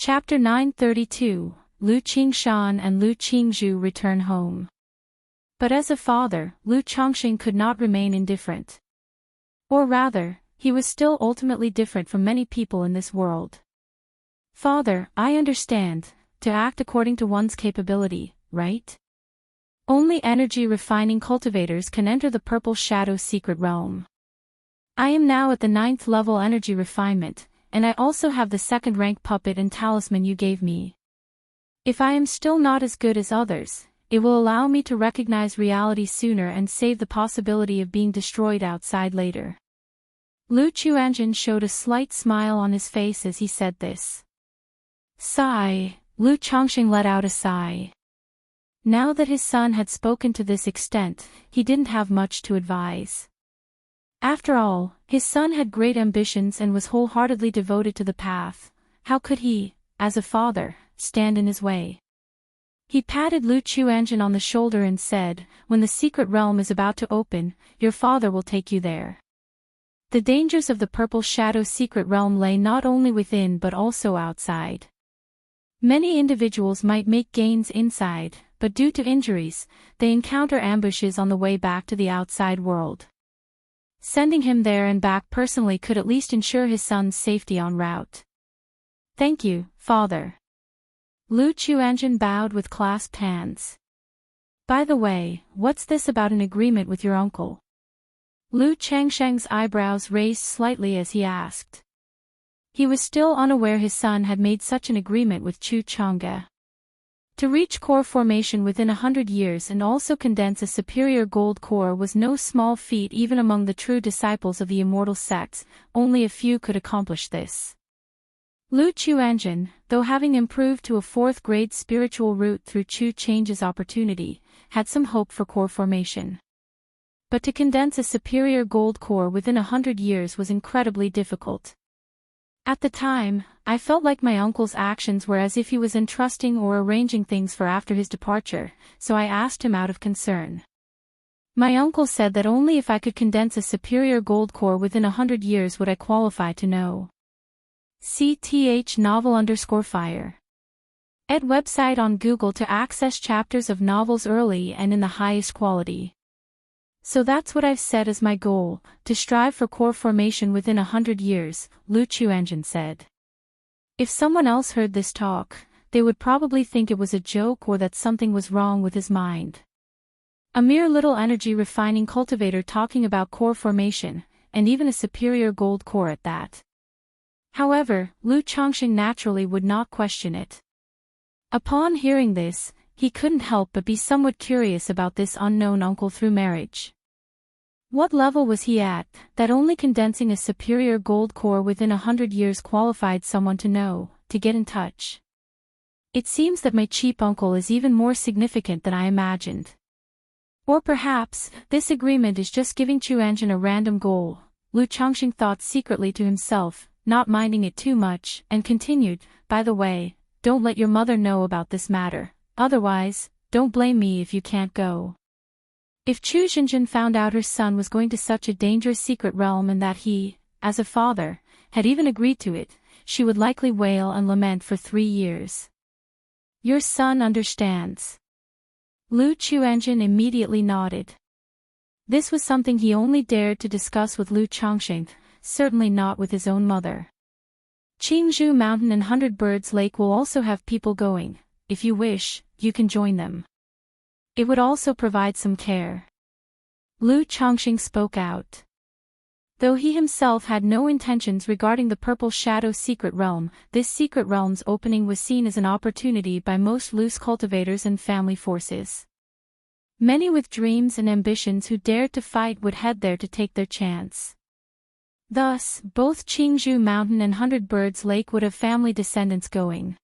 Chapter 932, Lu Qingshan and Lu Qingzhu return home. But as a father, Lu Chongxing could not remain indifferent. Or rather, he was still ultimately different from many people in this world. Father, I understand, to act according to one's capability, right? Only energy-refining cultivators can enter the Purple Shadow secret realm. I am now at the 9th level energy refinement, and I also have the 2nd rank puppet and talisman you gave me. If I am still not as good as others, it will allow me to recognize reality sooner and save the possibility of being destroyed outside later. Lu Chuanjin showed a slight smile on his face as he said this. Sigh, Lu Chongxing let out a sigh. Now that his son had spoken to this extent, he didn't have much to advise. After all, his son had great ambitions and was wholeheartedly devoted to the path. How could he, as a father, stand in his way? He patted Lu Chuanjin on the shoulder and said, when the secret realm is about to open, your father will take you there. The dangers of the Purple Shadow secret realm lay not only within but also outside. Many individuals might make gains inside, but due to injuries, they encounter ambushes on the way back to the outside world. Sending him there and back personally could at least ensure his son's safety en route. Thank you, father. Lu Chuanjin bowed with clasped hands. By the way, what's this about an agreement with your uncle? Lu Changsheng's eyebrows raised slightly as he asked. He was still unaware his son had made such an agreement with Chu Changge. To reach core formation within 100 years and also condense a superior gold core was no small feat even among the true disciples of the Immortal sects. Only a few could accomplish this. Lu Chuanjin, though having improved to a 4th grade spiritual root through Chu Change's opportunity, had some hope for core formation. But to condense a superior gold core within 100 years was incredibly difficult. At the time, I felt like my uncle's actions were as if he was entrusting or arranging things for after his departure, so I asked him out of concern. My uncle said that only if I could condense a superior gold core within 100 years would I qualify to know. CTH novel_fire. Ed website on Google to access chapters of novels early and in the highest quality. So that's what I've set as my goal, to strive for core formation within 100 years, Lu Chuanjin said. If someone else heard this talk, they would probably think it was a joke or that something was wrong with his mind. A mere little energy refining cultivator talking about core formation, and even a superior gold core at that. However, Lu Chongxing naturally would not question it. Upon hearing this, he couldn't help but be somewhat curious about this unknown uncle through marriage. What level was he at, that only condensing a superior gold core within 100 years qualified someone to know, to get in touch? It seems that my cheap uncle is even more significant than I imagined. Or perhaps, this agreement is just giving Chuanjin a random goal, Lu Chongxing thought secretly to himself, not minding it too much, and continued, by the way, don't let your mother know about this matter. Otherwise, don't blame me if you can't go. If Chu Xinjin found out her son was going to such a dangerous secret realm and that he, as a father, had even agreed to it, she would likely wail and lament for 3 years. Your son understands. Lu Chuanjin immediately nodded. This was something he only dared to discuss with Lu Chongxing, certainly not with his own mother. Qingzhu Mountain and 100 Birds Lake will also have people going. If you wish, you can join them. It would also provide some care. Lu Chongxing spoke out. Though he himself had no intentions regarding the Purple Shadow secret realm, this secret realm's opening was seen as an opportunity by most loose cultivators and family forces. Many with dreams and ambitions who dared to fight would head there to take their chance. Thus, both Qingzhu Mountain and 100 Birds Lake would have family descendants going.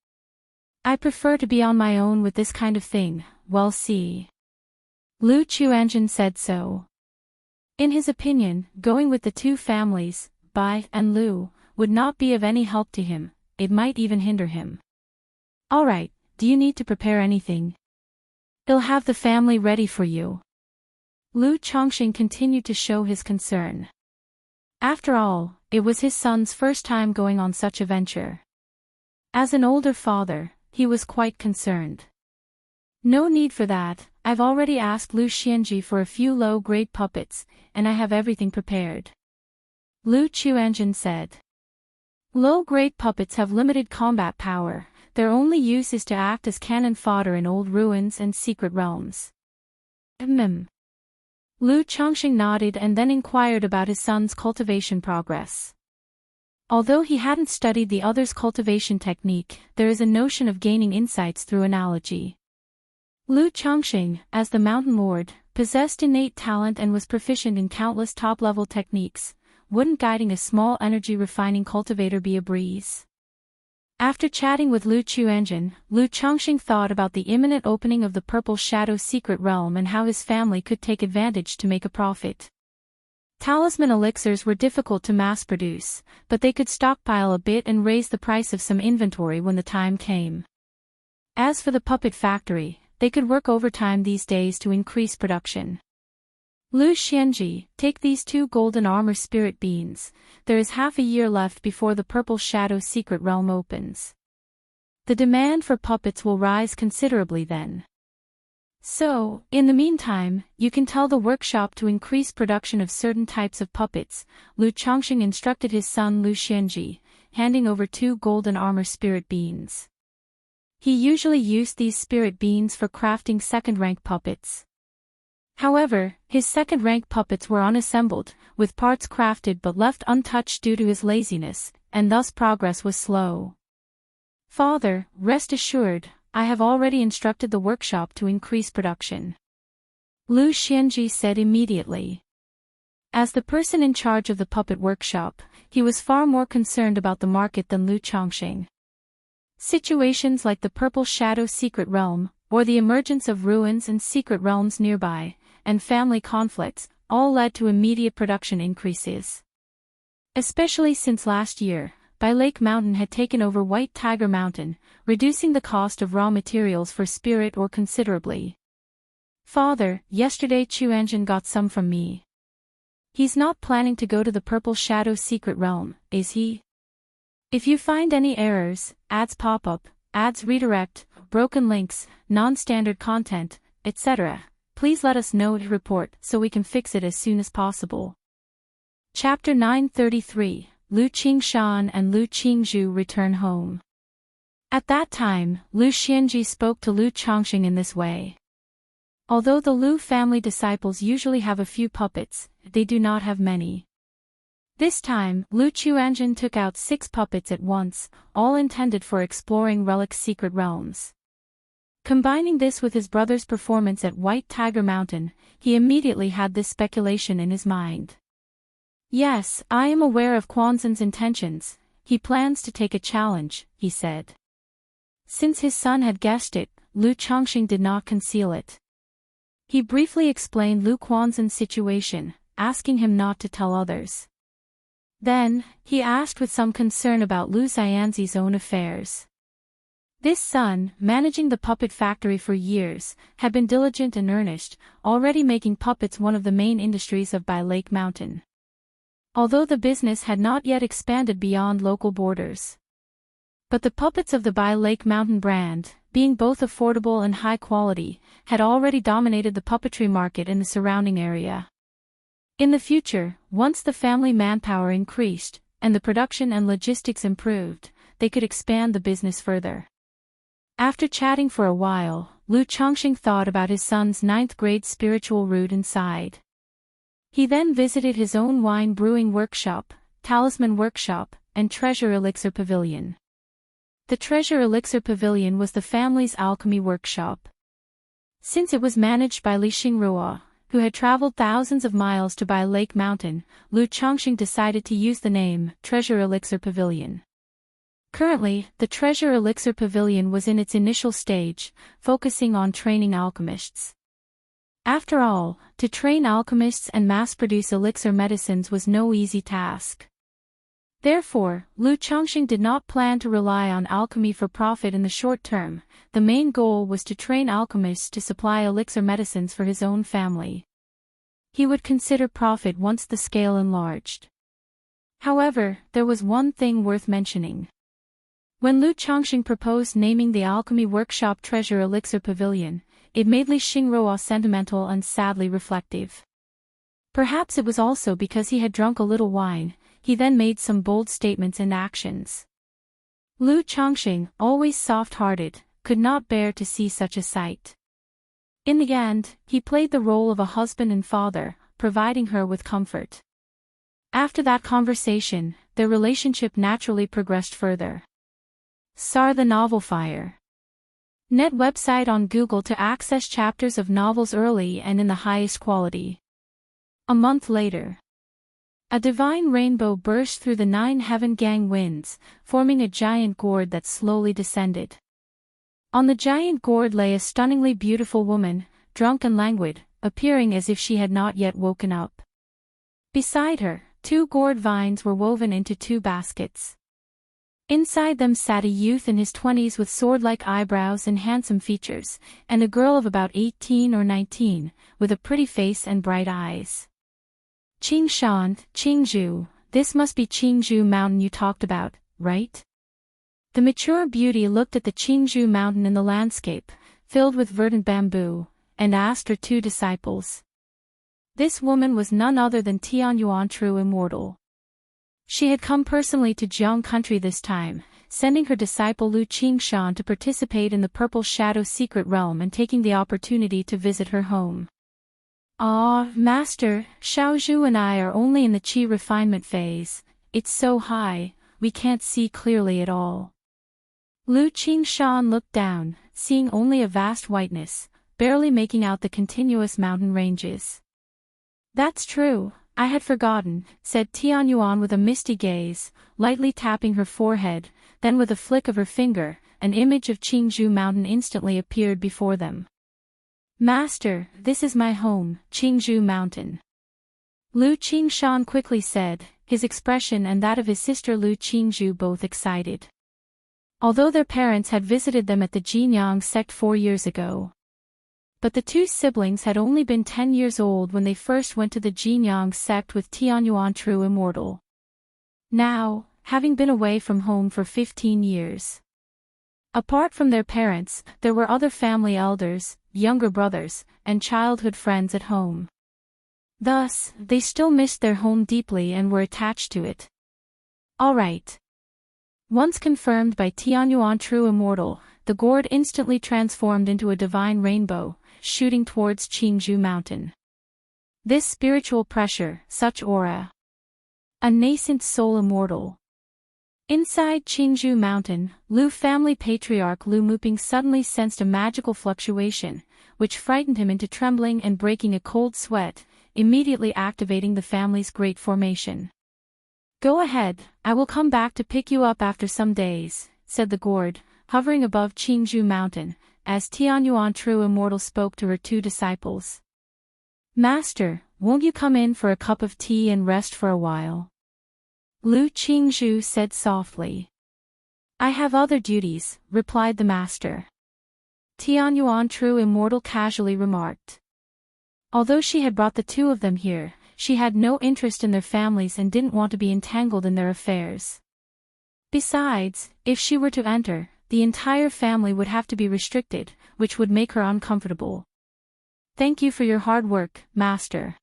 I prefer to be on my own with this kind of thing, well see. Lu Chuanjin said so. In his opinion, going with the two families, Bai and Lu, would not be of any help to him, it might even hinder him. Alright, do you need to prepare anything? He'll have the family ready for you. Lu Chongxing continued to show his concern. After all, it was his son's first time going on such a venture. As an older father, he was quite concerned. No need for that, I've already asked Lu Xianji for a few low-grade puppets, and I have everything prepared. Lu Chuanjin said. Low-grade puppets have limited combat power, their only use is to act as cannon fodder in old ruins and secret realms. Lu Chongqing nodded and then inquired about his son's cultivation progress. Although he hadn't studied the other's cultivation technique, there is a notion of gaining insights through analogy. Lu Chongqing, as the Mountain Lord, possessed innate talent and was proficient in countless top-level techniques. Wouldn't guiding a small energy refining cultivator be a breeze? After chatting with Lu Chuanjin, Lu Chongqing thought about the imminent opening of the Purple Shadow secret realm and how his family could take advantage to make a profit. Talisman elixirs were difficult to mass-produce, but they could stockpile a bit and raise the price of some inventory when the time came. As for the puppet factory, they could work overtime these days to increase production. Lu Xianji, take these 2 golden armor spirit beans, there is half a year left before the Purple Shadow secret realm opens. The demand for puppets will rise considerably then. So, in the meantime, you can tell the workshop to increase production of certain types of puppets, Lu Chongqing instructed his son Lu Xianji, handing over 2 golden armor spirit beans. He usually used these spirit beans for crafting second-rank puppets. However, his second-rank puppets were unassembled, with parts crafted but left untouched due to his laziness, and thus progress was slow. Father, rest assured, I have already instructed the workshop to increase production. Lu Xianji said immediately. As the person in charge of the puppet workshop, he was far more concerned about the market than Lu Chongqing. Situations like the Purple Shadow secret realm, or the emergence of ruins and secret realms nearby, and family conflicts, all led to immediate production increases. Especially since last year, Bai Lake Mountain had taken over White Tiger Mountain, reducing the cost of raw materials for spirit ore considerably. Father, yesterday Chuanjin got some from me. He's not planning to go to the Purple Shadow secret realm, is he? If you find any errors, ads pop up, ads redirect, broken links, non-standard content, etc., please let us know to report so we can fix it as soon as possible. Chapter 933, Lu Qingshan and Lu Qingzhu return home. At that time, Lu Xianji spoke to Lu Chongqing in this way. Although the Lu family disciples usually have a few puppets, they do not have many. This time, Lu Chuanjin took out 6 puppets at once, all intended for exploring relic secret realms. Combining this with his brother's performance at White Tiger Mountain, he immediately had this speculation in his mind. Yes, I am aware of Quanzhen's intentions, he plans to take a challenge, he said. Since his son had guessed it, Lu Chongqing did not conceal it. He briefly explained Lu Quanzhen's situation, asking him not to tell others. Then, he asked with some concern about Lu Xianzi's own affairs. This son, managing the puppet factory for years, had been diligent and earnest, already making puppets one of the main industries of Bai Lake Mountain. Although the business had not yet expanded beyond local borders. But the puppets of the Bai Lake Mountain brand, being both affordable and high quality, had already dominated the puppetry market in the surrounding area. In the future, once the family manpower increased, and the production and logistics improved, they could expand the business further. After chatting for a while, Lu Chongqing thought about his son's 9th-grade spiritual route inside. He then visited his own wine brewing workshop, talisman workshop, and treasure elixir pavilion. The treasure elixir pavilion was the family's alchemy workshop. Since it was managed by Li Xingrua, who had traveled thousands of miles to Bai Lake Mountain, Lu Chongqing decided to use the name Treasure Elixir Pavilion. Currently, the Treasure Elixir Pavilion was in its initial stage, focusing on training alchemists. After all, to train alchemists and mass-produce elixir medicines was no easy task. Therefore, Lu Chongqing did not plan to rely on alchemy for profit in the short term. The main goal was to train alchemists to supply elixir medicines for his own family. He would consider profit once the scale enlarged. However, there was one thing worth mentioning. When Lu Chongqing proposed naming the alchemy workshop Treasure Elixir Pavilion, it made Li Xingruo sentimental and sadly reflective. Perhaps it was also because he had drunk a little wine. He then made some bold statements and actions. Lu Chongqing, always soft-hearted, could not bear to see such a sight. In the end, he played the role of a husband and father, providing her with comfort. After that conversation, their relationship naturally progressed further. Soar the Novel Fire. Net website on Google to access chapters of novels early and in the highest quality. A month later. A divine rainbow burst through the 9 heaven-gang winds, forming a giant gourd that slowly descended. On the giant gourd lay a stunningly beautiful woman, drunk and languid, appearing as if she had not yet woken up. Beside her, 2 gourd vines were woven into 2 baskets. Inside them sat a youth in his 20s with sword-like eyebrows and handsome features, and a girl of about 18 or 19, with a pretty face and bright eyes. Qingshan, Qingzhu, this must be Qingzhu Mountain you talked about, right? The mature beauty looked at the Qingzhu Mountain in the landscape, filled with verdant bamboo, and asked her 2 disciples. This woman was none other than Tianyuan True Immortal. She had come personally to Jiang country this time, sending her disciple Lu Qingshan to participate in the Purple Shadow Secret Realm and taking the opportunity to visit her home. Ah, Master, Xiaozhu and I are only in the qi refinement phase. It's so high, we can't see clearly at all. Lu Qingshan looked down, seeing only a vast whiteness, barely making out the continuous mountain ranges. That's true, I had forgotten, said Tianyuan with a misty gaze, lightly tapping her forehead, then with a flick of her finger, an image of Qingzhu Mountain instantly appeared before them. Master, this is my home, Qingzhu Mountain. Lu Qingshan quickly said, his expression and that of his sister Lu Qingzhu both excited. Although their parents had visited them at the Jinyang sect 4 years ago. But the 2 siblings had only been 10 years old when they first went to the Jinyang sect with Tianyuan True Immortal. Now, having been away from home for 15 years. Apart from their parents, there were other family elders, younger brothers, and childhood friends at home. Thus, they still missed their home deeply and were attached to it. All right. Once confirmed by Tianyuan True Immortal, the gourd instantly transformed into a divine rainbow, shooting towards Qingzhu Mountain. This spiritual pressure, such aura. A nascent soul immortal. Inside Qingzhu Mountain, Lu family patriarch Lu Muping suddenly sensed a magical fluctuation, which frightened him into trembling and breaking a cold sweat, immediately activating the family's great formation. Go ahead, I will come back to pick you up after some days, said the gourd, hovering above Qingzhu Mountain, as Tianyuan True Immortal spoke to her 2 disciples. Master, won't you come in for a cup of tea and rest for a while? Lu Qingzhu said softly. I have other duties, replied the master. Tianyuan True Immortal casually remarked. Although she had brought the 2 of them here, she had no interest in their families and didn't want to be entangled in their affairs. Besides, if she were to enter, the entire family would have to be restricted, which would make her uncomfortable. Thank you for your hard work, master.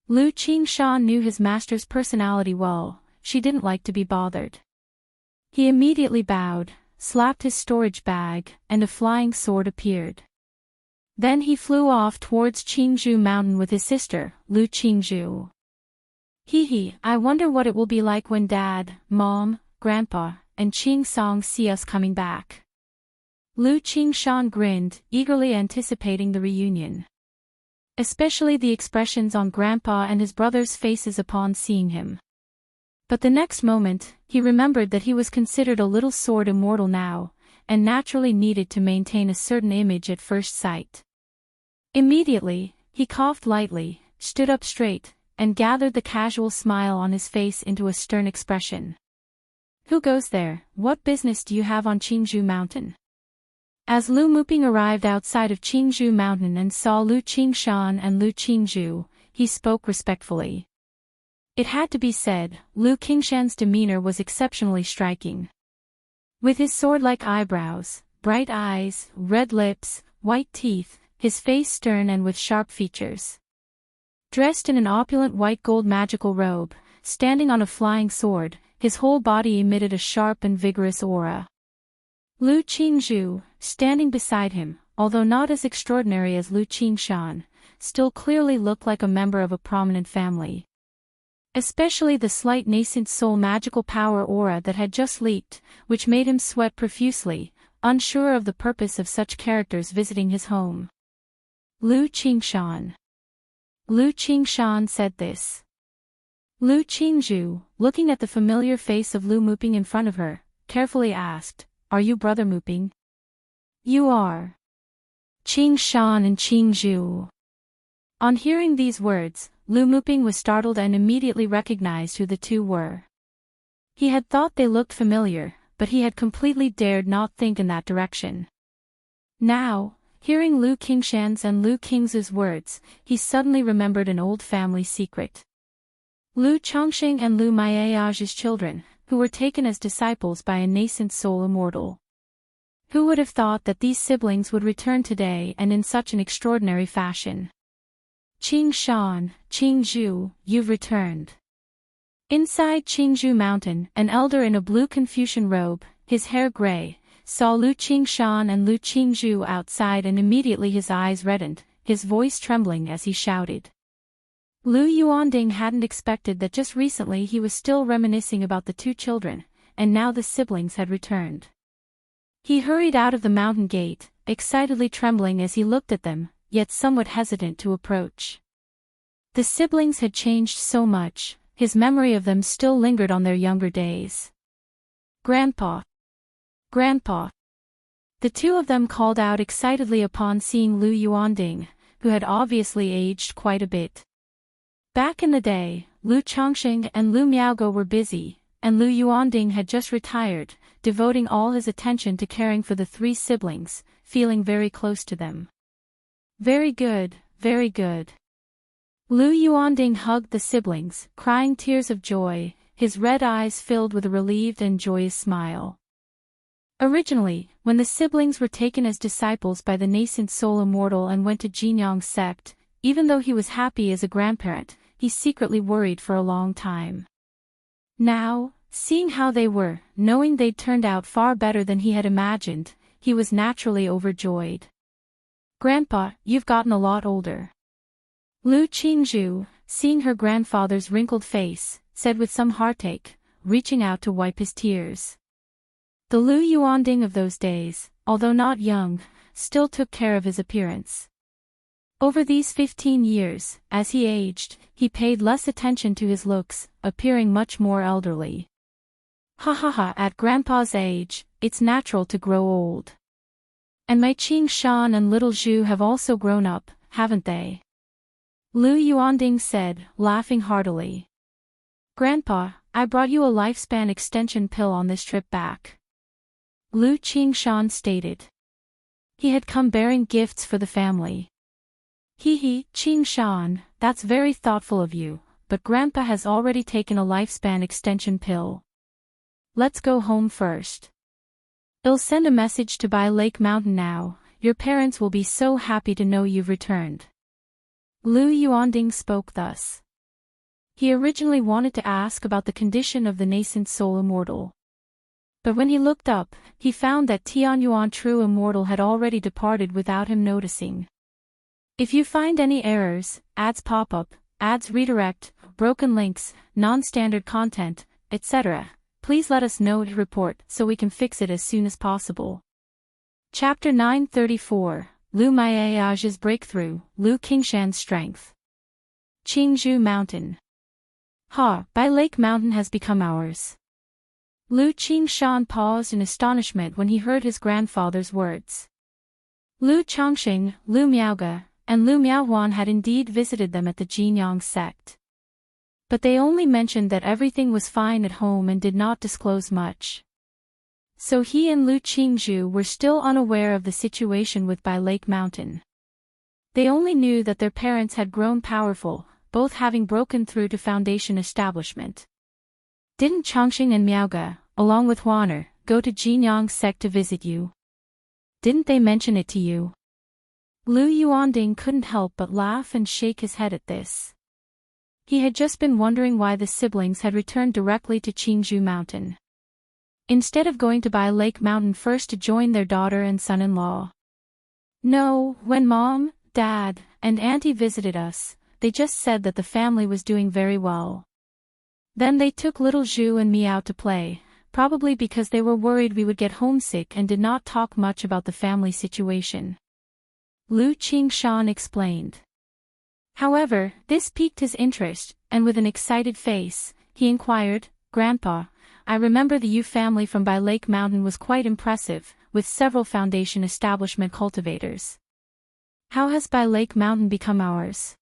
Lu Qingshan knew his master's personality well. She didn't like to be bothered. He immediately bowed, slapped his storage bag, and a flying sword appeared. Then he flew off towards Qingzhu Mountain with his sister, Lu Qingzhu. I wonder what it will be like when Dad, Mom, Grandpa, and Qing Song see us coming back. Lu Qingshan grinned, eagerly anticipating the reunion. Especially the expressions on Grandpa and his brothers' faces upon seeing him. But the next moment, he remembered that he was considered a little sword immortal now, and naturally needed to maintain a certain image at first sight. Immediately, he coughed lightly, stood up straight, and gathered the casual smile on his face into a stern expression. Who goes there? What business do you have on Qingzhu Mountain? As Lu Muping arrived outside of Qingzhu Mountain and saw Lu Qingshan and Lu Qingzhu, he spoke respectfully. It had to be said, Lu Qingshan's demeanor was exceptionally striking. With his sword-like eyebrows, bright eyes, red lips, white teeth, his face stern and with sharp features. Dressed in an opulent white gold magical robe, standing on a flying sword, his whole body emitted a sharp and vigorous aura. Lu Qingzhu, standing beside him, although not as extraordinary as Lu Qingshan, still clearly looked like a member of a prominent family. Especially the slight nascent soul magical power aura that had just leaked, which made him sweat profusely, unsure of the purpose of such characters visiting his home. Lu Qingshan. Lu Qingshan said this. Lu Qingzhu, looking at the familiar face of Lu Muping in front of her, carefully asked, "Are you brother Muping?" "You are." Qingshan and Qingzhu. On hearing these words, Lu Muping was startled and immediately recognized who the two were. He had thought they looked familiar, but he had completely dared not think in that direction. Now, hearing Lu Qingshan's and Lu Qingzhu's words, he suddenly remembered an old family secret. Lu Chongqing and Lu Maiaya's children, who were taken as disciples by a nascent soul immortal. Who would have thought that these siblings would return today and in such an extraordinary fashion? Qingshan, Qingzhu, you've returned. Inside Qingzhu Mountain, an elder in a blue Confucian robe, his hair gray, saw Lu Qingshan and Lu Qingzhu outside and immediately his eyes reddened, his voice trembling as he shouted. Lu Yuanding hadn't expected that just recently he was still reminiscing about the two children, and now the siblings had returned. He hurried out of the mountain gate, excitedly trembling as he looked at them, yet somewhat hesitant to approach. The siblings had changed so much, his memory of them still lingered on their younger days. "Grandpa! Grandpa!" The two of them called out excitedly upon seeing Lu Yuanding, who had obviously aged quite a bit. Back in the day, Lu Chongqing and Lu Miaoge were busy, and Lu Yuanding had just retired, devoting all his attention to caring for the three siblings, feeling very close to them. Very good, very good. Lu Yuanding hugged the siblings, crying tears of joy, his red eyes filled with a relieved and joyous smile. Originally, when the siblings were taken as disciples by the nascent soul immortal and went to Jinyang's sect, even though he was happy as a grandparent, he secretly worried for a long time. Now, seeing how they were, knowing they'd turned out far better than he had imagined, he was naturally overjoyed. "Grandpa, you've gotten a lot older." Lu Qingzhu, seeing her grandfather's wrinkled face, said with some heartache, reaching out to wipe his tears. The Lu Yuanding of those days, although not young, still took care of his appearance. Over these 15 years, as he aged, he paid less attention to his looks, appearing much more elderly. Ha ha ha, at Grandpa's age, it's natural to grow old. And my Qingshan and little Zhu have also grown up, haven't they? Lu Yuanding said, laughing heartily. "Grandpa, I brought you a lifespan extension pill on this trip back," Lu Qingshan stated. He had come bearing gifts for the family. "Hee, Qingshan, that's very thoughtful of you, but Grandpa has already taken a lifespan extension pill. Let's go home first. I'll send a message to Bai Lake Mountain now, your parents will be so happy to know you've returned." Lu Yuanding spoke thus. He originally wanted to ask about the condition of the nascent soul immortal. But when he looked up, he found that Tianyuan true immortal had already departed without him noticing. If you find any errors, ads pop up, ads redirect, broken links, non-standard content, etc., please let us know to report so we can fix it as soon as possible. Chapter 934, Lu Maiaya's Breakthrough, Lu Qingshan's Strength. Qingzhu Mountain. Bai Lake Mountain has become ours. Lu Qingshan paused in astonishment when he heard his grandfather's words. Lu Chongqing, Lu Miaoge, and Lu Miaohuan had indeed visited them at the Jinyang sect. But they only mentioned that everything was fine at home and did not disclose much. So he and Lu Qingzhu were still unaware of the situation with Bai Lake Mountain. They only knew that their parents had grown powerful, both having broken through to foundation establishment. Didn't Chongqing and Miaoge, along with Huaner, go to Jinyang sect to visit you. Didn't they mention it to you? Lu Yuanding couldn't help but laugh and shake his head at this. He had just been wondering why the siblings had returned directly to Qingzhou Mountain, instead of going to Bai Lake Mountain first to join their daughter and son-in-law. No, when Mom, Dad, and Auntie visited us, they just said that the family was doing very well. Then they took little Zhu and me out to play, probably because they were worried we would get homesick and did not talk much about the family situation. Lu Qingshan explained. However, this piqued his interest, and with an excited face, he inquired, Grandpa, I remember the Yu family from Bai Lake Mountain was quite impressive, with several foundation establishment cultivators. How has Bai Lake Mountain become ours?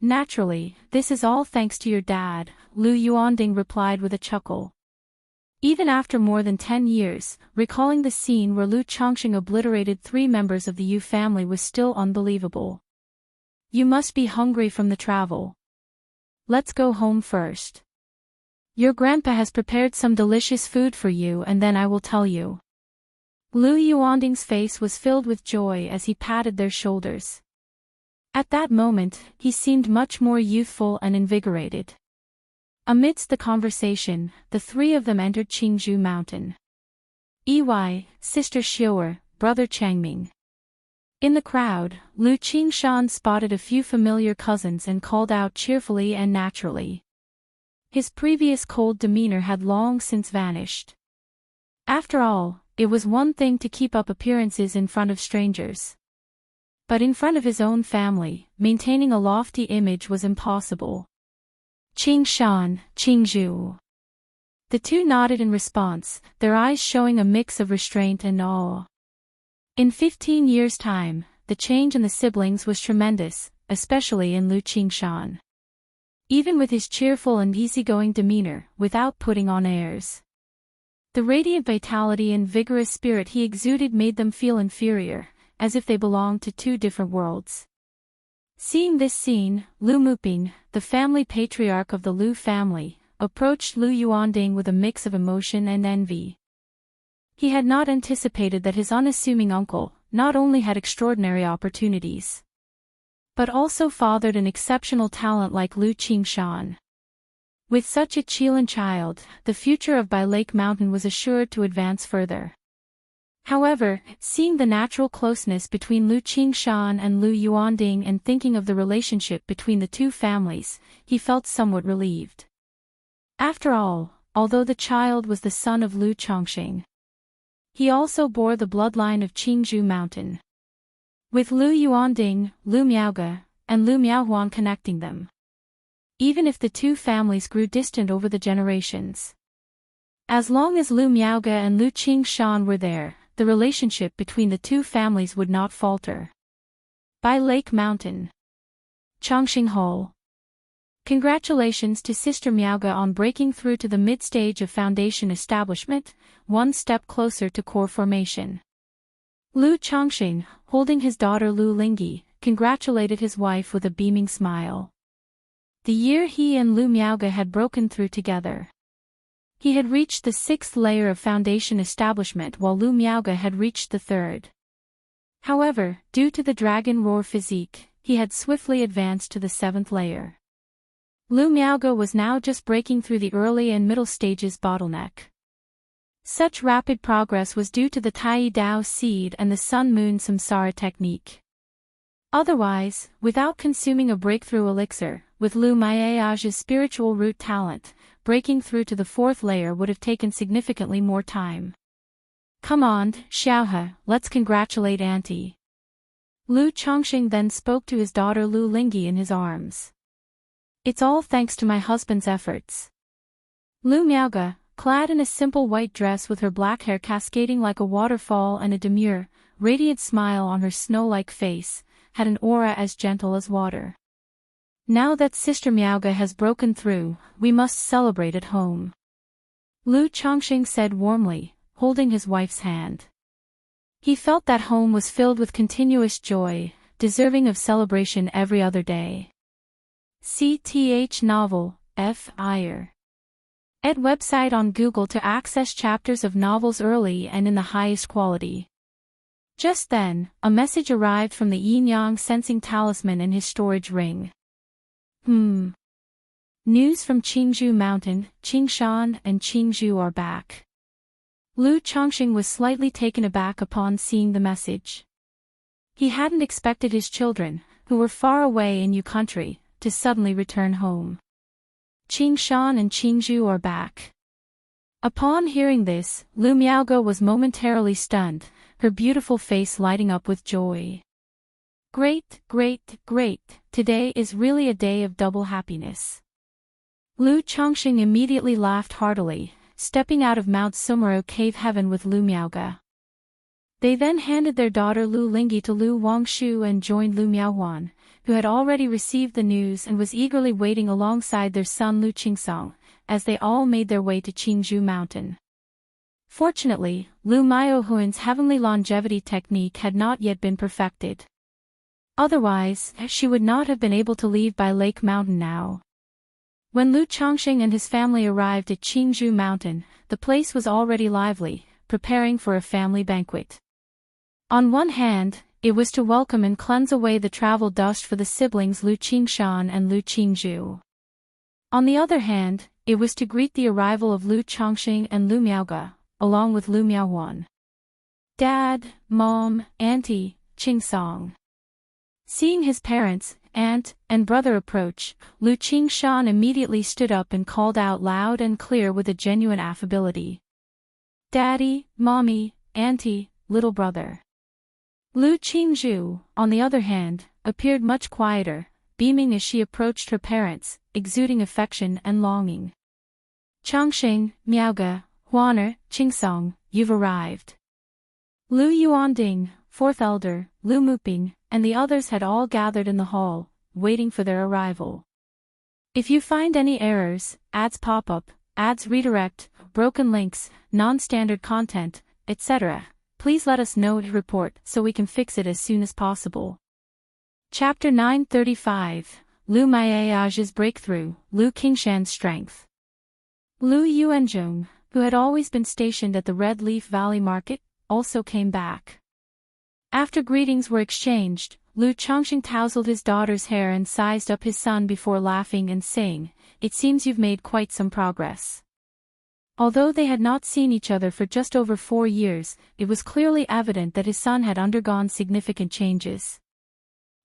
Naturally, this is all thanks to your dad, Lu Yuanding replied with a chuckle. Even after more than 10 years, recalling the scene where Lu Chongqing obliterated 3 members of the Yu family was still unbelievable. You must be hungry from the travel. Let's go home first. Your grandpa has prepared some delicious food for you and then I will tell you. Lu Yuanding's face was filled with joy as he patted their shoulders. At that moment, he seemed much more youthful and invigorated. Amidst the conversation, the 3 of them entered Qingzhou Mountain. Sister Xiu'er, Brother Changming. In the crowd, Lu Qingshan spotted a few familiar cousins and called out cheerfully and naturally. His previous cold demeanor had long since vanished. After all, it was one thing to keep up appearances in front of strangers. But in front of his own family, maintaining a lofty image was impossible. Qingshan, Qingzhou. The 2 nodded in response, their eyes showing a mix of restraint and awe. In 15 years' time, the change in the siblings was tremendous, especially in Lu Qingshan. Even with his cheerful and easygoing demeanor, without putting on airs. The radiant vitality and vigorous spirit he exuded made them feel inferior, as if they belonged to 2 different worlds. Seeing this scene, Lu Muping, the family patriarch of the Lu family, approached Lu Yuanding with a mix of emotion and envy. He had not anticipated that his unassuming uncle not only had extraordinary opportunities, but also fathered an exceptional talent like Lu Qingshan. With such a Qilin child, the future of Bai Lake Mountain was assured to advance further. However, seeing the natural closeness between Lu Qingshan and Lu Yuanding and thinking of the relationship between the 2 families, he felt somewhat relieved. After all, although the child was the son of Lu Chongqing, he also bore the bloodline of Qingzhou Mountain, with Lu Yuanding, Lu Miaoge, and Lu Miaohuan connecting them. Even if the 2 families grew distant over the generations, as long as Lu Miaoge and Lu Qingshan were there, the relationship between the 2 families would not falter. Bai Lake Mountain. Chongqing Hall. Congratulations to Sister Miaoge on breaking through to the mid-stage of foundation establishment, one step closer to core formation. Lu Chongqing, holding his daughter Lu Lingyi, congratulated his wife with a beaming smile. The year he and Lu Miaoge had broken through together, he had reached the 6th layer of foundation establishment while Lu Miaoge had reached the 3rd. However, due to the dragon roar physique, he had swiftly advanced to the 7th layer. Lu Miaoge was now just breaking through the early and middle stages bottleneck. Such rapid progress was due to the Tai Dao seed and the Sun-Moon Samsara technique. Otherwise, without consuming a breakthrough elixir, with Lu Miaoge's spiritual root talent, breaking through to the 4th layer would have taken significantly more time. Come on, Xiaohe, let's congratulate Auntie. Lu Chongqing then spoke to his daughter Lu Lingyi in his arms. It's all thanks to my husband's efforts. Lu Miaoge, clad in a simple white dress with her black hair cascading like a waterfall and a demure, radiant smile on her snow-like face, had an aura as gentle as water. Now that Sister Miaoge has broken through, we must celebrate at home. Lu Chongqing said warmly, holding his wife's hand. He felt that home was filled with continuous joy, deserving of celebration every other day. CTH novel, F. Iyer. Ed website on Google to access chapters of novels early and in the highest quality. Just then, a message arrived from the yin-yang sensing talisman in his storage ring. News from Qingzhou Mountain, Qingshan and Qingzhou are back. Lu Chongqing was slightly taken aback upon seeing the message. He hadn't expected his children, who were far away in Yu country, to suddenly return home. Qingshan and Qingzhou are back. Upon hearing this, Lu Miaoge was momentarily stunned, her beautiful face lighting up with joy. Great, great, great, today is really a day of double happiness. Lu Chongqing immediately laughed heartily, stepping out of Mount Sumeru cave heaven with Lu Miaoge. They then handed their daughter Lu Lingyi to Lu Wangshu and joined Lu Miaohuan, who had already received the news and was eagerly waiting alongside their son Lu Qingsong, as they all made their way to Qingzhou Mountain. Fortunately, Lu Miaohuan's heavenly longevity technique had not yet been perfected. Otherwise, she would not have been able to leave by Lake Mountain now. When Lu Chongqing and his family arrived at Qingzhou Mountain, the place was already lively, preparing for a family banquet. On one hand, it was to welcome and cleanse away the travel dust for the siblings Lu Qingshan and Lu Qingzhou. On the other hand, it was to greet the arrival of Lu Chongqing and Lu Miaoge, along with Lu Miaohuan. Dad, Mom, Auntie, Qingsong. Seeing his parents, aunt, and brother approach, Lu Qingshan immediately stood up and called out loud and clear with a genuine affability. Daddy, Mommy, Auntie, little brother. Lu Qingzhou, on the other hand, appeared much quieter, beaming as she approached her parents, exuding affection and longing. Chongqing, Miaoge, Huaner, Qingsong, you've arrived. Lu Yuanding, fourth elder, Lu Muping, and the others had all gathered in the hall, waiting for their arrival. If you find any errors, ads pop up, ads redirect, broken links, non-standard content, etc., please let us know to report so we can fix it as soon as possible. Chapter 935, Lu Miaoge's Breakthrough, Lu Qingshan's Strength. Lu Yuanzhong, who had always been stationed at the Red Leaf Valley Market, also came back. After greetings were exchanged, Lu Chongqing tousled his daughter's hair and sized up his son before laughing and saying, "It seems you've made quite some progress." Although they had not seen each other for just over 4 years, it was clearly evident that his son had undergone significant changes.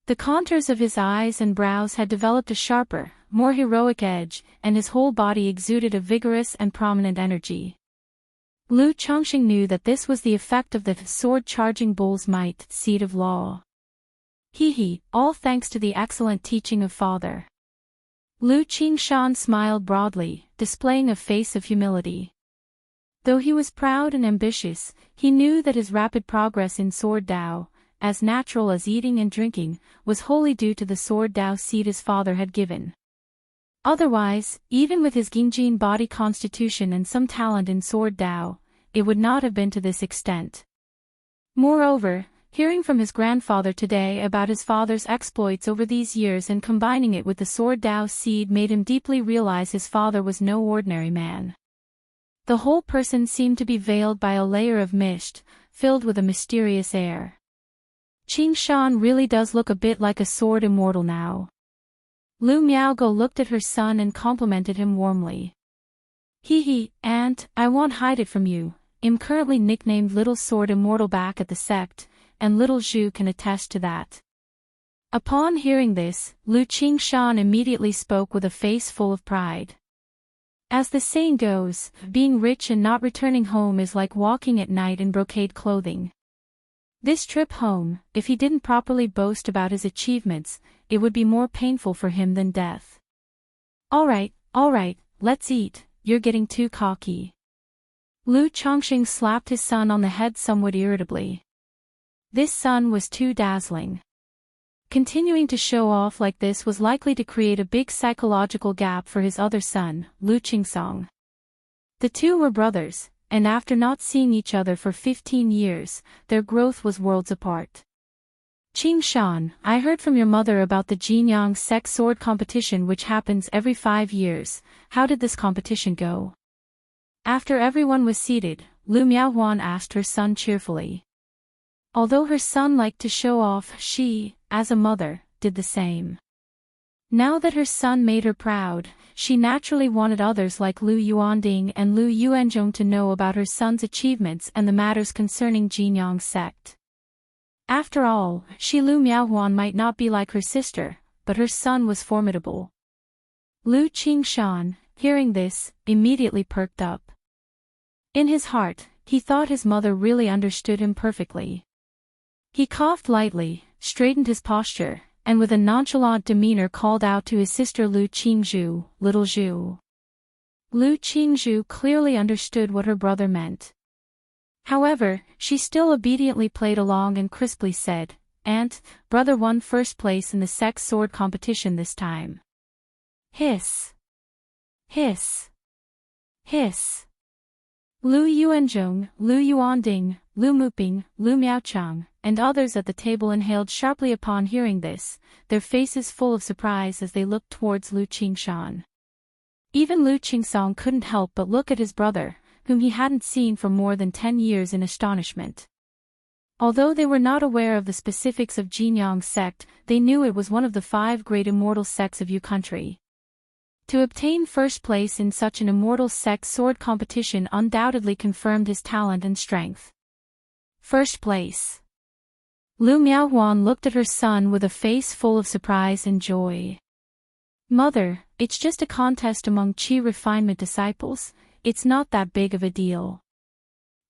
The contours of his eyes and brows had developed a sharper, more heroic edge, and his whole body exuded a vigorous and prominent energy. Lu Chongqing knew that this was the effect of the sword-charging bull's might, seed of law. All thanks to the excellent teaching of father. Lu Qingshan smiled broadly, displaying a face of humility. Though he was proud and ambitious, he knew that his rapid progress in Sword Dao, as natural as eating and drinking, was wholly due to the Sword Dao seed his father had given. Otherwise, even with his Gingjin body constitution and some talent in Sword Dao, it would not have been to this extent. Moreover, hearing from his grandfather today about his father's exploits over these years and combining it with the Sword Dao seed made him deeply realize his father was no ordinary man. The whole person seemed to be veiled by a layer of mist, filled with a mysterious air. Qingshan really does look a bit like a sword immortal now. Lu Miaoge looked at her son and complimented him warmly. Aunt, I won't hide it from you, I'm currently nicknamed Little Sword Immortal back at the sect, and little Zhu can attest to that. Upon hearing this, Lu Qingshan immediately spoke with a face full of pride. As the saying goes, being rich and not returning home is like walking at night in brocade clothing. This trip home, if he didn't properly boast about his achievements, it would be more painful for him than death. All right, let's eat, you're getting too cocky. Lu Chongqing slapped his son on the head somewhat irritably. This son was too dazzling. Continuing to show off like this was likely to create a big psychological gap for his other son, Lu Qingsong. The two were brothers, and after not seeing each other for 15 years, their growth was worlds apart. Qingshan, I heard from your mother about the Jinyang Sect sword competition which happens every 5 years. How did this competition go? After everyone was seated, Lu Miaohuan asked her son cheerfully. Although her son liked to show off, she, as a mother, did the same. Now that her son made her proud, she naturally wanted others like Lu Yuanding and Lu Yuanzhong to know about her son's achievements and the matters concerning Jinyang sect. After all, she Lu Miaohuan might not be like her sister, but her son was formidable. Lu Qingshan, hearing this, immediately perked up. In his heart, he thought his mother really understood him perfectly. He coughed lightly, straightened his posture, and with a nonchalant demeanor called out to his sister Lu Qingzhu, "Little Zhu." Lu Qingzhu clearly understood what her brother meant. However, she still obediently played along and crisply said, "Aunt, brother won first place in the sex sword competition this time." Hiss. Hiss. Hiss. Lu Yuanzhong, Lu Yuanding, Lu Muping, Lu Miaochang, and others at the table inhaled sharply upon hearing this, their faces full of surprise as they looked towards Lu Qingshan. Even Lu Qingsong couldn't help but look at his brother, whom he hadn't seen for more than 10 years in astonishment. Although they were not aware of the specifics of Jinyang sect, they knew it was one of the 5 great immortal sects of Yu country. To obtain first place in such an immortal sect sword competition undoubtedly confirmed his talent and strength. First place. Lu Miaohuan looked at her son with a face full of surprise and joy. "Mother, it's just a contest among Qi refinement disciples, it's not that big of a deal,"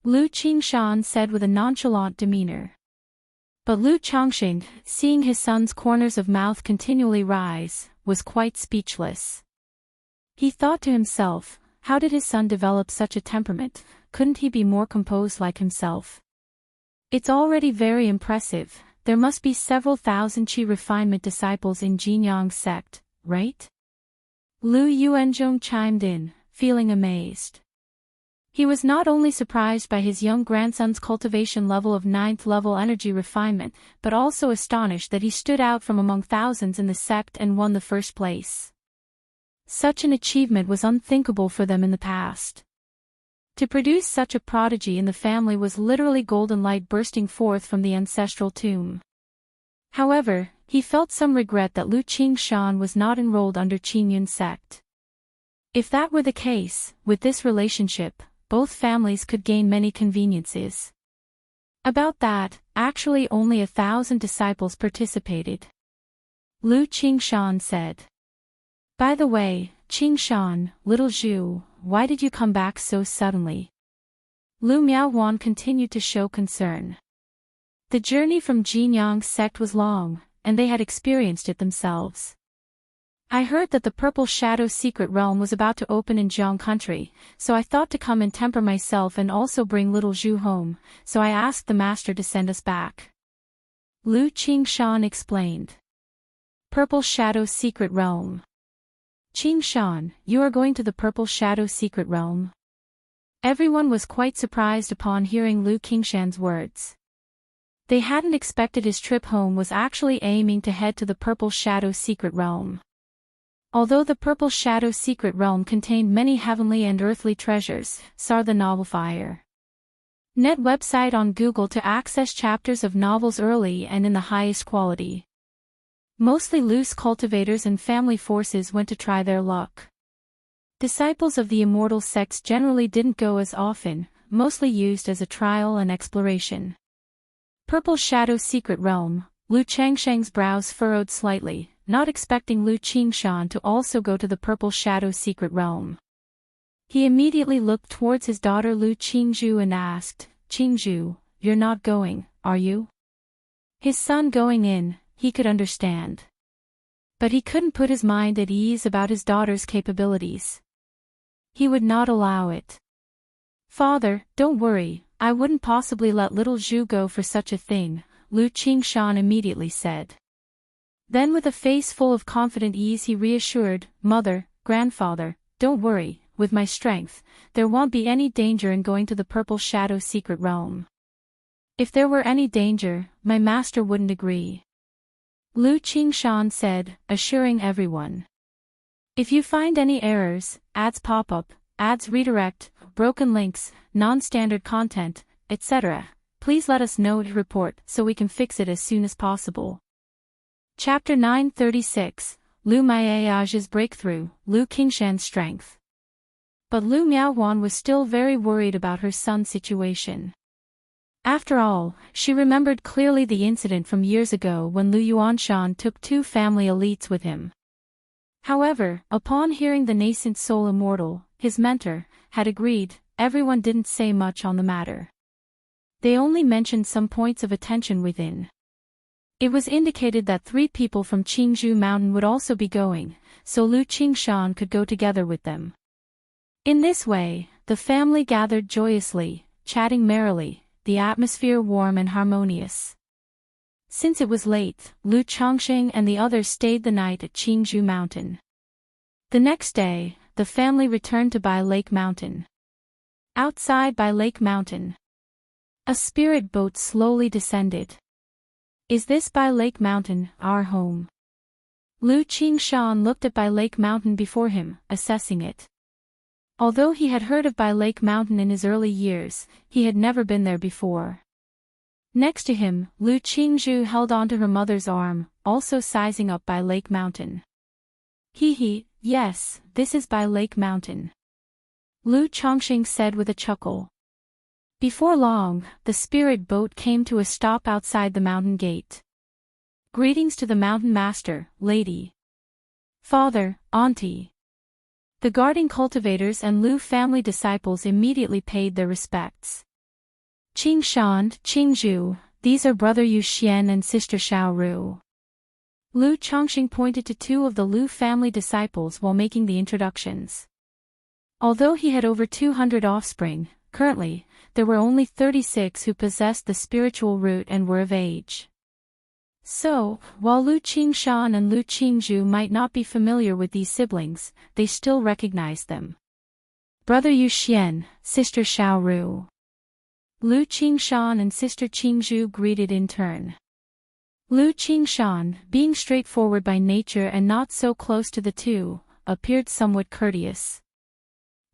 Lu Qingshan said with a nonchalant demeanor. But Lu Chongqing, seeing his son's corners of mouth continually rise, was quite speechless. He thought to himself, how did his son develop such a temperament? Couldn't he be more composed like himself? It's already very impressive, there must be several thousand Qi refinement disciples in Jinyang sect, right? Lu Yuanzhong chimed in, feeling amazed. He was not only surprised by his young grandson's cultivation level of 9th level energy refinement, but also astonished that he stood out from among thousands in the sect and won the first place. Such an achievement was unthinkable for them in the past. To produce such a prodigy in the family was literally golden light bursting forth from the ancestral tomb. However, he felt some regret that Lu Qingshan was not enrolled under Qingyun sect. If that were the case, with this relationship, both families could gain many conveniences. About that, actually only 1,000 disciples participated. Lu Qingshan said. "By the way, Qingshan, little Zhu, why did you come back so suddenly?" Lu Miaohuan continued to show concern. The journey from Jinyang sect was long, and they had experienced it themselves. "I heard that the Purple Shadow secret realm was about to open in Jiang country, so I thought to come and temper myself and also bring little Zhu home, so I asked the master to send us back." Lu Qingshan explained. Purple Shadow secret realm. "Qingshan, you are going to the Purple Shadow secret realm?" Everyone was quite surprised upon hearing Lu Qingshan's words. They hadn't expected his trip home was actually aiming to head to the Purple Shadow secret realm. Although the Purple Shadow secret realm contained many heavenly and earthly treasures, saw the novel Fire. Net website on Google to access chapters of novels early and in the highest quality. Mostly loose cultivators and family forces went to try their luck. Disciples of the immortal sects generally didn't go as often, mostly used as a trial and exploration. Purple Shadow secret realm, Lu Changsheng's brows furrowed slightly, not expecting Lu Qingshan to also go to the Purple Shadow secret realm. He immediately looked towards his daughter Lu Qingzhu and asked, "Qingzhu, you're not going, are you?" His son going in, he could understand. But he couldn't put his mind at ease about his daughter's capabilities. He would not allow it. "Father, don't worry, I wouldn't possibly let little Zhu go for such a thing," Lu Qingshan immediately said. Then with a face full of confident ease he reassured, "Mother, grandfather, don't worry, with my strength, there won't be any danger in going to the Purple Shadow secret realm. If there were any danger, my master wouldn't agree," Lu Qingshan said, assuring everyone. "If you find any errors, ads pop up, ads redirect, broken links, non-standard content, etc. Please let us know to report so we can fix it as soon as possible. Chapter 936, Lu Miayage's Breakthrough, Lu Qingshan's Strength. But Lu Miaohuan was still very worried about her son's situation. After all, she remembered clearly the incident from years ago when Lu Yuanshan took 2 family elites with him. However, upon hearing the nascent soul Immortal, his mentor, had agreed, everyone didn't say much on the matter. They only mentioned some points of attention within. It was indicated that 3 people from Qingzhou Mountain would also be going, so Lu Qingshan could go together with them. In this way, the family gathered joyously, chatting merrily, the atmosphere warm and harmonious. Since it was late, Lu Chongqing and the others stayed the night at Qingzhou Mountain. The next day, the family returned to Bai Lake Mountain. Outside Bai Lake Mountain, a spirit boat slowly descended. Is this Bai Lake Mountain, our home? Lu Qingshan looked at Bai Lake Mountain before him, assessing it. Although he had heard of Bai Lake Mountain in his early years, he had never been there before. Next to him, Lu Qingzhu held onto her mother's arm, also sizing up Bai Lake Mountain. Yes, this is Bai Lake Mountain, Lu Chongqing said with a chuckle. Before long, the spirit boat came to a stop outside the mountain gate. Greetings to the mountain master, lady. Father, auntie. The guarding cultivators and Lu family disciples immediately paid their respects. Qingshan, Qingzhu, these are brother Yu Xian and sister Xiao Ru. Lu Chongqing pointed to 2 of the Lu family disciples while making the introductions. Although he had over 200 offspring, currently, there were only 36 who possessed the spiritual root and were of age. So, while Lu Qingshan and Lu Qingzhu might not be familiar with these siblings, they still recognized them. Brother Yu Xian, sister Xiao Ru. Lu Qingshan and sister Qingzhu greeted in turn. Lu Qingshan, being straightforward by nature and not so close to the 2, appeared somewhat courteous.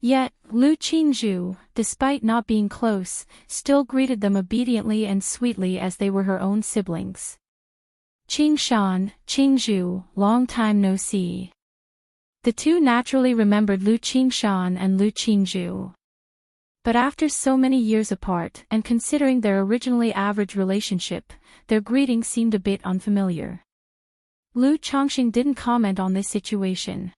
Yet, Lu Qingzhu, despite not being close, still greeted them obediently and sweetly as they were her own siblings. Qingshan, Qingzhu, long time no see. The 2 naturally remembered Lu Qingshan and Lu Qingzhu. But after so many years apart and considering their originally average relationship, their greetings seemed a bit unfamiliar. Lu Chongqing didn't comment on this situation.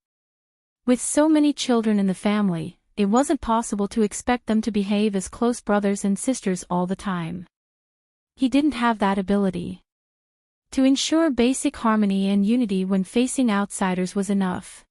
With so many children in the family, it wasn't possible to expect them to behave as close brothers and sisters all the time. He didn't have that ability. To ensure basic harmony and unity when facing outsiders was enough.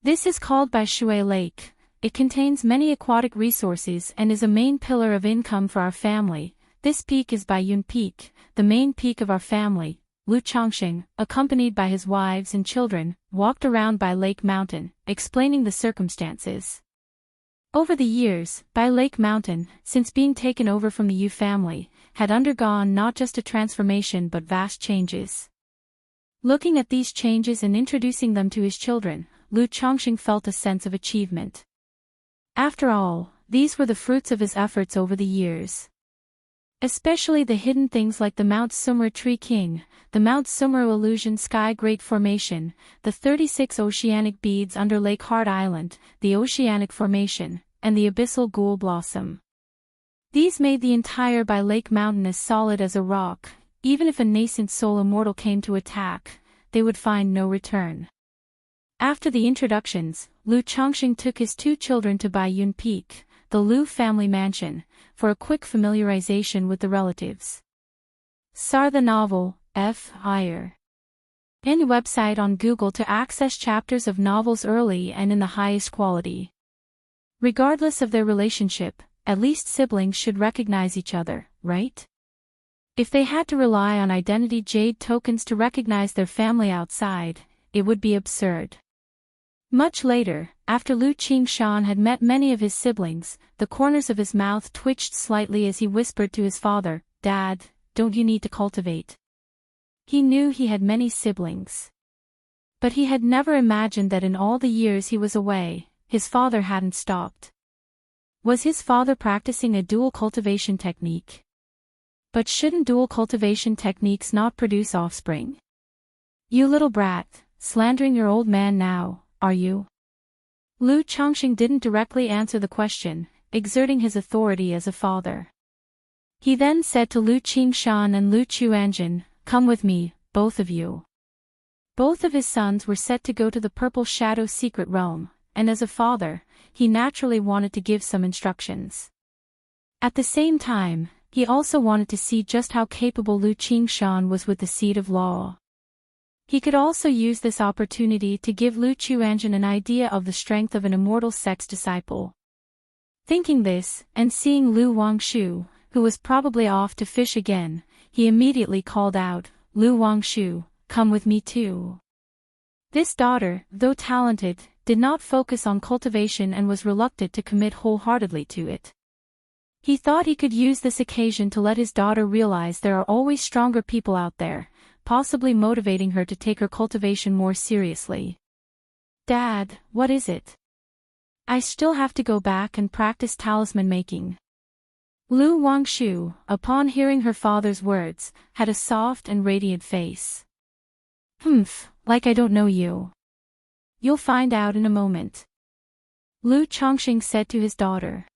This is called Bai Shui Lake. It contains many aquatic resources and is a main pillar of income for our family. This peak is Bai Yun Peak, the main peak of our family. Lu Chongqing, accompanied by his wives and children, walked around Bai Lake Mountain, explaining the circumstances. Over the years, Bai Lake Mountain, since being taken over from the Yu family, had undergone not just a transformation but vast changes. Looking at these changes and introducing them to his children, Lu Chongqing felt a sense of achievement. After all, these were the fruits of his efforts over the years. Especially the hidden things like the Mount Sumra Tree King, the Mount Sumra Illusion Sky Great Formation, the 36 oceanic beads under Lake Heart Island, the Oceanic Formation, and the Abyssal Ghoul Blossom. These made the entire Bai Lake Mountain as solid as a rock. Even if a nascent soul Immortal came to attack, they would find no return. After the introductions, Lu Chongqing took his 2 children to Bai Yun Peak, the Lu family mansion, for a quick familiarization with the relatives. SAR the novel, F. Higher. Any website on Google to access chapters of novels early and in the highest quality. Regardless of their relationship, at least siblings should recognize each other, right? If they had to rely on identity jade tokens to recognize their family outside, it would be absurd. Much later, after Lu Qingshan had met many of his siblings, the corners of his mouth twitched slightly as he whispered to his father, "Dad, don't you need to cultivate?" He knew he had many siblings. But he had never imagined that in all the years he was away, his father hadn't stopped. Was his father practicing a dual cultivation technique? But shouldn't dual cultivation techniques not produce offspring? You little brat, slandering your old man now, are you? Lu Chongqing didn't directly answer the question, exerting his authority as a father. He then said to Lu Qingshan and Lu Chuanjin, "Come with me, both of you." Both of his sons were set to go to the Purple Shadow secret realm, and as a father, he naturally wanted to give some instructions. At the same time, he also wanted to see just how capable Lu Qingshan was with the seed of law. He could also use this opportunity to give Lu Chuanjin an idea of the strength of an immortal sect's disciple. Thinking this, and seeing Lu Wangshu, who was probably off to fish again, he immediately called out, "Lu Wangshu, come with me too." This daughter, though talented, did not focus on cultivation and was reluctant to commit wholeheartedly to it. He thought he could use this occasion to let his daughter realize there are always stronger people out there, possibly motivating her to take her cultivation more seriously. "Dad, what is it? I still have to go back and practice talisman making." Lu Wangshu, upon hearing her father's words, had a soft and radiant face. "Humph, like I don't know you. You'll find out in a moment," Lu Chongqing said to his daughter.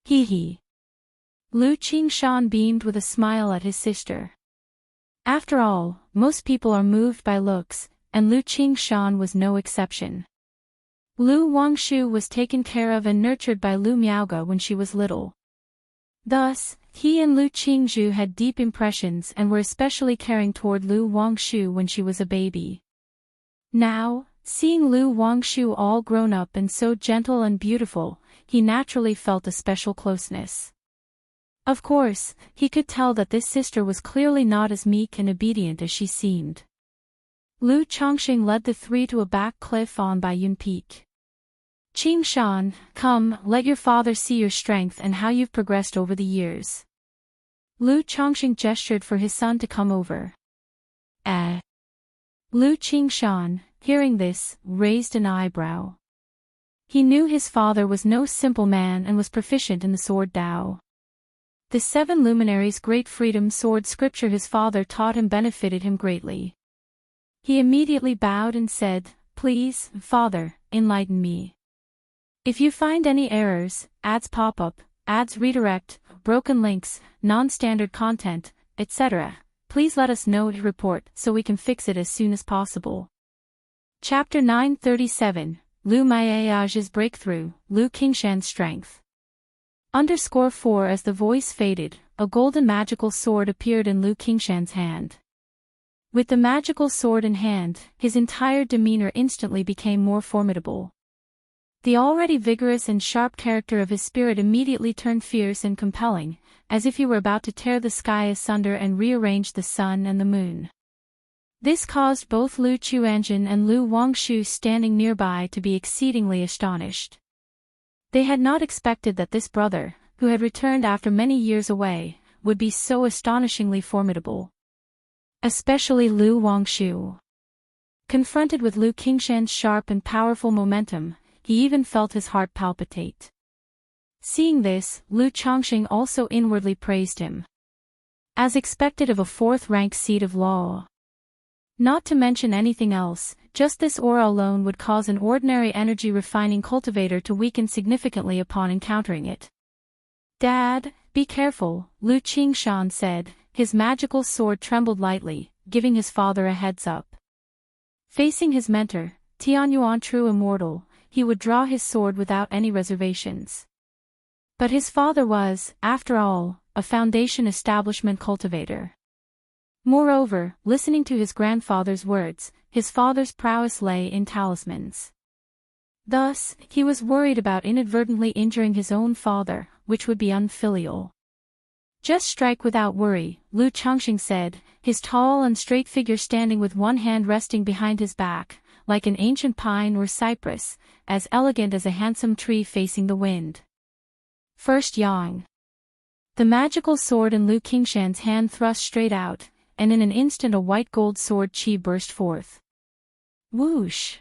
"Hee hee." Lu Qingshan beamed with a smile at his sister. After all, most people are moved by looks, and Lu Qingshan was no exception. Lu Wangshu was taken care of and nurtured by Lu Miaoge when she was little. Thus, he and Lu Qingzhu had deep impressions and were especially caring toward Lu Wangshu when she was a baby. Now, seeing Lu Wangshu all grown up and so gentle and beautiful, he naturally felt a special closeness. Of course, he could tell that this sister was clearly not as meek and obedient as she seemed. Lu Chongqing led the three to a back cliff on Baiyun Peak. "Qingshan, come, let your father see your strength and how you've progressed over the years." Lu Chongqing gestured for his son to come over. Lu Qingshan, hearing this, raised an eyebrow. He knew his father was no simple man and was proficient in the sword Dao. The 7 luminaries' great freedom sword scripture his father taught him benefited him greatly. He immediately bowed and said, "Please, father, enlighten me. If you find any errors, ads pop up, ads redirect, broken links, non-standard content, etc., please let us know to report so we can fix it as soon as possible." Chapter 937, Lu Maiage's Breakthrough, Lu Qingshan's Strength. _4 As the voice faded, a golden magical sword appeared in Lu Qingshan's hand. With the magical sword in hand, his entire demeanor instantly became more formidable. The already vigorous and sharp character of his spirit immediately turned fierce and compelling, as if he were about to tear the sky asunder and rearrange the sun and the moon. This caused both Lu Chuanjin and Lu Wangshu standing nearby to be exceedingly astonished. They had not expected that this brother, who had returned after many years away, would be so astonishingly formidable. Especially Lu Wangshu. Confronted with Lu Qingshan's sharp and powerful momentum, he even felt his heart palpitate. Seeing this, Lu Chongqing also inwardly praised him. As expected of a 4th-rank seed of law. Not to mention anything else, just this aura alone would cause an ordinary energy-refining cultivator to weaken significantly upon encountering it. "Dad, be careful," Lu Qingshan said. His magical sword trembled lightly, giving his father a heads-up. Facing his mentor, Tianyuan True Immortal, he would draw his sword without any reservations. But his father was, after all, a foundation establishment cultivator. Moreover, listening to his grandfather's words, his father's prowess lay in talismans. Thus, he was worried about inadvertently injuring his own father, which would be unfilial. "Just strike without worry," Lu Chongqing said, his tall and straight figure standing with one hand resting behind his back, like an ancient pine or cypress, as elegant as a handsome tree facing the wind. First Yang. The magical sword in Lu Qingshan's hand thrust straight out, and in an instant a white gold sword chi burst forth. Whoosh!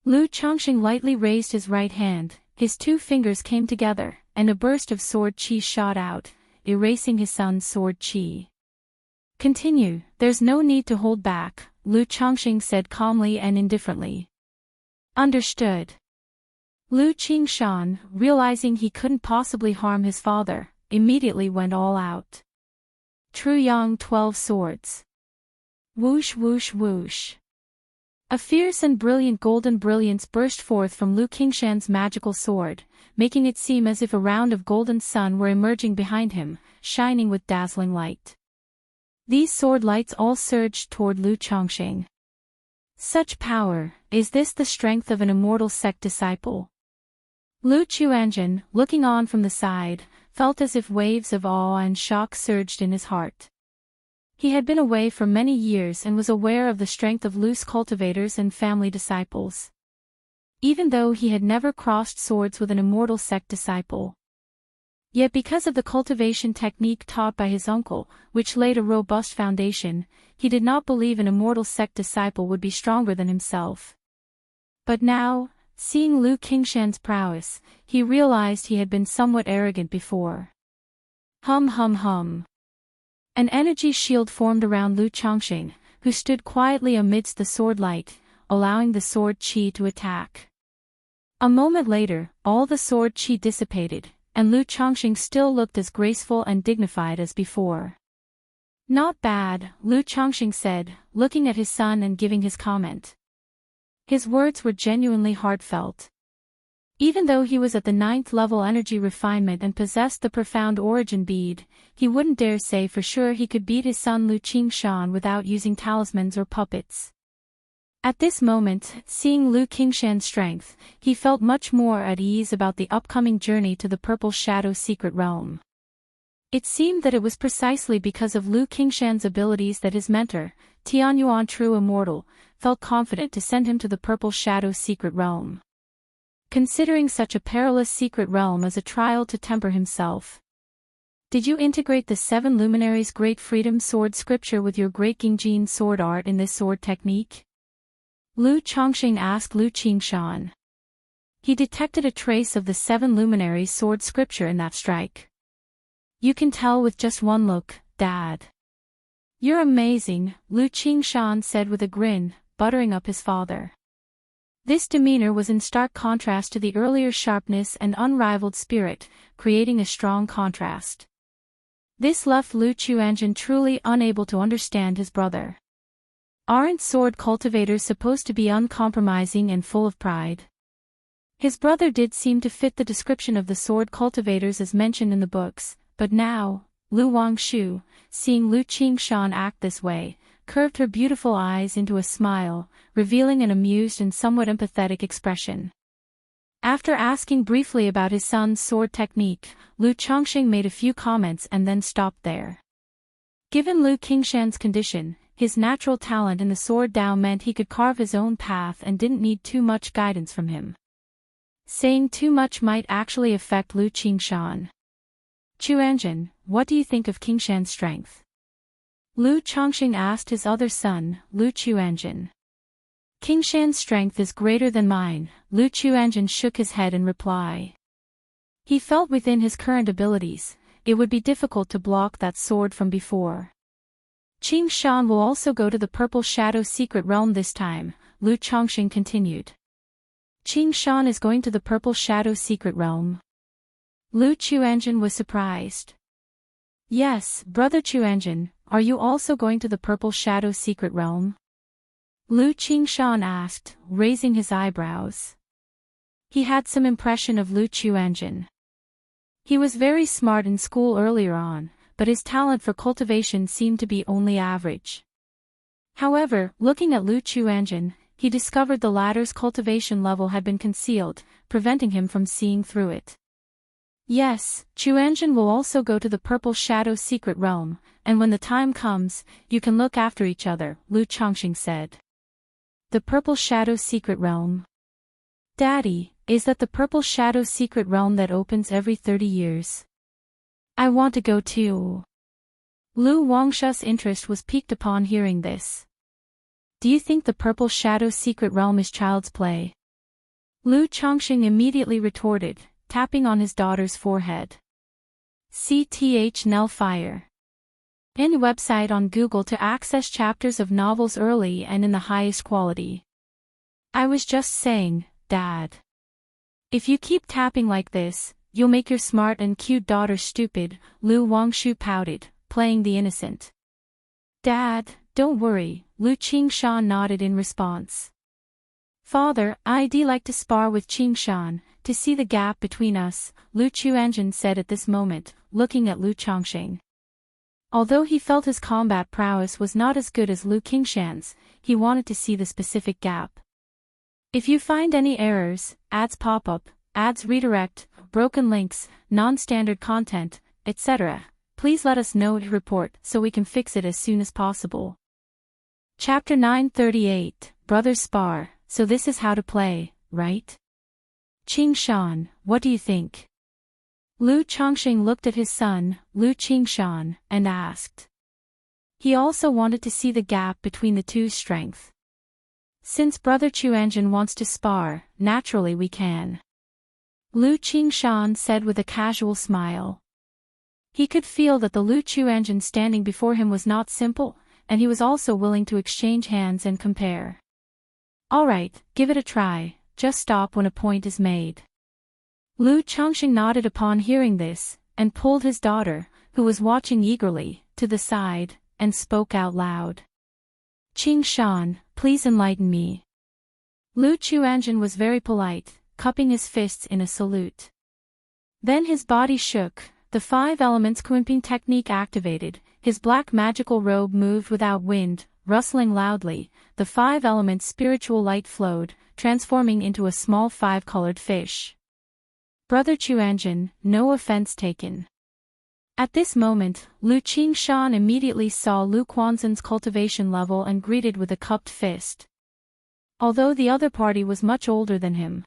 Lu Chongqing lightly raised his right hand, his two fingers came together, and a burst of sword chi shot out, erasing his son's sword chi. Continue, there's no need to hold back, Lu Chongqing said calmly and indifferently. Understood. Lu Qingshan, realizing he couldn't possibly harm his father, immediately went all out. True Yang 12 Swords. Whoosh whoosh whoosh. A fierce and brilliant golden brilliance burst forth from Lu Qingshan's magical sword, making it seem as if a round of golden sun were emerging behind him, shining with dazzling light. These sword lights all surged toward Lu Chongqing. Such power, is this the strength of an immortal sect disciple? Lu Chuanjin, looking on from the side, felt as if waves of awe and shock surged in his heart. He had been away for many years and was aware of the strength of Lu's cultivators and family disciples. Even though he had never crossed swords with an immortal sect disciple. Yet because of the cultivation technique taught by his uncle, which laid a robust foundation, he did not believe an immortal sect disciple would be stronger than himself. But now, seeing Lu Qingshan's prowess, he realized he had been somewhat arrogant before. Hum hum hum. An energy shield formed around Lu Chongqing, who stood quietly amidst the sword light, allowing the sword chi to attack. A moment later, all the sword chi dissipated, and Lu Chongqing still looked as graceful and dignified as before. Not bad, Lu Chongqing said, looking at his son and giving his comment. His words were genuinely heartfelt. Even though he was at the 9th level energy refinement and possessed the profound origin bead, he wouldn't dare say for sure he could beat his son Lu Qingshan without using talismans or puppets. At this moment, seeing Lu Qingshan's strength, he felt much more at ease about the upcoming journey to the Purple Shadow Secret Realm. It seemed that it was precisely because of Lu Qingshan's abilities that his mentor, Tianyuan True Immortal, felt confident to send him to the Purple Shadow Secret Realm. Considering such a perilous secret realm as a trial to temper himself. Did you integrate the 7 luminaries' Great Freedom Sword scripture with your Great Gingjin sword art in this sword technique? Lu Chongqing asked Lu Qingshan. He detected a trace of the 7 luminaries' sword scripture in that strike. You can tell with just one look, Dad. You're amazing, Lu Qingshan said with a grin, buttering up his father. This demeanor was in stark contrast to the earlier sharpness and unrivaled spirit, creating a strong contrast. This left Lu Chuanjin truly unable to understand his brother. Aren't sword cultivators supposed to be uncompromising and full of pride? His brother did seem to fit the description of the sword cultivators as mentioned in the books, but now, Lu Wangshu, seeing Lu Qingshan act this way, curved her beautiful eyes into a smile, revealing an amused and somewhat empathetic expression. After asking briefly about his son's sword technique, Lu Chongqing made a few comments and then stopped there. Given Lu Qingshan's condition, his natural talent in the sword Dao meant he could carve his own path and didn't need too much guidance from him. Saying too much might actually affect Lu Qingshan. Chuanjin, what do you think of Qingshan's strength? Lu Chongqing asked his other son, Lu Chuanjin. Qingshan's strength is greater than mine, Lu Chuanjin shook his head in reply. He felt within his current abilities, it would be difficult to block that sword from before. Qingshan will also go to the Purple Shadow Secret Realm this time, Lu Chongqing continued. Qingshan is going to the Purple Shadow Secret Realm. Lu Chuanjin was surprised. Yes, Brother Chuanjin, are you also going to the Purple Shadow Secret Realm? Lu Qingshan asked, raising his eyebrows. He had some impression of Lu Chuanjin. He was very smart in school earlier on, but his talent for cultivation seemed to be only average. However, looking at Lu Chuanjin, he discovered the latter's cultivation level had been concealed, preventing him from seeing through it. Yes, Chuanjin will also go to the Purple Shadow Secret Realm, and when the time comes, you can look after each other, Lu Chongqing said. The Purple Shadow Secret Realm. Daddy, is that the Purple Shadow Secret Realm that opens every 30 years? I want to go too. Lu Wangshu's interest was piqued upon hearing this. Do you think the Purple Shadow Secret Realm is child's play? Lu Chongqing immediately retorted, tapping on his daughter's forehead. CTH Nell Fire. Any website on Google to access chapters of novels early and in the highest quality. I was just saying, Dad. If you keep tapping like this, you'll make your smart and cute daughter stupid, Lu Wangshu pouted, playing the innocent. Dad, don't worry, Lu Qingshan nodded in response. Father, I'd like to spar with Qingshan, to see the gap between us, Lu Chuanjin said at this moment, looking at Lu Chongqing. Although he felt his combat prowess was not as good as Lu Qingshan's, he wanted to see the specific gap. If you find any errors, ads pop up, ads redirect, broken links, non-standard content, etc., please let us know to report so we can fix it as soon as possible. Chapter 938, Brothers Spar, so this is how to play, right? Qingshan, what do you think? Lu Chongqing looked at his son, Lu Qingshan, and asked. He also wanted to see the gap between the two's strength. Since Brother Chuanjin wants to spar, naturally we can. Lu Qingshan said with a casual smile. He could feel that the Lu Chuanjin standing before him was not simple, and he was also willing to exchange hands and compare. Alright, give it a try, just stop when a point is made. Lu Chongqing nodded upon hearing this, and pulled his daughter, who was watching eagerly, to the side, and spoke out loud. Qingshan, please enlighten me. Lu Chuanjin was very polite, cupping his fists in a salute. Then his body shook, the 5 elements quimping technique activated, his black magical robe moved without wind, rustling loudly, the 5 elements spiritual light flowed, transforming into a small 5-colored fish. Brother Chuanjin, no offense taken. At this moment, Lu Qingshan immediately saw Lu Quanzhen's cultivation level and greeted with a cupped fist. Although the other party was much older than him.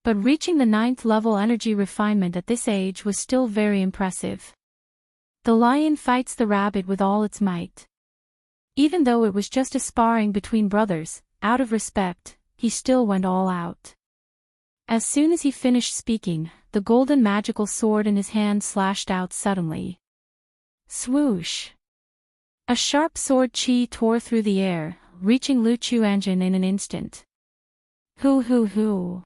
But reaching the 9th level energy refinement at this age was still very impressive. The lion fights the rabbit with all its might. Even though it was just a sparring between brothers, out of respect, he still went all out. As soon as he finished speaking, the golden magical sword in his hand slashed out suddenly. Swoosh! A sharp sword chi tore through the air, reaching Lu Chuanjin in an instant. Hoo!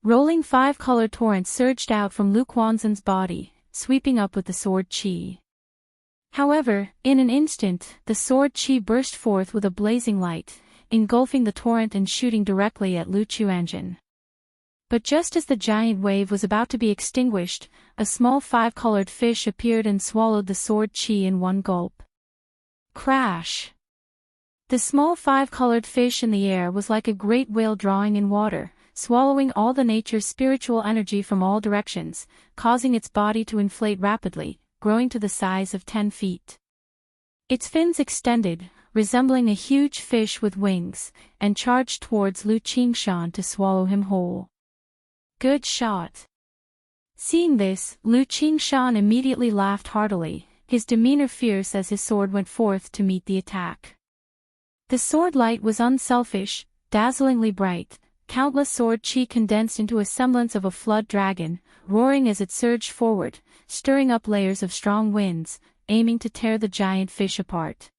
Rolling 5-colored torrents surged out from Lu Quanzhen's body, sweeping up with the sword chi. However, in an instant, the sword chi burst forth with a blazing light, engulfing the torrent and shooting directly at Lu Chuanjin. But just as the giant wave was about to be extinguished, a small 5-colored fish appeared and swallowed the sword chi in one gulp. Crash! The small 5-colored fish in the air was like a great whale drawing in water, swallowing all the nature's spiritual energy from all directions, causing its body to inflate rapidly, growing to the size of 10 feet. Its fins extended, resembling a huge fish with wings, and charged towards Lu Qingshan to swallow him whole. Good shot. Seeing this, Lu Qingshan immediately laughed heartily, his demeanor fierce as his sword went forth to meet the attack. The sword light was unselfish, dazzlingly bright, countless sword chi condensed into a semblance of a flood dragon, roaring as it surged forward, stirring up layers of strong winds, aiming to tear the giant fish apart.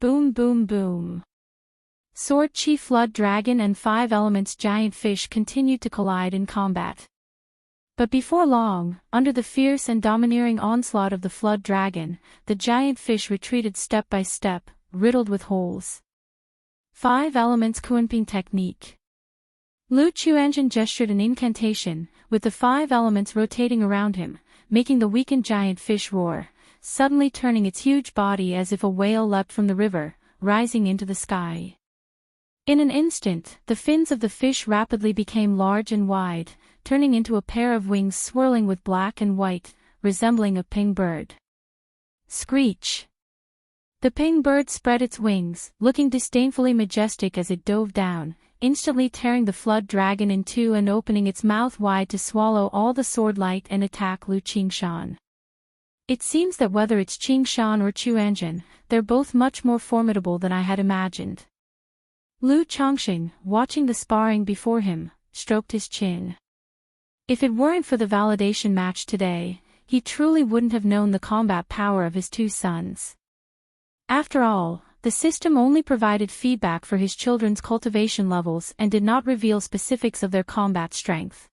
Boom boom boom. Sword chi flood dragon and 5 elements giant fish continued to collide in combat. But before long, under the fierce and domineering onslaught of the flood dragon, the giant fish retreated step by step, riddled with holes. 5 elements Kunping technique. Lu Chuanjin gestured an incantation, with the 5 elements rotating around him, making the weakened giant fish roar, suddenly turning its huge body as if a whale leapt from the river, rising into the sky. In an instant, the fins of the fish rapidly became large and wide, turning into a pair of wings swirling with black and white, resembling a ping bird. Screech! The ping bird spread its wings, looking disdainfully majestic as it dove down, instantly tearing the flood dragon in two and opening its mouth wide to swallow all the sword light and attack Lu Qingshan. It seems that whether it's Qingshan or Chuanjin, they're both much more formidable than I had imagined. Lu Chongqing, watching the sparring before him, stroked his chin. If it weren't for the validation match today, he truly wouldn't have known the combat power of his two sons. After all, the system only provided feedback for his children's cultivation levels and did not reveal specifics of their combat strength.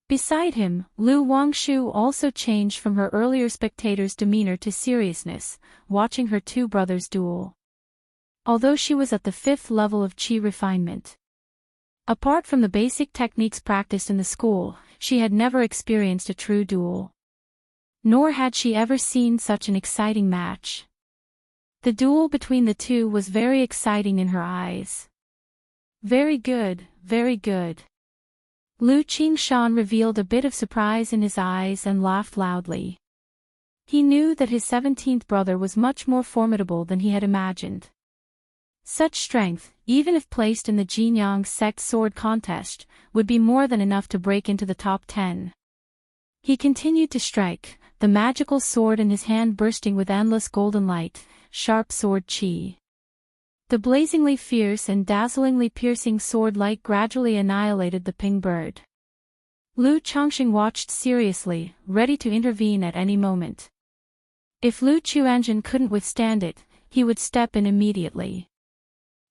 Beside him, Lu Wangshu also changed from her earlier spectator's demeanor to seriousness, watching her two brothers duel. Although she was at the 5th level of Qi refinement. Apart from the basic techniques practiced in the school, she had never experienced a true duel. Nor had she ever seen such an exciting match. The duel between the two was very exciting in her eyes. Very good, very good. Lu Qingshan revealed a bit of surprise in his eyes and laughed loudly. He knew that his 17th brother was much more formidable than he had imagined. Such strength, even if placed in the Jinyang sect sword contest, would be more than enough to break into the top 10. He continued to strike, the magical sword in his hand bursting with endless golden light, sharp sword qi. The blazingly fierce and dazzlingly piercing sword light gradually annihilated the ping bird. Lu Chongqing watched seriously, ready to intervene at any moment. If Lu Chuanjin couldn't withstand it, he would step in immediately.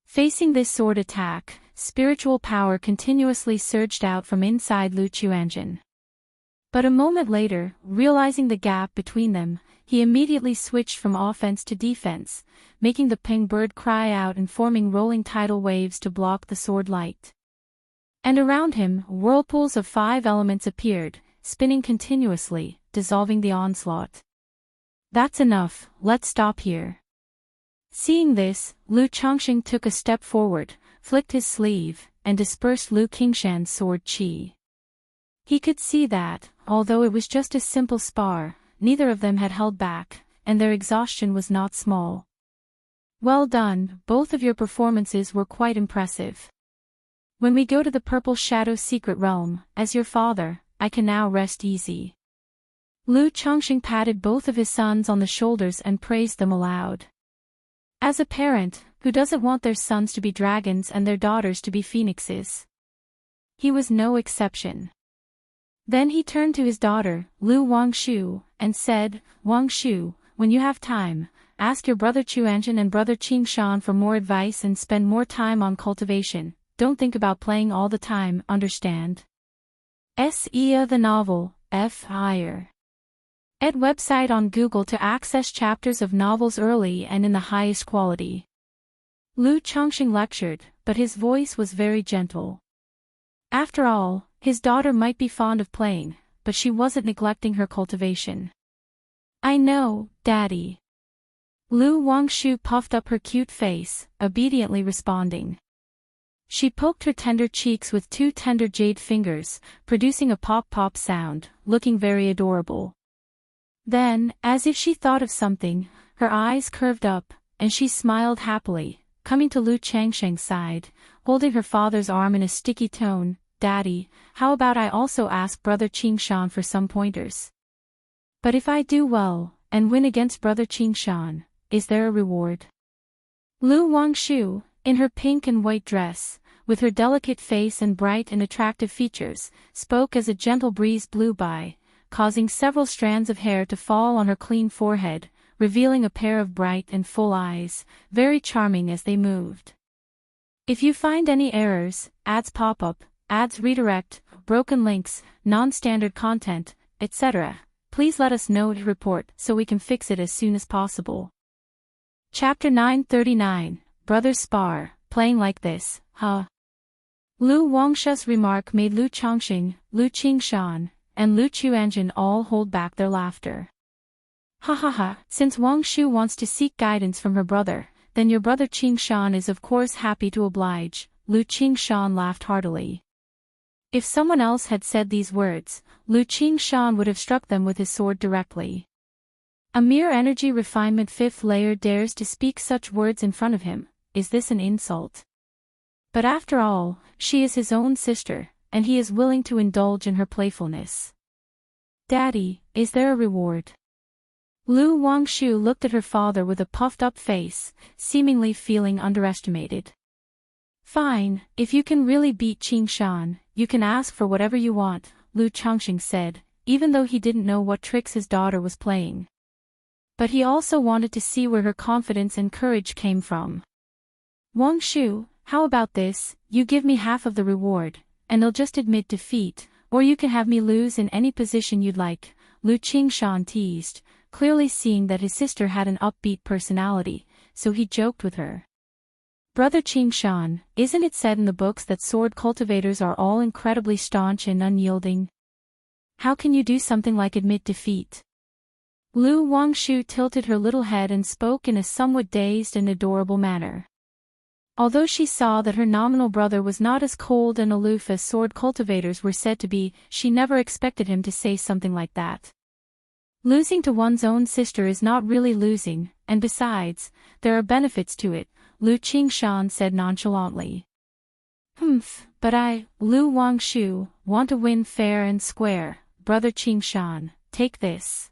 Facing this sword attack, spiritual power continuously surged out from inside Lu Chuanjin. But a moment later, realizing the gap between them, he immediately switched from offense to defense, making the ping bird cry out and forming rolling tidal waves to block the sword light. And around him, whirlpools of 5 elements appeared, spinning continuously, dissolving the onslaught. That's enough, let's stop here. Seeing this, Lu Chongqing took a step forward, flicked his sleeve, and dispersed Lu Qingshan's sword qi. He could see that, although it was just a simple spar, neither of them had held back, and their exhaustion was not small. Well done, both of your performances were quite impressive. When we go to the Purple Shadow Secret Realm, as your father, I can now rest easy. Lu Chongqing patted both of his sons on the shoulders and praised them aloud. As a parent, who doesn't want their sons to be dragons and their daughters to be phoenixes? He was no exception. Then he turned to his daughter, Lu Wangshu, and said, Wangshu, when you have time, ask your brother Chuanjin and brother Qingshan for more advice and spend more time on cultivation. Don't think about playing all the time, understand? S.E.A. The novel, F. Higher. Ed website on Google to access chapters of novels early and in the highest quality. Lu Chongqing lectured, but his voice was very gentle. After all, his daughter might be fond of playing, but she wasn't neglecting her cultivation. I know, Daddy. Lu Wangshu puffed up her cute face, obediently responding. She poked her tender cheeks with 2 tender jade fingers, producing a pop-pop sound, looking very adorable. Then, as if she thought of something, her eyes curved up, and she smiled happily, coming to Lu Changsheng's side, holding her father's arm in a sticky tone. Daddy, how about I also ask brother Qingshan for some pointers? But if I do well, and win against brother Qingshan, is there a reward? Lu Wangshu, in her pink and white dress, with her delicate face and bright and attractive features, spoke as a gentle breeze blew by, causing several strands of hair to fall on her clean forehead, revealing a pair of bright and full eyes, very charming as they moved. If you find any errors, ads pop up, ads redirect, broken links, non-standard content, etc., please let us know to report so we can fix it as soon as possible. Chapter 939, Brothers Spar, Playing Like This, Huh? Lu Wangshu's remark made Lu Chongqing, Lu Qingshan, and Lu Chuanjin all hold back their laughter. Ha ha ha, since Wangshu wants to seek guidance from her brother, then your brother Qingshan is of course happy to oblige. Lu Qingshan laughed heartily. If someone else had said these words, Lu Qingshan would have struck them with his sword directly. A mere energy refinement 5th layer dares to speak such words in front of him, is this an insult? But after all, she is his own sister, and he is willing to indulge in her playfulness. Daddy, is there a reward? Lu Wangshu looked at her father with a puffed-up face, seemingly feeling underestimated. Fine, if you can really beat Qing Shan, you can ask for whatever you want, Lu Chongqing said, even though he didn't know what tricks his daughter was playing. But he also wanted to see where her confidence and courage came from. Wang Shu, how about this, you give me half of the reward, and I'll just admit defeat, or you can have me lose in any position you'd like, Lu Qingshan teased, clearly seeing that his sister had an upbeat personality, so he joked with her. Brother Qingshan, isn't it said in the books that sword cultivators are all incredibly staunch and unyielding? How can you do something like admit defeat? Lu Wangshu tilted her little head and spoke in a somewhat dazed and adorable manner. Although she saw that her nominal brother was not as cold and aloof as sword cultivators were said to be, she never expected him to say something like that. Losing to one's own sister is not really losing, and besides, there are benefits to it, Lu Qingshan said nonchalantly. But I, Lu Wangshu, want to win fair and square, brother Qingshan, take this.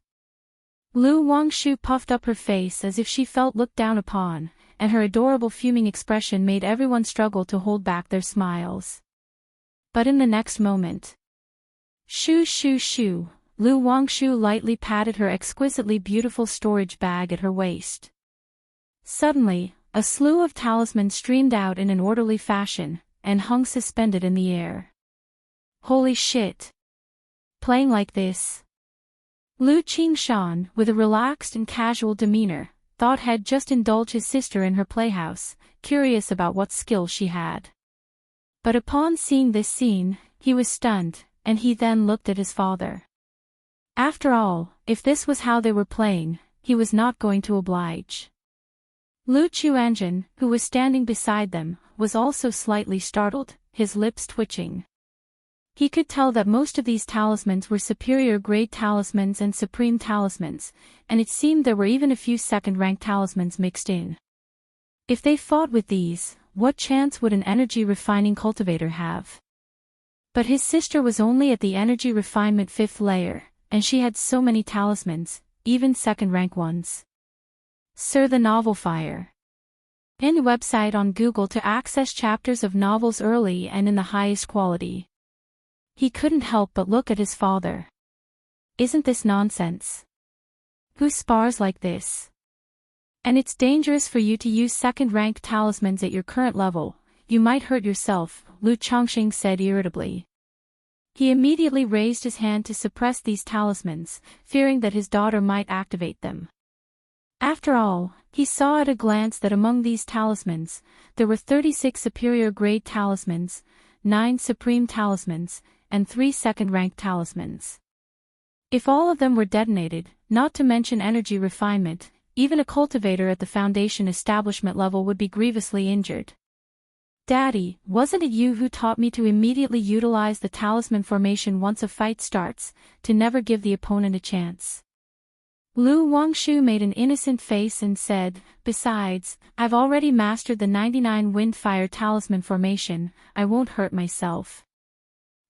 Lu Wangshu puffed up her face as if she felt looked down upon, and her adorable fuming expression made everyone struggle to hold back their smiles. But in the next moment, shoo shoo shoo, Lu Wangshu lightly patted her exquisitely beautiful storage bag at her waist. Suddenly, a slew of talismans streamed out in an orderly fashion, and hung suspended in the air. Holy shit! Playing like this? Lu Qingshan, with a relaxed and casual demeanor, thought had just indulged his sister in her playhouse, curious about what skill she had. But upon seeing this scene, he was stunned, and he then looked at his father. After all, if this was how they were playing, he was not going to oblige. Lu Chuanjun, who was standing beside them, was also slightly startled, his lips twitching. He could tell that most of these talismans were superior-grade talismans and supreme talismans, and it seemed there were even a few second-rank talismans mixed in. If they fought with these, what chance would an energy-refining cultivator have? But his sister was only at the energy refinement 5th layer, and she had so many talismans, even second-rank ones. Sir the Novel Fire. Any website on Google to access chapters of novels early and in the highest quality. He couldn't help but look at his father. Isn't this nonsense? Who spars like this? And it's dangerous for you to use second-rank talismans at your current level, you might hurt yourself, Lu Chongqing said irritably. He immediately raised his hand to suppress these talismans, fearing that his daughter might activate them. After all, he saw at a glance that among these talismans, there were 36 superior-grade talismans, 9 supreme talismans, and 3 second-rank talismans. If all of them were detonated, not to mention energy refinement, even a cultivator at the foundation establishment level would be grievously injured. Daddy, wasn't it you who taught me to immediately utilize the talisman formation once a fight starts, to never give the opponent a chance? Lu Wangshu made an innocent face and said, besides, I've already mastered the 99 Windfire talisman formation, I won't hurt myself.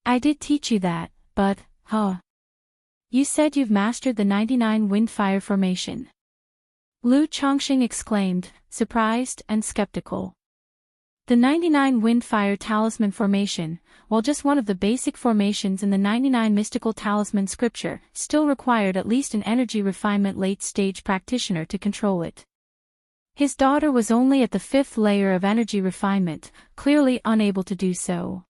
I did teach you that, but, You said you've mastered the 99 Windfire formation. Lu Chongqing exclaimed, surprised and skeptical. The 99 Windfire talisman formation, while just one of the basic formations in the 99 mystical talisman scripture, still required at least an energy refinement late-stage practitioner to control it. His daughter was only at the 5th layer of energy refinement, clearly unable to do so.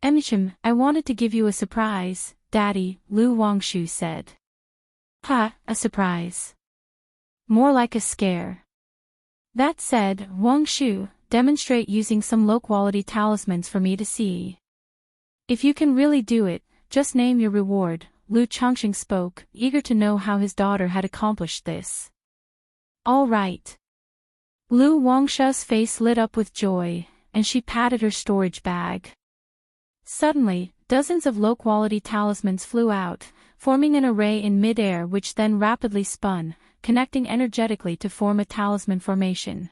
I wanted to give you a surprise, Daddy, Lu Wangshu said. A surprise. More like a scare. That said, Wangshu, demonstrate using some low-quality talismans for me to see. If you can really do it, just name your reward, Lu Chongqing spoke, eager to know how his daughter had accomplished this. All right. Lu Wangshu's face lit up with joy, and she patted her storage bag. Suddenly, dozens of low-quality talismans flew out, forming an array in mid-air which then rapidly spun, connecting energetically to form a talisman formation.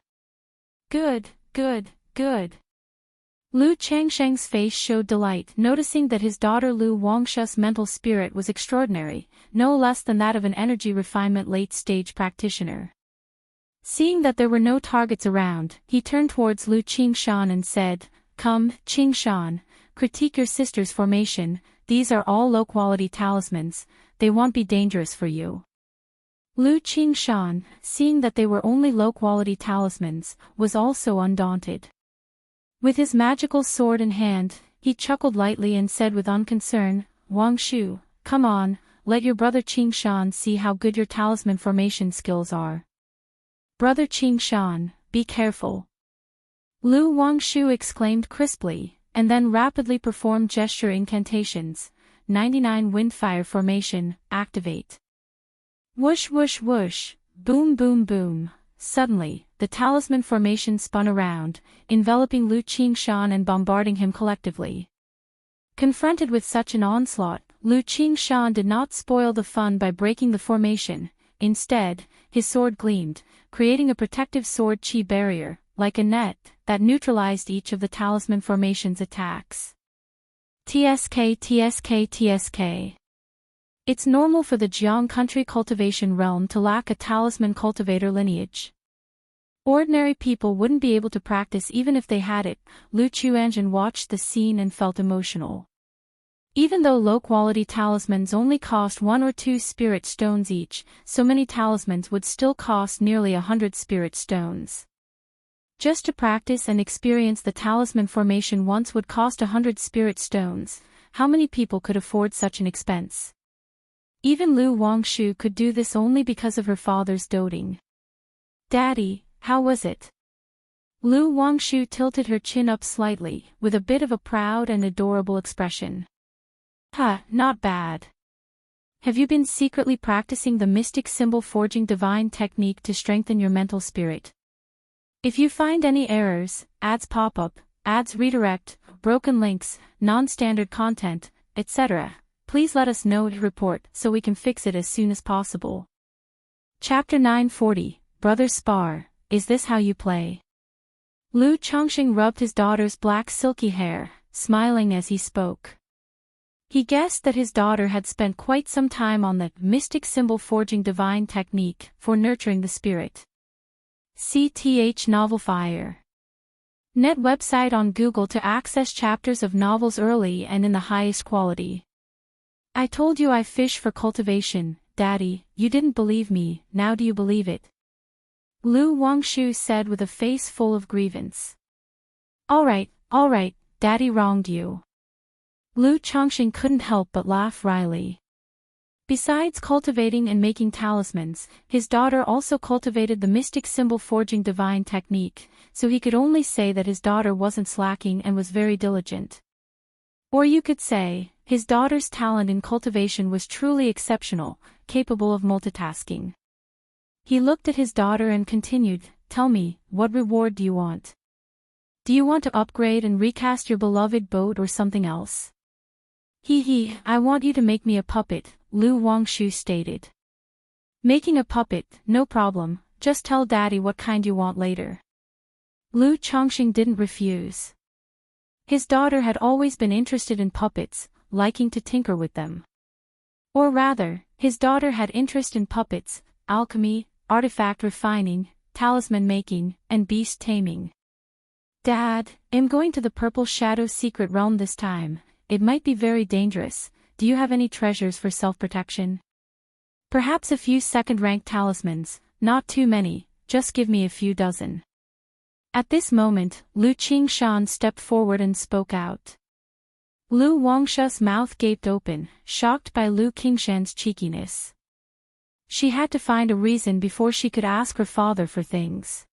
Good. Lu Changsheng's face showed delight, noticing that his daughter Lu Wangshu's mental spirit was extraordinary, no less than that of an energy refinement late-stage practitioner. Seeing that there were no targets around, he turned towards Lu Qingshan and said, "Come, Qingshan, critique your sister's formation, these are all low-quality talismans, they won't be dangerous for you." Lu Qingshan, seeing that they were only low-quality talismans, was also undaunted. With his magical sword in hand, he chuckled lightly and said with unconcern, "Wang Shu, come on, let your brother Qingshan see how good your talisman formation skills are." "Brother Qingshan, be careful." Lu Wangshu exclaimed crisply, and then rapidly performed gesture incantations. 99 Windfire formation, activate. Whoosh whoosh whoosh, boom boom boom. Suddenly, the talisman formation spun around, enveloping Lu Qingshan and bombarding him collectively. Confronted with such an onslaught, Lu Qingshan did not spoil the fun by breaking the formation. Instead, his sword gleamed, creating a protective sword chi barrier, like a net, that neutralized each of the talisman formation's attacks. TSK TSK TSK. It's normal for the Jiang country cultivation realm to lack a talisman cultivator lineage. Ordinary people wouldn't be able to practice even if they had it. Lu Chuanzhen watched the scene and felt emotional. Even though low-quality talismans only cost 1 or 2 spirit stones each, so many talismans would still cost nearly 100 spirit stones. Just to practice and experience the talisman formation once would cost 100 spirit stones. How many people could afford such an expense? Even Lu Wangshu could do this only because of her father's doting. "Daddy, how was it?" Lu Wangshu tilted her chin up slightly, with a bit of a proud and adorable expression. Not bad. Have you been secretly practicing the mystic symbol forging divine technique to strengthen your mental spirit? If you find any errors, ads pop up, ads redirect, broken links, non-standard content, etc., please let us know to report so we can fix it as soon as possible. Chapter 940, Brother Spar, is this how you play? Lu Chongqing rubbed his daughter's black silky hair, smiling as he spoke. He guessed that his daughter had spent quite some time on the mystic symbol forging divine technique for nurturing the spirit. CTH Novel Fire. Net website on Google to access chapters of novels early and in the highest quality. I told you I fish for cultivation, Daddy, you didn't believe me, now do you believe it? Lu Wangshu said with a face full of grievance. All right, Daddy wronged you. Lu Chongqing couldn't help but laugh wryly. Besides cultivating and making talismans, his daughter also cultivated the mystic symbol forging divine technique, so he could only say that his daughter wasn't slacking and was very diligent. Or you could say, his daughter's talent in cultivation was truly exceptional, capable of multitasking. He looked at his daughter and continued, "Tell me, what reward do you want? Do you want to upgrade and recast your beloved boat or something else?" I want you to make me a puppet, Lu Wangshu stated. "Making a puppet, no problem, just tell Daddy what kind you want later." Lu Chongqing didn't refuse. His daughter had always been interested in puppets, liking to tinker with them. Or rather, his daughter had interest in puppets, alchemy, artifact refining, talisman making, and beast taming. "Dad, I'm going to the Purple Shadow secret realm this time. It might be very dangerous. Do you have any treasures for self-protection? Perhaps a few second-rank talismans, not too many, just give me a few dozen." At this moment, Lu Qingshan stepped forward and spoke out. Lu Wangshu's mouth gaped open, shocked by Lu Qingshan's cheekiness. She had to find a reason before she could ask her father for things.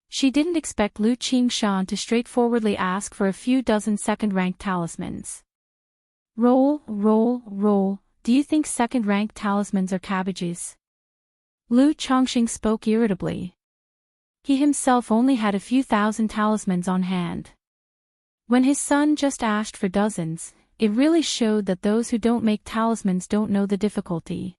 She didn't expect Lu Qingshan to straightforwardly ask for a few dozen second-rank talismans. Roll, do you think second-rank talismans are cabbages? Lu Chongqing spoke irritably. He himself only had a few thousand talismans on hand. When his son just asked for dozens, it really showed that those who don't make talismans don't know the difficulty.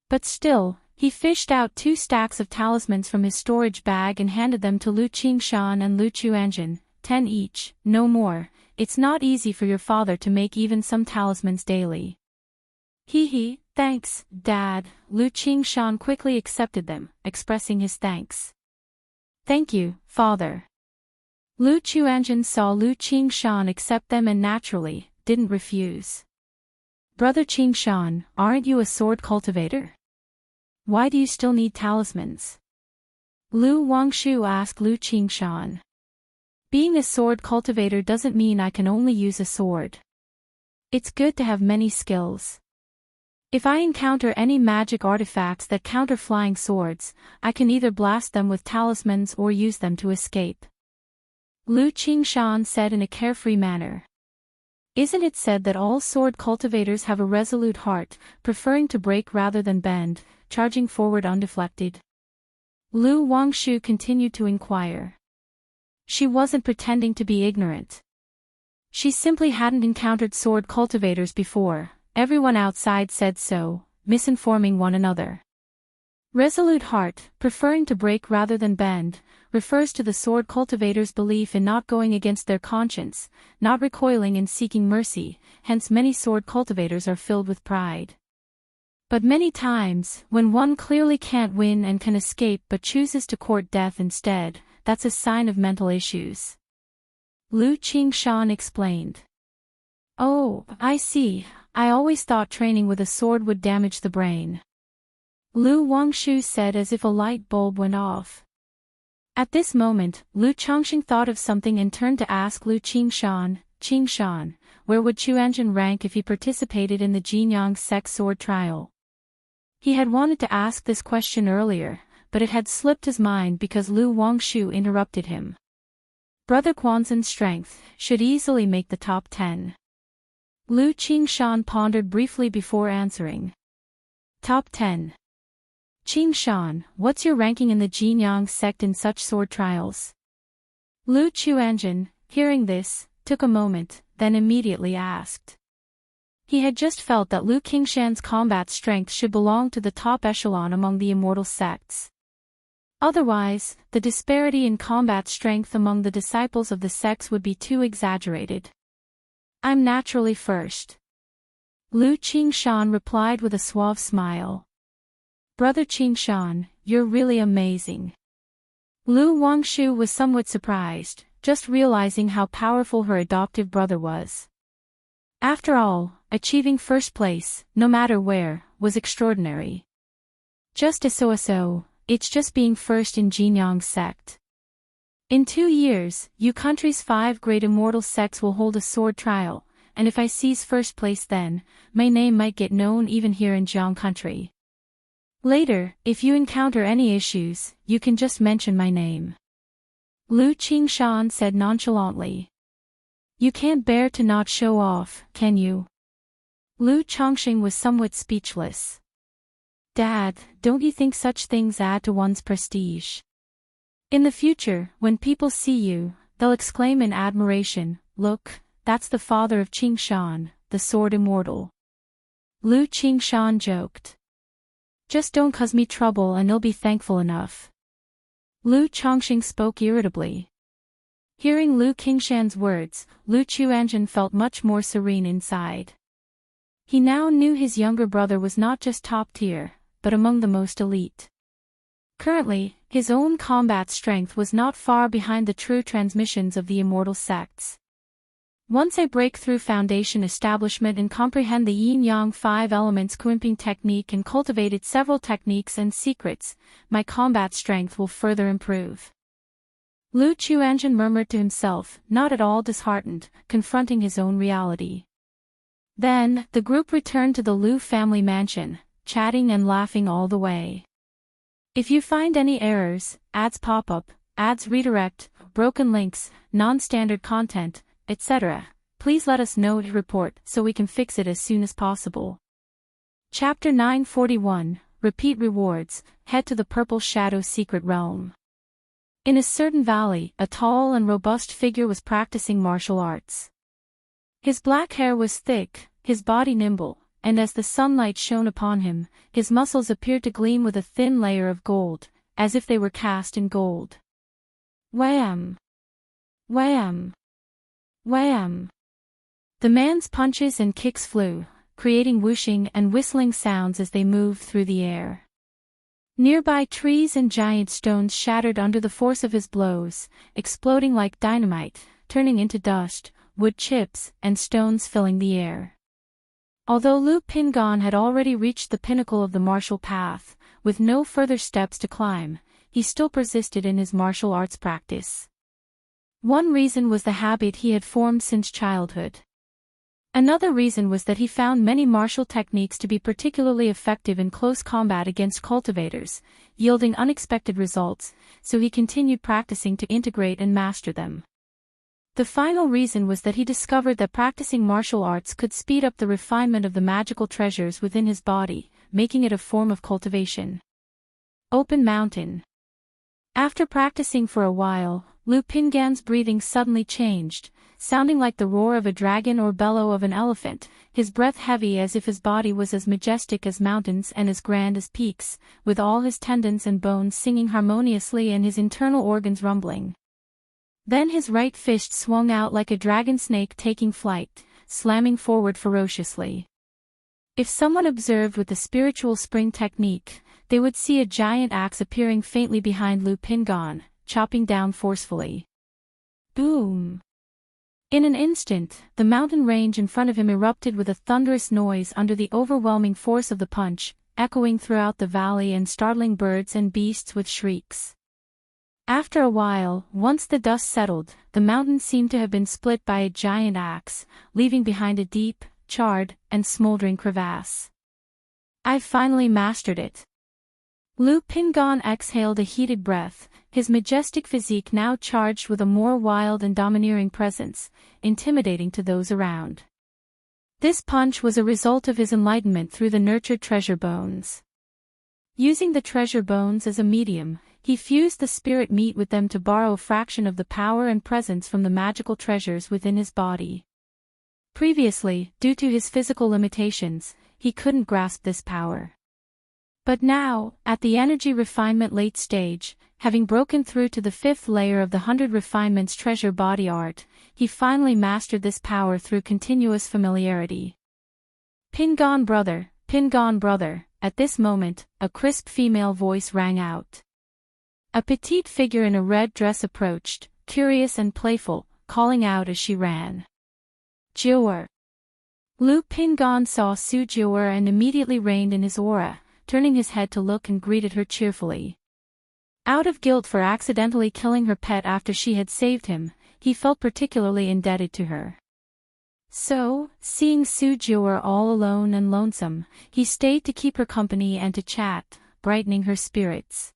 But still, he fished out 2 stacks of talismans from his storage bag and handed them to Lu Qingshan and Lu Chuanzhen, 10 each, no more. It's not easy for your father to make even some talismans daily. Thanks, Dad. Lu Qingshan quickly accepted them, expressing his thanks. Thank you, Father. Lu Chuanjun saw Lu Qingshan accept them and naturally, didn't refuse. Brother Qingshan, aren't you a sword cultivator? Why do you still need talismans? Lu Wangshu asked Lu Qingshan. Being a sword cultivator doesn't mean I can only use a sword. It's good to have many skills. If I encounter any magic artifacts that counter flying swords, I can either blast them with talismans or use them to escape. Lu Qingshan said in a carefree manner. Isn't it said that all sword cultivators have a resolute heart, preferring to break rather than bend, charging forward undeflected? Lu Wangshu continued to inquire. She wasn't pretending to be ignorant. She simply hadn't encountered sword cultivators before. Everyone outside said so, misinforming one another. Resolute heart, preferring to break rather than bend, refers to the sword cultivator's belief in not going against their conscience, not recoiling and seeking mercy, hence many sword cultivators are filled with pride. But many times, when one clearly can't win and can escape but chooses to court death instead, that's a sign of mental issues. Lu Qingshan explained. Oh, I see. I always thought training with a sword would damage the brain. Lu Wangshu said as if a light bulb went off. At this moment, Lu Chongqing thought of something and turned to ask Lu Qingshan, Qingshan, where would Chuanjun rank if he participated in the Jinyang sect sword trial? He had wanted to ask this question earlier, but it had slipped his mind because Lu Wangshu interrupted him. Brother Quanzhen's strength should easily make the top 10. Lu Qingshan pondered briefly before answering. Top 10. Qingshan, what's your ranking in the Jinyang sect in such sword trials? Lu Chuanjun, hearing this, took a moment, then immediately asked. He had just felt that Lu Qingshan's combat strength should belong to the top echelon among the immortal sects. Otherwise, the disparity in combat strength among the disciples of the sects would be too exaggerated. I'm naturally first. Lu Qingshan replied with a suave smile. Brother Qingshan, you're really amazing. Lu Wangshu was somewhat surprised, just realizing how powerful her adoptive brother was. After all, achieving first place, no matter where, was extraordinary. Just as so, it's just being first in Jinyang sect. In 2 years, you country's 5 great immortal sects will hold a sword trial, and if I seize first place then, my name might get known even here in Jiang country. Later, if you encounter any issues, you can just mention my name. Lu Qingshan said nonchalantly. You can't bear to not show off, can you? Lu Chongqing was somewhat speechless. Dad, don't you think such things add to one's prestige? In the future, when people see you, they'll exclaim in admiration, look, that's the father of Qingshan, the sword immortal. Lu Qingshan joked. Just don't cause me trouble and they'll be thankful enough. Lu Chongqing spoke irritably. Hearing Lu Qingshan's words, Lu Chuanjun felt much more serene inside. He now knew his younger brother was not just top tier, but among the most elite. Currently, his own combat strength was not far behind the true transmissions of the immortal sects. Once I break through foundation establishment and comprehend the yin-yang 5 elements quimping technique and cultivated several techniques and secrets, my combat strength will further improve. Lu Chuanjun murmured to himself, not at all disheartened, confronting his own reality. Then, the group returned to the Lu family mansion, chatting and laughing all the way. If you find any errors, ads pop up, ads redirect, broken links, non-standard content, etc., please let us know to report so we can fix it as soon as possible. Chapter 941, Repeat Rewards, Head to the Purple Shadow Secret Realm. In a certain valley, a tall and robust figure was practicing martial arts. His black hair was thick, his body nimble, and as the sunlight shone upon him, his muscles appeared to gleam with a thin layer of gold, as if they were cast in gold. Wham! Wham! Wham! The man's punches and kicks flew, creating whooshing and whistling sounds as they moved through the air. Nearby trees and giant stones shattered under the force of his blows, exploding like dynamite, turning into dust, wood chips, and stones filling the air. Although Lu Pingon had already reached the pinnacle of the martial path, with no further steps to climb, he still persisted in his martial arts practice. One reason was the habit he had formed since childhood. Another reason was that he found many martial techniques to be particularly effective in close combat against cultivators, yielding unexpected results, so he continued practicing to integrate and master them. The final reason was that he discovered that practicing martial arts could speed up the refinement of the magical treasures within his body, making it a form of cultivation. Open Mountain. After practicing for a while, Lu Pingan's breathing suddenly changed, sounding like the roar of a dragon or bellow of an elephant, his breath heavy as if his body was as majestic as mountains and as grand as peaks, with all his tendons and bones singing harmoniously and his internal organs rumbling. Then his right fist swung out like a dragon snake taking flight, slamming forward ferociously. If someone observed with the spiritual spring technique, they would see a giant axe appearing faintly behind Lu Pingan, chopping down forcefully. Boom! In an instant, the mountain range in front of him erupted with a thunderous noise under the overwhelming force of the punch, echoing throughout the valley and startling birds and beasts with shrieks. After a while, once the dust settled, the mountain seemed to have been split by a giant axe, leaving behind a deep, charred, and smoldering crevasse. "I've finally mastered it." Lu Pingan exhaled a heated breath, his majestic physique now charged with a more wild and domineering presence, intimidating to those around. This punch was a result of his enlightenment through the nurtured treasure bones. Using the treasure bones as a medium, he fused the spirit meat with them to borrow a fraction of the power and presence from the magical treasures within his body. Previously, due to his physical limitations, he couldn't grasp this power. But now, at the energy refinement late stage, having broken through to the 5th layer of the 100 refinements treasure body art, he finally mastered this power through continuous familiarity. Pingan brother, at this moment, a crisp female voice rang out. A petite figure in a red dress approached, curious and playful, calling out as she ran. Jiawar. Lu Pingan saw Su Jiawar and immediately reined in his aura, turning his head to look and greeted her cheerfully. Out of guilt for accidentally killing her pet after she had saved him, he felt particularly indebted to her. So, seeing Su Jiawar all alone and lonesome, he stayed to keep her company and to chat, brightening her spirits.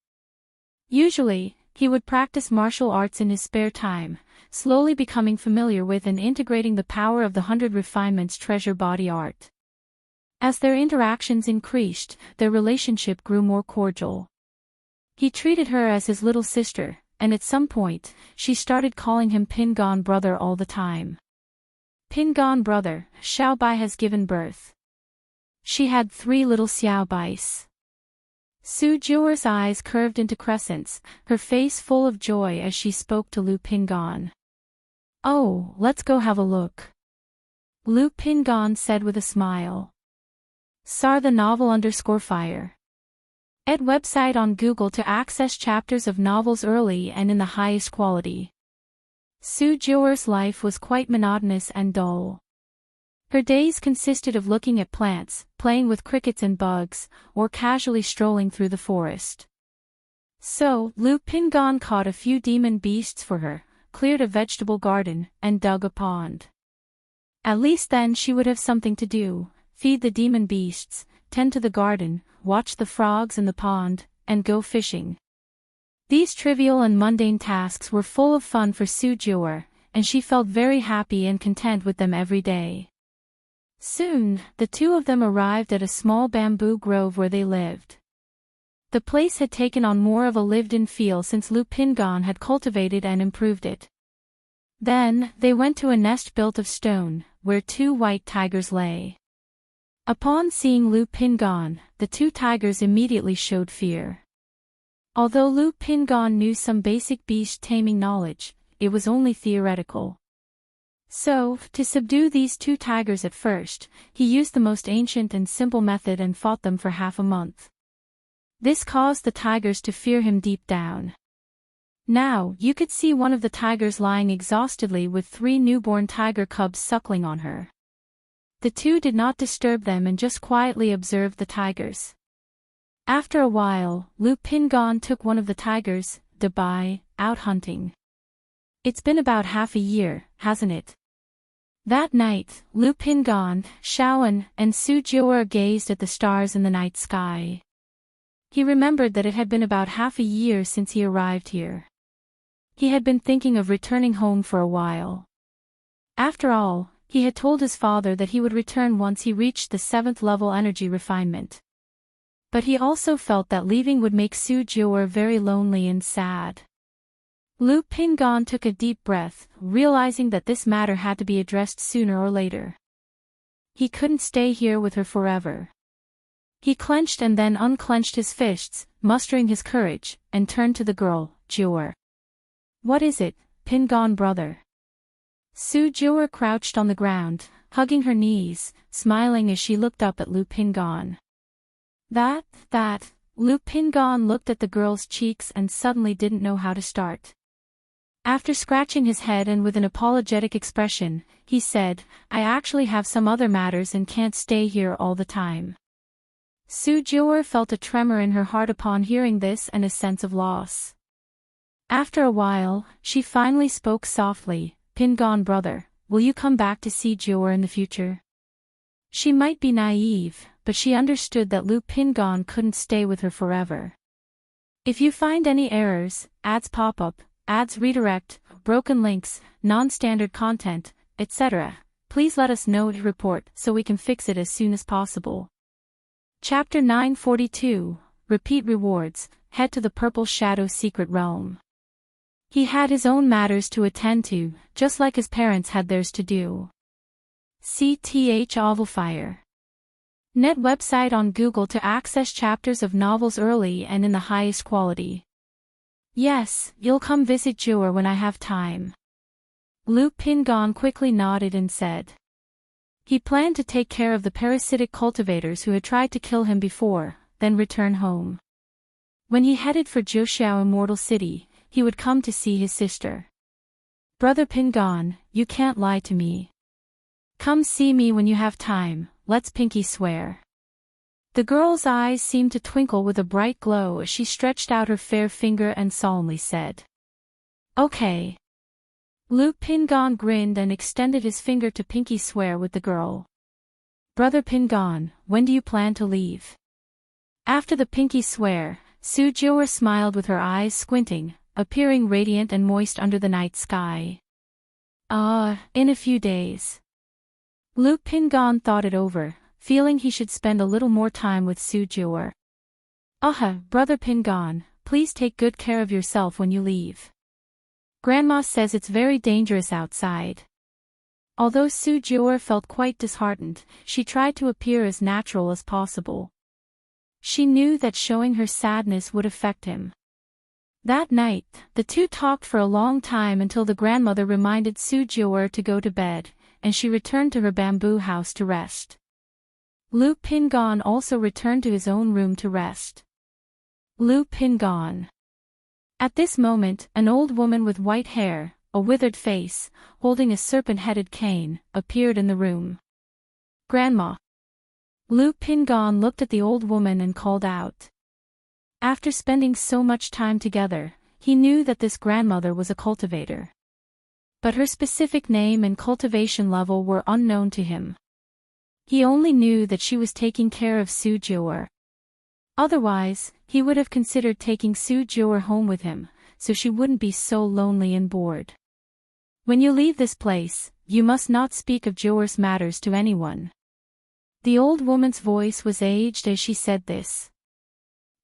Usually, he would practice martial arts in his spare time, slowly becoming familiar with and integrating the power of the 100 refinements treasure body art. As their interactions increased, their relationship grew more cordial. He treated her as his little sister, and at some point, she started calling him Pingan brother all the time. Pingan brother, Xiaobai has given birth. She had 3 little Xiaobais. Su Jiawar's eyes curved into crescents, her face full of joy as she spoke to Lu Pingan. "Oh, let's go have a look," Lu Pingan said with a smile. SAR the novel _fire. Ed website on Google to access chapters of novels early and in the highest quality. Su Jiawar's life was quite monotonous and dull. Her days consisted of looking at plants, playing with crickets and bugs, or casually strolling through the forest. So, Lu Pingan caught a few demon beasts for her, cleared a vegetable garden, and dug a pond. At least then she would have something to do: feed the demon beasts, tend to the garden, watch the frogs in the pond, and go fishing. These trivial and mundane tasks were full of fun for Su Jiawar, and she felt very happy and content with them every day. Soon, the two of them arrived at a small bamboo grove where they lived. The place had taken on more of a lived-in feel since Lu Pingan had cultivated and improved it. Then, they went to a nest built of stone, where 2 white tigers lay. Upon seeing Lu Pingan, the 2 tigers immediately showed fear. Although Lu Pingan knew some basic beast taming knowledge, it was only theoretical. So, to subdue these two tigers at first, he used the most ancient and simple method and fought them for half a month. This caused the tigers to fear him deep down. Now, you could see one of the tigers lying exhaustedly with 3 newborn tiger cubs suckling on her. The two did not disturb them and just quietly observed the tigers. After a while, Lu Pingon took one of the tigers, defy, out hunting. It's been about half a year, hasn't it? That night, Lu Pingon, Shaoan, and Su Jiu'er gazed at the stars in the night sky. He remembered that it had been about half a year since he arrived here. He had been thinking of returning home for a while. After all, he had told his father that he would return once he reached the 7th level energy refinement. But he also felt that leaving would make Su Jiu'er very lonely and sad. Lu Pingon took a deep breath, realizing that this matter had to be addressed sooner or later. He couldn't stay here with her forever. He clenched and then unclenched his fists, mustering his courage, and turned to the girl, Jiu'er. What is it, Pingon brother? Su Jiu'er crouched on the ground, hugging her knees, smiling as she looked up at Lu Pingon. That, Lu Pingon looked at the girl's cheeks and suddenly didn't know how to start. After scratching his head and with an apologetic expression, he said, I actually have some other matters and can't stay here all the time. Su Jiu'er felt a tremor in her heart upon hearing this and a sense of loss. After a while, she finally spoke softly, Pingon brother, will you come back to see Jiu'er in the future? She might be naive, but she understood that Lu Pingon couldn't stay with her forever. If you find any errors, ads pop up, ads redirect, broken links, non-standard content, etc., please let us know to report so we can fix it as soon as possible. Chapter 942, Repeat Rewards, Head to the Purple Shadow Secret Realm. He had his own matters to attend to, just like his parents had theirs to do. CTH Ovalfire. Net website on Google to access chapters of novels early and in the highest quality. Yes, you'll come visit Jiu'er when I have time. Lu Pingon quickly nodded and said. He planned to take care of the parasitic cultivators who had tried to kill him before, then return home. When he headed for Jiuxiao Immortal City, he would come to see his sister. Brother Pingon, you can't lie to me. Come see me when you have time, let's pinky swear. The girl's eyes seemed to twinkle with a bright glow as she stretched out her fair finger and solemnly said. Okay. Lu Pingon grinned and extended his finger to pinky swear with the girl. Brother Pingon, when do you plan to leave? After the pinky swear, Su Jiu'er smiled with her eyes squinting, appearing radiant and moist under the night sky. In a few days. Lu Pingon thought it over, feeling he should spend a little more time with Su Jiu'er. Brother Pingon, please take good care of yourself when you leave. Grandma says it's very dangerous outside. Although Su Jiu'er felt quite disheartened, she tried to appear as natural as possible. She knew that showing her sadness would affect him. That night, the two talked for a long time until the grandmother reminded Su Jiu'er to go to bed, and she returned to her bamboo house to rest. Lu Pingon also returned to his own room to rest. Lu Pingon. At this moment, an old woman with white hair, a withered face, holding a serpent-headed cane, appeared in the room. Grandma. Lu Pingon looked at the old woman and called out. After spending so much time together, he knew that this grandmother was a cultivator. But her specific name and cultivation level were unknown to him. He only knew that she was taking care of Su Jiu'er. Otherwise, he would have considered taking Su Jiu'er home with him, so she wouldn't be so lonely and bored. When you leave this place, you must not speak of Jiu'er's matters to anyone. The old woman's voice was aged as she said this.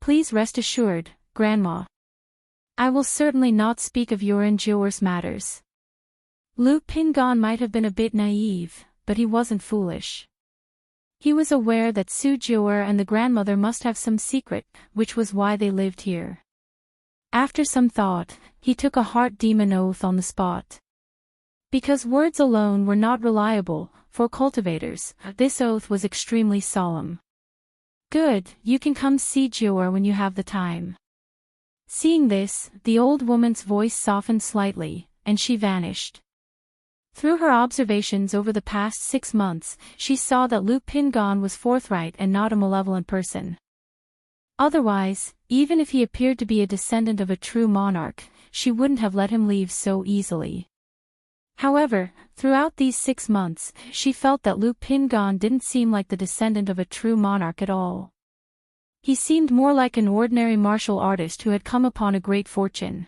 Please rest assured, Grandma. I will certainly not speak of your and Jiu'er's matters. Lu Pingon might have been a bit naive, but he wasn't foolish. He was aware that Su Jiu'er and the grandmother must have some secret, which was why they lived here. After some thought, he took a heart demon oath on the spot. Because words alone were not reliable, for cultivators, this oath was extremely solemn. Good, you can come see Joer when you have the time. Seeing this, the old woman's voice softened slightly, and she vanished. Through her observations over the past 6 months, she saw that Lu Pingon was forthright and not a malevolent person. Otherwise, even if he appeared to be a descendant of a true monarch, she wouldn't have let him leave so easily. However, throughout these 6 months, she felt that Lu Pingon didn't seem like the descendant of a true monarch at all. He seemed more like an ordinary martial artist who had come upon a great fortune.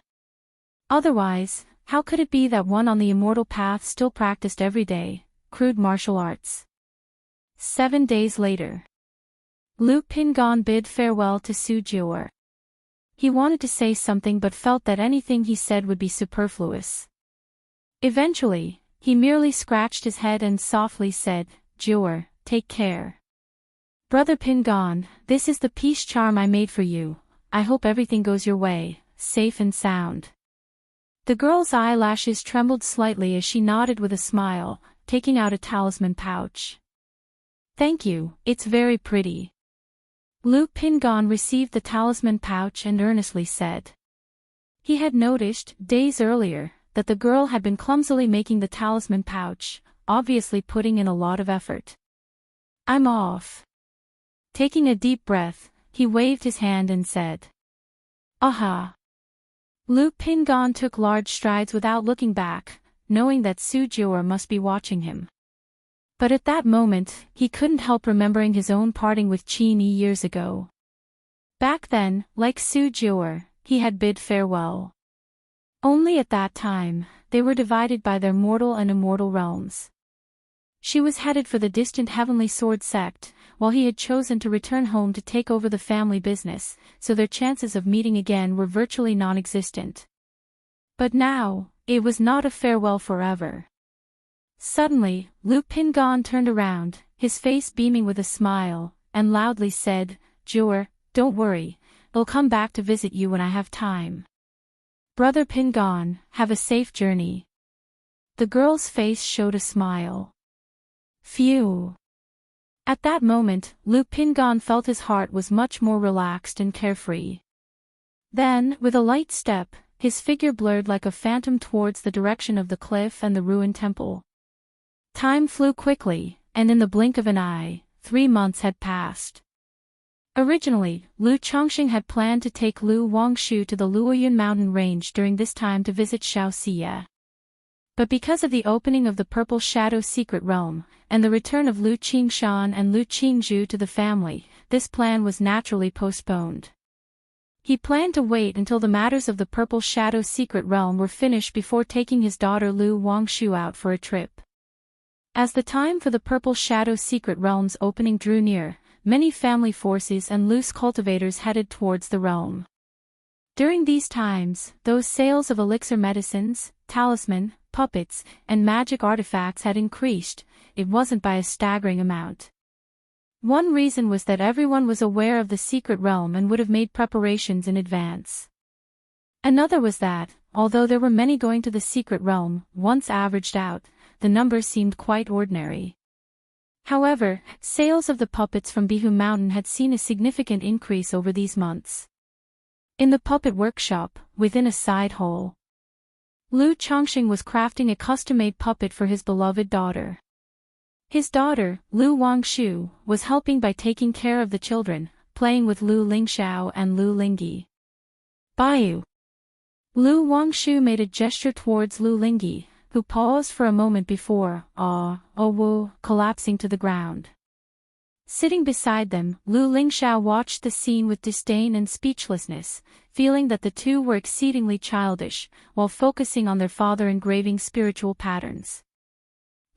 Otherwise, how could it be that one on the immortal path still practiced every day, crude martial arts? 7 days later. Lu Pingon bid farewell to Su Joer. He wanted to say something but felt that anything he said would be superfluous. Eventually, he merely scratched his head and softly said, "Joer, take care. Brother Pingon, this is the peace charm I made for you. I hope everything goes your way, safe and sound." The girl's eyelashes trembled slightly as she nodded with a smile, taking out a talisman pouch. "Thank you, it's very pretty." Lu Pingon received the talisman pouch and earnestly said. He had noticed, days earlier, that the girl had been clumsily making the talisman pouch, obviously putting in a lot of effort. "I'm off." Taking a deep breath, he waved his hand and said, "Aha." Lu Pingon took large strides without looking back, knowing that Su Joer must be watching him. But at that moment, he couldn't help remembering his own parting with Qin Yi years ago. Back then, like Su Joer, he had bid farewell. Only at that time, they were divided by their mortal and immortal realms. She was headed for the distant Heavenly Sword sect, while he had chosen to return home to take over the family business, so their chances of meeting again were virtually non-existent. But now, it was not a farewell forever. Suddenly, Lu Pingon turned around, his face beaming with a smile, and loudly said, "Joer, don't worry, I'll come back to visit you when I have time. Brother Pingon, have a safe journey." The girl's face showed a smile. Phew. At that moment, Lu Pingon felt his heart was much more relaxed and carefree. Then, with a light step, his figure blurred like a phantom towards the direction of the cliff and the ruined temple. Time flew quickly, and in the blink of an eye, 3 months had passed. Originally, Lu Chongqing had planned to take Lu Wangshu to the Luoyun mountain range during this time to visit Shaoxia. But because of the opening of the Purple Shadow secret realm, and the return of Lu Qingshan and Lu Qingzhu to the family, this plan was naturally postponed. He planned to wait until the matters of the Purple Shadow secret realm were finished before taking his daughter Lu Wangshu out for a trip. As the time for the Purple Shadow secret realm's opening drew near, many family forces and loose cultivators headed towards the realm. During these times, those sales of elixir medicines, talisman, puppets, and magic artifacts had increased. It wasn't by a staggering amount. One reason was that everyone was aware of the secret realm and would have made preparations in advance. Another was that, although there were many going to the secret realm, once averaged out, the number seemed quite ordinary. However, sales of the puppets from Bihu Mountain had seen a significant increase over these months. In the puppet workshop, within a side hole, Lu Chongqing was crafting a custom-made puppet for his beloved daughter. His daughter, Lu Wangshu, was helping by taking care of the children, playing with Lu Lingxiao and Lu Lingyi. "Baiyu." Lu Wangshu made a gesture towards Lu Lingyi, who paused for a moment before, collapsing to the ground. Sitting beside them, Lu Lingxiao watched the scene with disdain and speechlessness, feeling that the two were exceedingly childish, while focusing on their father engraving spiritual patterns.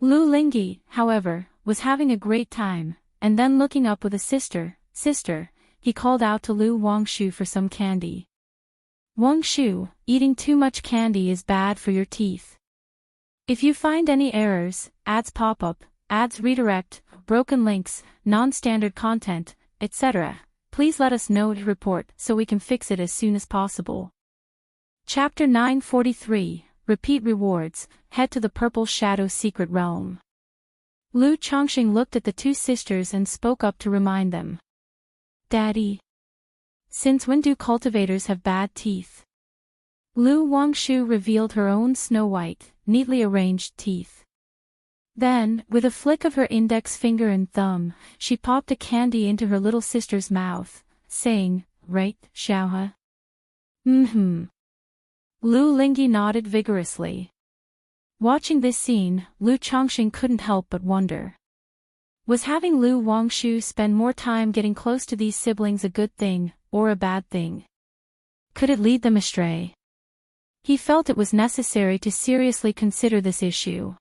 Lu Lingyi, however, was having a great time, and then looking up with a sister, he called out to Lu Wangshu for some candy. "Wangshu, eating too much candy is bad for your teeth. If you find any errors, ads pop up, ads redirect, broken links, non-standard content, etc., please let us know to report so we can fix it as soon as possible." Chapter 943, repeat rewards, head to the Purple Shadow secret realm. Lu Chongqing looked at the two sisters and spoke up to remind them. Daddy. Since when do cultivators have bad teeth? Lu Wangshu revealed her own snow-white, neatly arranged teeth. Then, with a flick of her index finger and thumb, she popped a candy into her little sister's mouth, saying, "Right, Xiaohe?" "Mm-hmm." Lu Lingyi nodded vigorously. Watching this scene, Lu Chongqing couldn't help but wonder. Was having Lu Wangshu spend more time getting close to these siblings a good thing, or a bad thing? Could it lead them astray? He felt it was necessary to seriously consider this issue.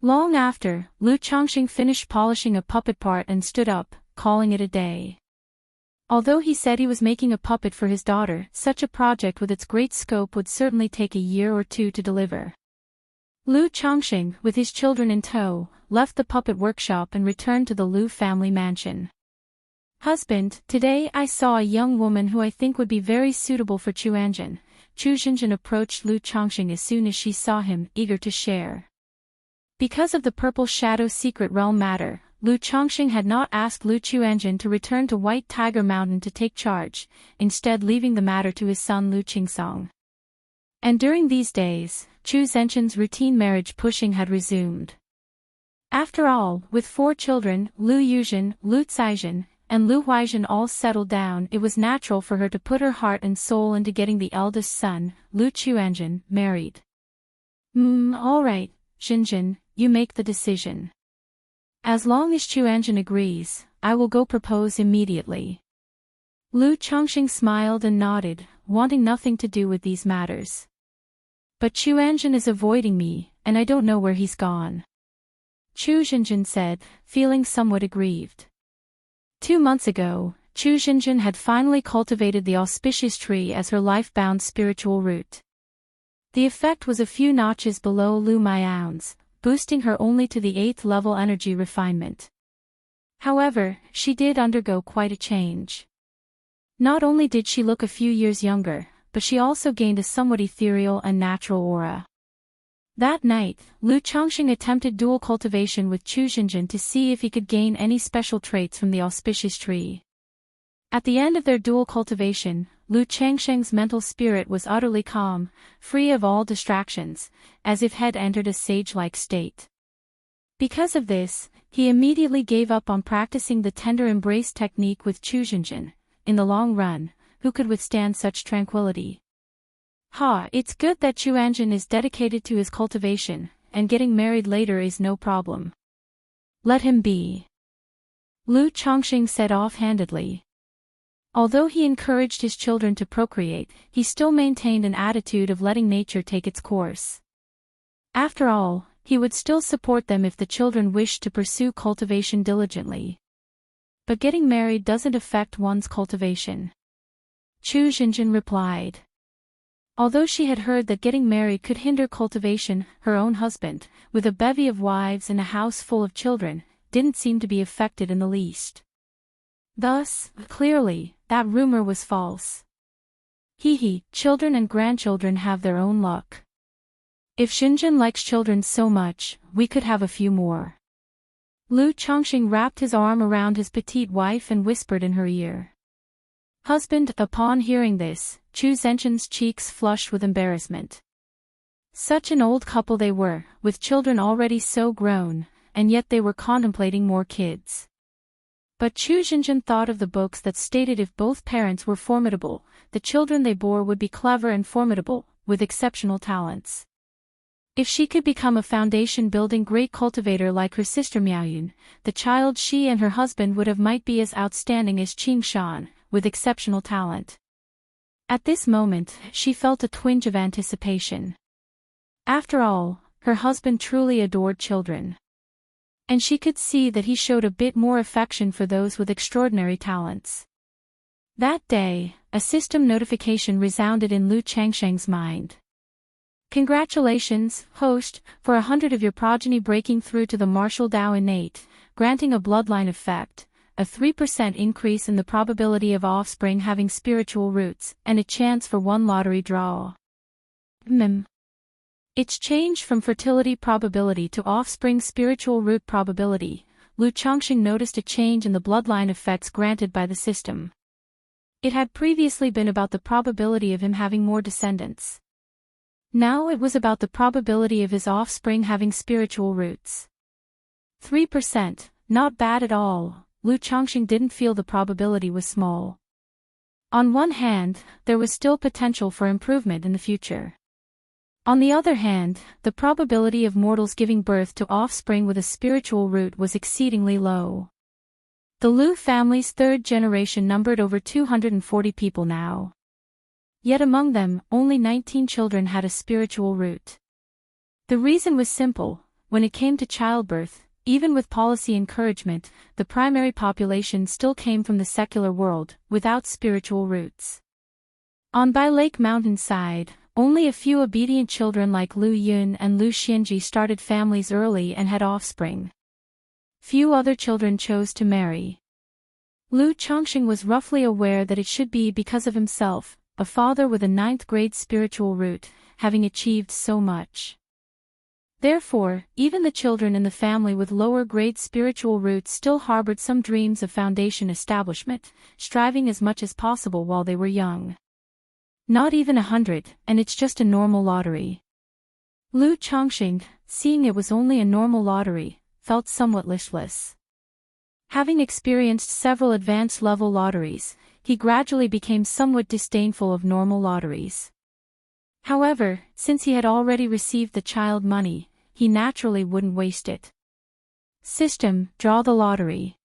Long after, Lu Chongqing finished polishing a puppet part and stood up, calling it a day. Although he said he was making a puppet for his daughter, such a project with its great scope would certainly take a year or two to deliver. Lu Chongqing, with his children in tow, left the puppet workshop and returned to the Lu family mansion. "Husband, today I saw a young woman who I think would be very suitable for Chuanjin." Chu Xinjin approached Lu Chongqing as soon as she saw him, eager to share. Because of the Purple Shadow secret realm matter, Lu Chongqing had not asked Lu Chuanjin to return to White Tiger Mountain to take charge, instead leaving the matter to his son Lu Qingsong. And during these days, Chu Zhenqin's routine marriage pushing had resumed. After all, with 4 children, Lu Yuzhen, Lu Caizhen, and Lu Huaizhen all settled down, it was natural for her to put her heart and soul into getting the eldest son, Lu Chuanjin, married. All right, Xinjin, you make the decision. As long as Chuanjin agrees, I will go propose immediately. Lu Chongqing smiled and nodded, wanting nothing to do with these matters. But Chuanjin is avoiding me, and I don't know where he's gone. Chu Xinjin said, feeling somewhat aggrieved. 2 months ago, Chu Xinjin had finally cultivated the auspicious tree as her life-bound spiritual root. The effect was a few notches below Lu Miao's, boosting her only to the 8th level energy refinement. However, she did undergo quite a change. Not only did she look a few years younger, but she also gained a somewhat ethereal and natural aura. That night, Lu Chongqing attempted dual cultivation with Chu Xinjin to see if he could gain any special traits from the auspicious tree. At the end of their dual cultivation, Lu Changsheng's mental spirit was utterly calm, free of all distractions, as if had entered a sage-like state. Because of this, he immediately gave up on practicing the tender embrace technique with Chu Xinjin. In the long run, who could withstand such tranquility? It's good that Chuanjin is dedicated to his cultivation, and getting married later is no problem. Let him be. Lu Chongqing said offhandedly. Although he encouraged his children to procreate, he still maintained an attitude of letting nature take its course. After all, he would still support them if the children wished to pursue cultivation diligently. But getting married doesn't affect one's cultivation. Chu Xinjin replied. Although she had heard that getting married could hinder cultivation, her own husband, with a bevy of wives and a house full of children, didn't seem to be affected in the least. Thus, clearly, that rumor was false. Children and grandchildren have their own luck. If Xinjin likes children so much, we could have a few more. Lu Chongqing wrapped his arm around his petite wife and whispered in her ear. Husband. Upon hearing this, Chu Zhenqin's cheeks flushed with embarrassment. Such an old couple they were, with children already so grown, and yet they were contemplating more kids. But Chu Xinjin thought of the books that stated if both parents were formidable, the children they bore would be clever and formidable, with exceptional talents. If she could become a foundation-building great cultivator like her sister Miaoyun, the child she and her husband would have might be as outstanding as Qing Shan, with exceptional talent. At this moment, she felt a twinge of anticipation. After all, her husband truly adored children. And she could see that he showed a bit more affection for those with extraordinary talents. That day, a system notification resounded in Lu Changsheng's mind. Congratulations, host, for 100 of your progeny breaking through to the martial Dao innate, granting a bloodline effect, a 3% increase in the probability of offspring having spiritual roots, and a chance for 1 lottery draw. It's changed from fertility probability to offspring spiritual root probability. Lu Chongqing noticed a change in the bloodline effects granted by the system. It had previously been about the probability of him having more descendants. Now it was about the probability of his offspring having spiritual roots. 3%, not bad at all. Lu Chongqing didn't feel the probability was small. On one hand, there was still potential for improvement in the future. On the other hand, the probability of mortals giving birth to offspring with a spiritual root was exceedingly low. The Lu family's third generation numbered over 240 people now. Yet among them, only 19 children had a spiritual root. The reason was simple: when it came to childbirth, even with policy encouragement, the primary population still came from the secular world, without spiritual roots. On Bai Lake Mountain side, only a few obedient children like Lu Yun and Lu Xianji started families early and had offspring. Few other children chose to marry. Lu Chongqing was roughly aware that it should be because of himself, a father with a 9th grade spiritual root, having achieved so much. Therefore, even the children in the family with lower grade spiritual roots still harbored some dreams of foundation establishment, striving as much as possible while they were young. Not even 100, and it's just a normal lottery. Lu Chongqing, seeing it was only a normal lottery, felt somewhat listless. Having experienced several advanced level lotteries, he gradually became somewhat disdainful of normal lotteries. However, since he had already received the child money, he naturally wouldn't waste it. System, draw the lottery.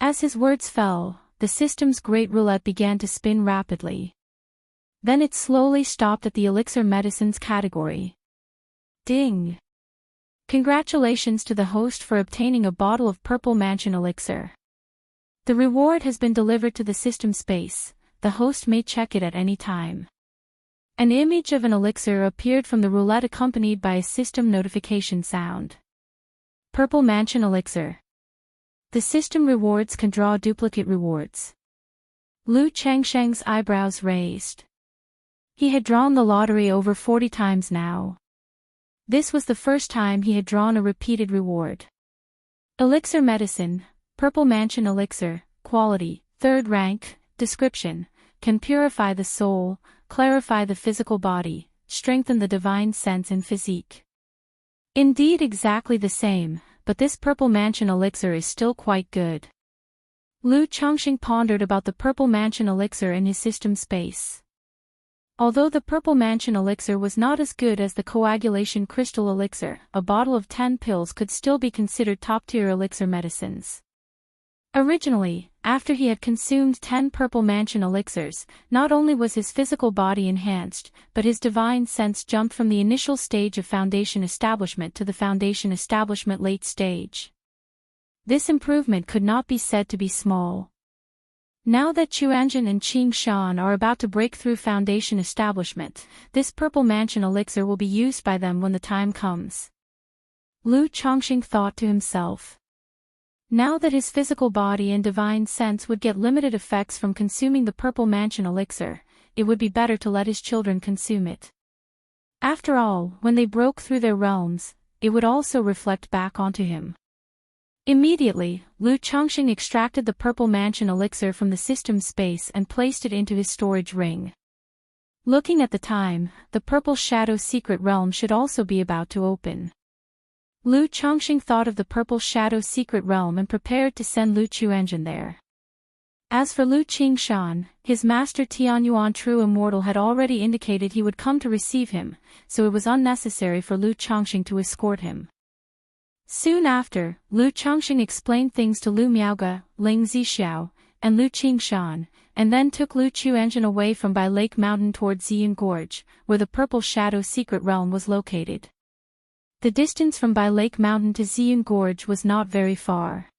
As his words fell, the system's great roulette began to spin rapidly. Then it slowly stopped at the elixir medicines category. Ding! Congratulations to the host for obtaining a bottle of Purple Mansion elixir. The reward has been delivered to the system space. The host may check it at any time. An image of an elixir appeared from the roulette accompanied by a system notification sound. Purple Mansion elixir. The system rewards can draw duplicate rewards. Lu Changsheng's eyebrows raised. He had drawn the lottery over 40 times now. This was the first time he had drawn a repeated reward. Elixir medicine, Purple Mansion elixir, quality, 3rd rank, description, can purify the soul, clarify the physical body, strengthen the divine sense and physique. Indeed exactly the same, but this Purple Mansion elixir is still quite good. Lu Chongqing pondered about the Purple Mansion elixir in his system space. Although the Purple Mansion elixir was not as good as the coagulation crystal elixir, a bottle of 10 pills could still be considered top-tier elixir medicines. Originally, after he had consumed 10 Purple Mansion elixirs, not only was his physical body enhanced, but his divine sense jumped from the initial stage of foundation establishment to the foundation establishment late stage. This improvement could not be said to be small. Now that Chuanjin and Qing Shan are about to break through foundation establishment, this Purple Mansion elixir will be used by them when the time comes. Lu Chongqing thought to himself. Now that his physical body and divine sense would get limited effects from consuming the Purple Mansion elixir, it would be better to let his children consume it. After all, when they broke through their realms, it would also reflect back onto him. Immediately, Lu Chongqing extracted the Purple Mansion elixir from the system space and placed it into his storage ring. Looking at the time, the Purple Shadow Secret Realm should also be about to open. Lu Chongqing thought of the Purple Shadow Secret Realm and prepared to send Lu Chuanjin there. As for Lu Qingshan, his master Tianyuan True Immortal had already indicated he would come to receive him, so it was unnecessary for Lu Chongqing to escort him. Soon after, Lu Chongqing explained things to Lu Miaoge, Ling Zixiao, and Lu Qingshan, and then took Lu Chuanjin away from Bai Lake Mountain toward Ziyun Gorge, where the Purple Shadow Secret Realm was located. The distance from Bai Lake Mountain to Ziyun Gorge was not very far.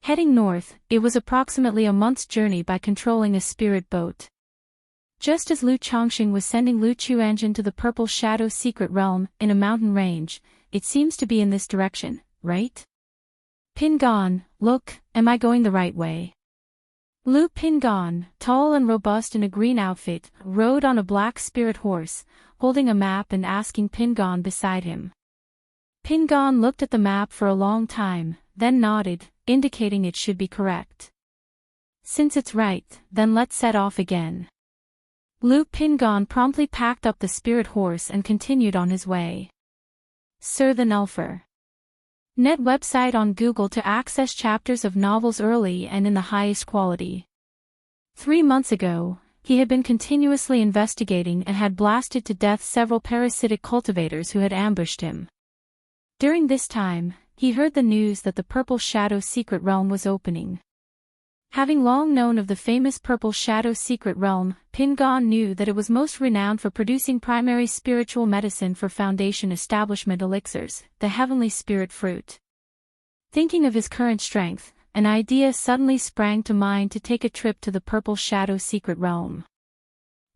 Heading north, it was approximately a month's journey by controlling a spirit boat. Just as Lu Chongqing was sending Lu Chuanjin to the Purple Shadow Secret Realm in a mountain range, it seems to be in this direction, right? Pingon, look, am I going the right way? Lu Pingon, tall and robust in a green outfit, rode on a black spirit horse, holding a map and asking Pingon beside him. Pingon looked at the map for a long time, then nodded, indicating it should be correct. Since it's right, then let's set off again. Lu Pingon promptly packed up the spirit horse and continued on his way. Sir the Nulfer. Net website on Google to access chapters of novels early and in the highest quality. 3 months ago, he had been continuously investigating and had blasted to death several parasitic cultivators who had ambushed him. During this time, he heard the news that the Purple Shadow Secret Realm was opening. Having long known of the famous Purple Shadow Secret Realm, Pingon knew that it was most renowned for producing primary spiritual medicine for Foundation establishment elixirs, the heavenly spirit fruit. Thinking of his current strength, an idea suddenly sprang to mind to take a trip to the Purple Shadow Secret Realm.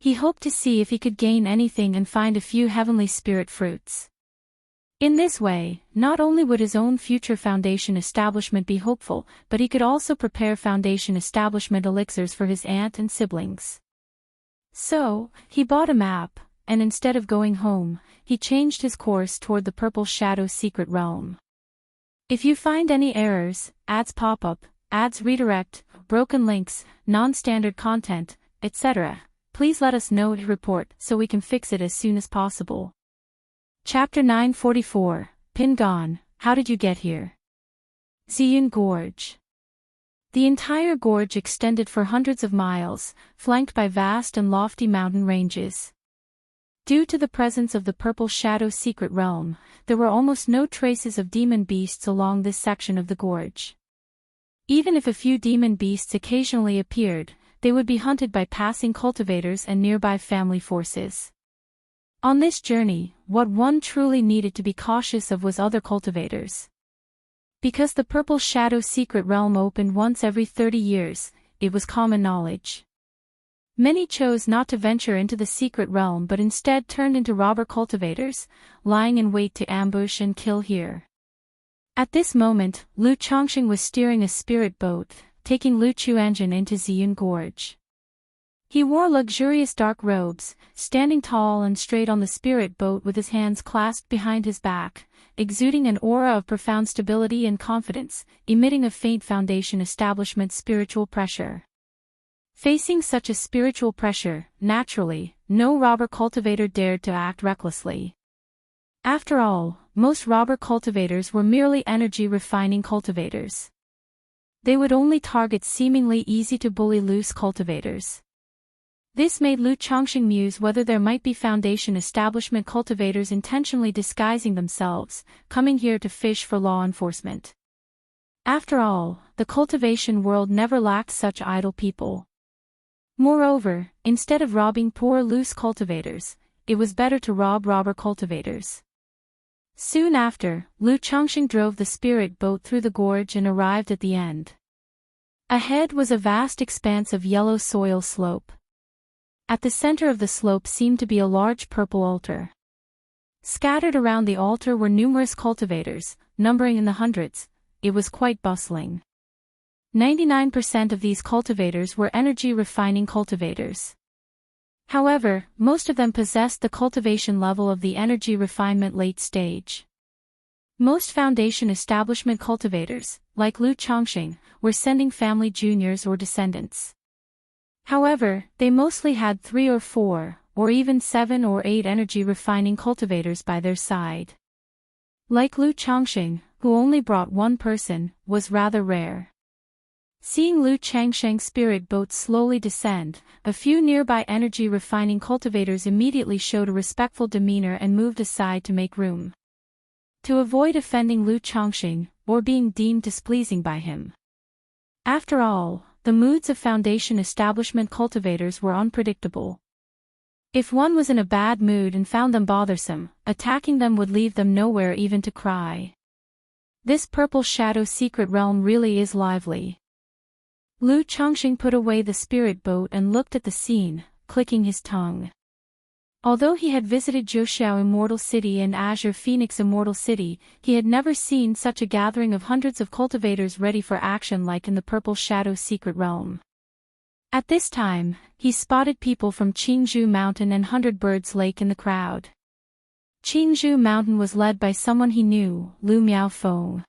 He hoped to see if he could gain anything and find a few heavenly spirit fruits. In this way, not only would his own future Foundation establishment be hopeful, but he could also prepare Foundation establishment elixirs for his aunt and siblings. So, he bought a map, and instead of going home, he changed his course toward the Purple Shadow Secret Realm. If you find any errors, ads pop up, ads redirect, broken links, non-standard content, etc., please let us know to report so we can fix it as soon as possible. Chapter 944, Pingon, How Did You Get Here? Ziyun Gorge. The entire gorge extended for hundreds of miles, flanked by vast and lofty mountain ranges. Due to the presence of the Purple Shadow Secret Realm, there were almost no traces of demon beasts along this section of the gorge. Even if a few demon beasts occasionally appeared, they would be hunted by passing cultivators and nearby family forces. On this journey, what one truly needed to be cautious of was other cultivators. Because the Purple Shadow Secret Realm opened once every 30 years, it was common knowledge. Many chose not to venture into the secret realm but instead turned into robber cultivators, lying in wait to ambush and kill here. At this moment, Lu Chongqing was steering a spirit boat, taking Lu Chuanjin into Ziyun Gorge. He wore luxurious dark robes, standing tall and straight on the spirit boat with his hands clasped behind his back, exuding an aura of profound stability and confidence, emitting a faint Foundation establishment spiritual pressure. Facing such a spiritual pressure, naturally, no robber cultivator dared to act recklessly. After all, most robber cultivators were merely energy-refining cultivators. They would only target seemingly easy-to-bully loose cultivators. This made Lu Chongqing muse whether there might be Foundation establishment cultivators intentionally disguising themselves, coming here to fish for law enforcement. After all, the cultivation world never lacked such idle people. Moreover, instead of robbing poor loose cultivators, it was better to rob robber cultivators. Soon after, Lu Chongqing drove the spirit boat through the gorge and arrived at the end. Ahead was a vast expanse of yellow soil slope. At the center of the slope seemed to be a large purple altar. Scattered around the altar were numerous cultivators, numbering in the hundreds. It was quite bustling. 99% of these cultivators were energy-refining cultivators. However, most of them possessed the cultivation level of the energy refinement late stage. Most Foundation establishment cultivators, like Lu Chongqing, were sending family juniors or descendants. However, they mostly had 3 or 4, or even 7 or 8 energy-refining cultivators by their side. Like Lu Chongqing, who only brought one person, was rather rare. Seeing Lu Changsheng's spirit boat slowly descend, a few nearby energy-refining cultivators immediately showed a respectful demeanor and moved aside to make room. To avoid offending Lu Chongqing, or being deemed displeasing by him. After all, the moods of Foundation establishment cultivators were unpredictable. If one was in a bad mood and found them bothersome, attacking them would leave them nowhere even to cry. This Purple Shadow Secret Realm really is lively. Lu Chongqing put away the spirit boat and looked at the scene, clicking his tongue. Although he had visited Zhouxiao Immortal City and Azure Phoenix Immortal City, he had never seen such a gathering of hundreds of cultivators ready for action like in the Purple Shadow Secret Realm. At this time, he spotted people from Qingzhou Mountain and Hundred Birds Lake in the crowd. Qingzhou Mountain was led by someone he knew, Lu Miaofeng.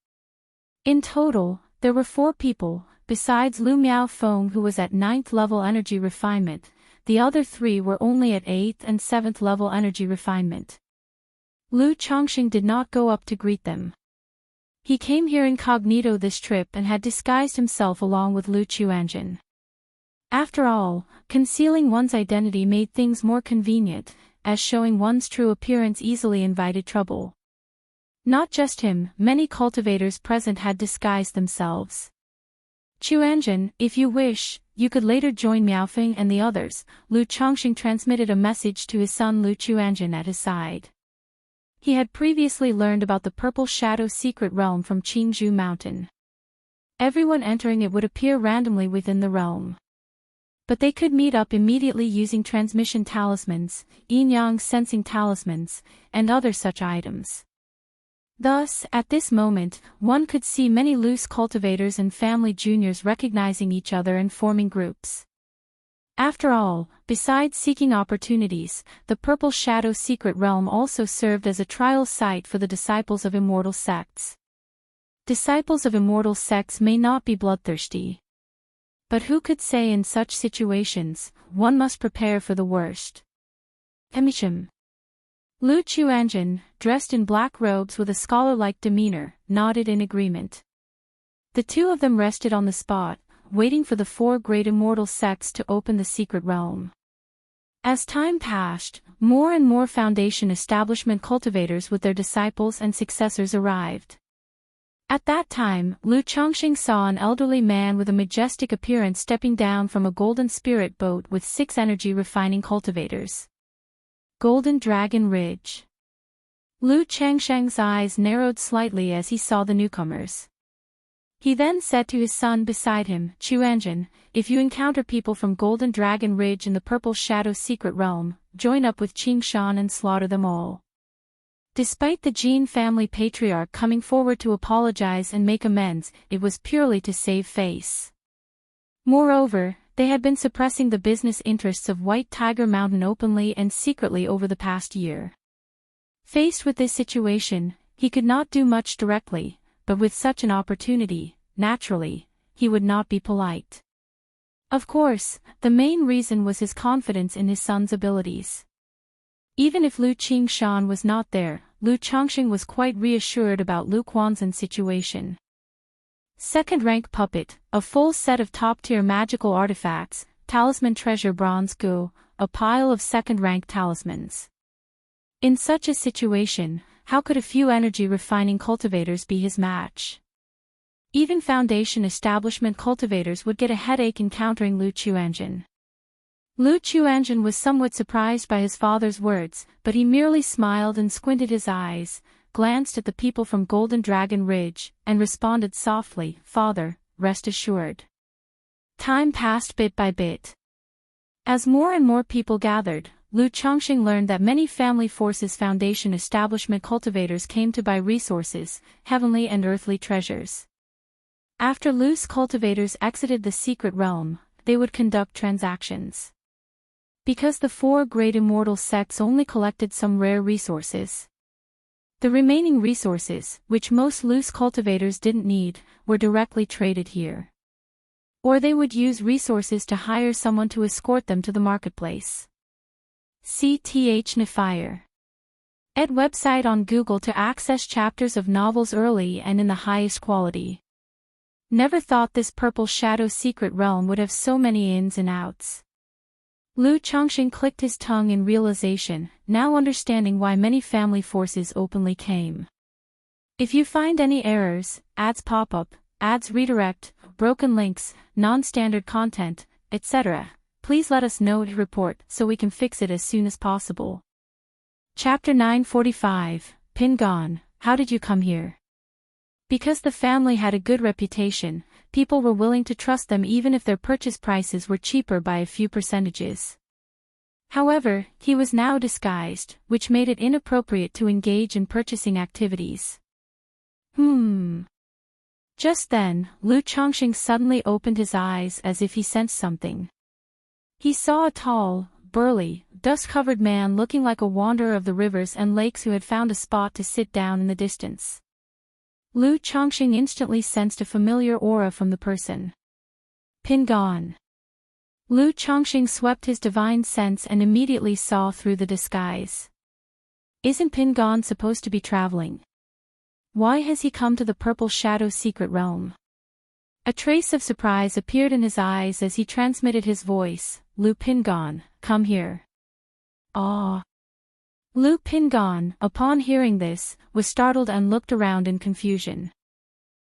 In total, there were 4 people, besides Lu Miaofeng who was at 9th level energy refinement. The other 3 were only at 8th and 7th level energy refinement. Lu Chongqing did not go up to greet them. He came here incognito this trip and had disguised himself along with Lu Chuanjin. After all, concealing one's identity made things more convenient, as showing one's true appearance easily invited trouble. Not just him, many cultivators present had disguised themselves. Chuanjin, if you wish, you could later join Miaofeng and the others. Lu Chongqing transmitted a message to his son Lu Chuanjin at his side. He had previously learned about the Purple Shadow secret realm from Qingzhou Mountain. Everyone entering it would appear randomly within the realm. But they could meet up immediately using transmission talismans, yin-yang sensing talismans, and other such items. Thus, at this moment, one could see many loose cultivators and family juniors recognizing each other and forming groups. After all, besides seeking opportunities, the Purple Shadow secret realm also served as a trial site for the disciples of immortal sects. Disciples of immortal sects may not be bloodthirsty. But who could say in such situations, one must prepare for the worst. Emichim. Lu Chuanjin, dressed in black robes with a scholar-like demeanor, nodded in agreement. The 2 of them rested on the spot, waiting for the 4 great immortal sects to open the secret realm. As time passed, more and more foundation establishment cultivators with their disciples and successors arrived. At that time, Lu Chongqing saw an elderly man with a majestic appearance stepping down from a golden spirit boat with 6 energy refining cultivators. Golden Dragon Ridge. Lu Changsheng's eyes narrowed slightly as he saw the newcomers. He then said to his son beside him, Chuanjin, if you encounter people from Golden Dragon Ridge in the Purple Shadow secret realm, join up with Qingshan and slaughter them all. Despite the Jin family patriarch coming forward to apologize and make amends, it was purely to save face. Moreover, they had been suppressing the business interests of White Tiger Mountain openly and secretly over the past year. Faced with this situation, he could not do much directly, but with such an opportunity, naturally, he would not be polite. Of course, the main reason was his confidence in his son's abilities. Even if Lu Qingshan was not there, Lu Chongqing was quite reassured about Lu Quanzhen's situation. Second-rank puppet, a full set of top-tier magical artifacts, talisman treasure bronze gu, a pile of second-rank talismans. In such a situation, how could a few energy-refining cultivators be his match? Even foundation establishment cultivators would get a headache encountering Lu Chuanjin. Lu Chuanjin was somewhat surprised by his father's words, but he merely smiled and squinted his eyes, glanced at the people from Golden Dragon Ridge, and responded softly, Father, rest assured. Time passed bit by bit. As more and more people gathered, Lu Chongqing learned that many Family Forces Foundation establishment cultivators came to buy resources, heavenly and earthly treasures. After loose cultivators exited the secret realm, they would conduct transactions. Because the 4 great immortal sects only collected some rare resources. The remaining resources, which most loose cultivators didn't need, were directly traded here. Or they would use resources to hire someone to escort them to the marketplace. CTH Nefire. Ed website on Google to access chapters of novels early and in the highest quality. Never thought this Purple Shadow secret realm would have so many ins and outs. Lu Chongqing clicked his tongue in realization, now understanding why many family forces openly came. If you find any errors, ads pop up, ads redirect, broken links, non-standard content, etc., please let us know to report so we can fix it as soon as possible. Chapter 945, Pingon, How Did You Come Here? Because the family had a good reputation, people were willing to trust them even if their purchase prices were cheaper by a few percentages. However, he was now disguised, which made it inappropriate to engage in purchasing activities. Just then, Lu Chongqing suddenly opened his eyes as if he sensed something. He saw a tall, burly, dust-covered man looking like a wanderer of the rivers and lakes who had found a spot to sit down in the distance. Lu Chongqing instantly sensed a familiar aura from the person. Pingon. Lu Chongqing swept his divine sense and immediately saw through the disguise. Isn't Pingon supposed to be traveling? Why has he come to the Purple Shadow secret realm? A trace of surprise appeared in his eyes as he transmitted his voice. Lu Pingon, come here. Ah. Lu Pingon, upon hearing this, was startled and looked around in confusion.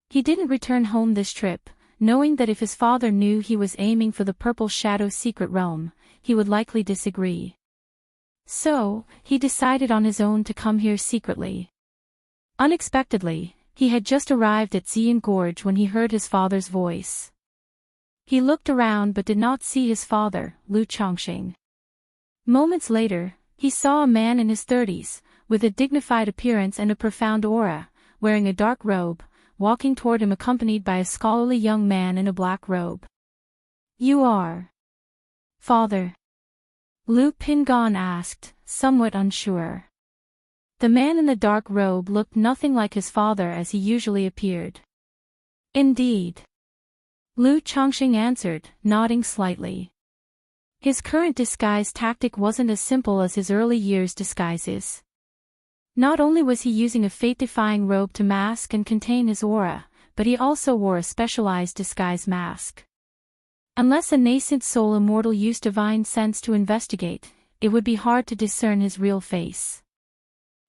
He didn't return home this trip, knowing that if his father knew he was aiming for the Purple Shadow secret realm, he would likely disagree. So, he decided on his own to come here secretly. Unexpectedly, he had just arrived at Xian Gorge when he heard his father's voice. He looked around but did not see his father, Lu Chongqing. Moments later, he saw a man in his 30s, with a dignified appearance and a profound aura, wearing a dark robe, walking toward him accompanied by a scholarly young man in a black robe. You are father? Lu Pingon asked, somewhat unsure. The man in the dark robe looked nothing like his father as he usually appeared. Indeed. Lu Chongqing answered, nodding slightly. His current disguise tactic wasn't as simple as his early years' disguises. Not only was he using a fate-defying robe to mask and contain his aura, but he also wore a specialized disguise mask. Unless a nascent soul immortal used divine sense to investigate, it would be hard to discern his real face.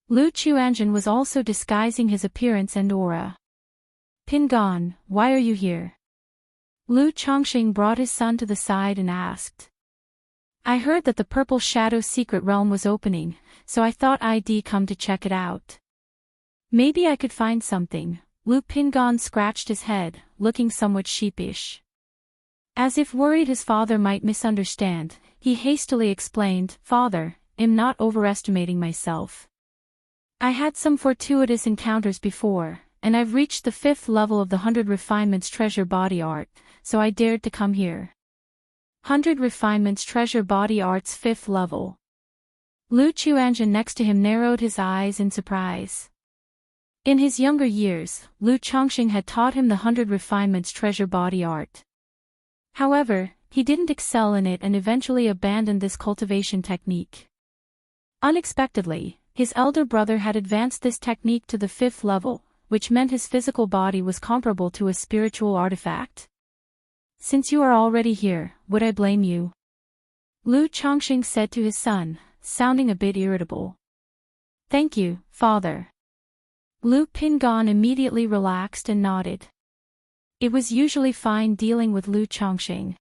Lu Chuanjun was also disguising his appearance and aura. Pingon, why are you here? Lu Chongqing brought his son to the side and asked. I heard that the Purple Shadow secret realm was opening, so I thought I'd come to check it out. Maybe I could find something. Lu Pingon scratched his head, looking somewhat sheepish. As if worried his father might misunderstand, he hastily explained, Father, I'm not overestimating myself. I had some fortuitous encounters before, and I've reached the 5th level of the 100 Refinements Treasure Body Art, so I dared to come here. 100 Refinements Treasure Body Art's 5th level. Lu Chuanjun next to him narrowed his eyes in surprise. In his younger years, Lu Chongqing had taught him the 100 Refinements Treasure Body Art. However, he didn't excel in it and eventually abandoned this cultivation technique. Unexpectedly, his elder brother had advanced this technique to the 5th level, which meant his physical body was comparable to a spiritual artifact. Since you are already here, would I blame you? Lu Chongqing said to his son, sounding a bit irritable. Thank you, father. Lu Pingon immediately relaxed and nodded. It was usually fine dealing with Lu Chongqing.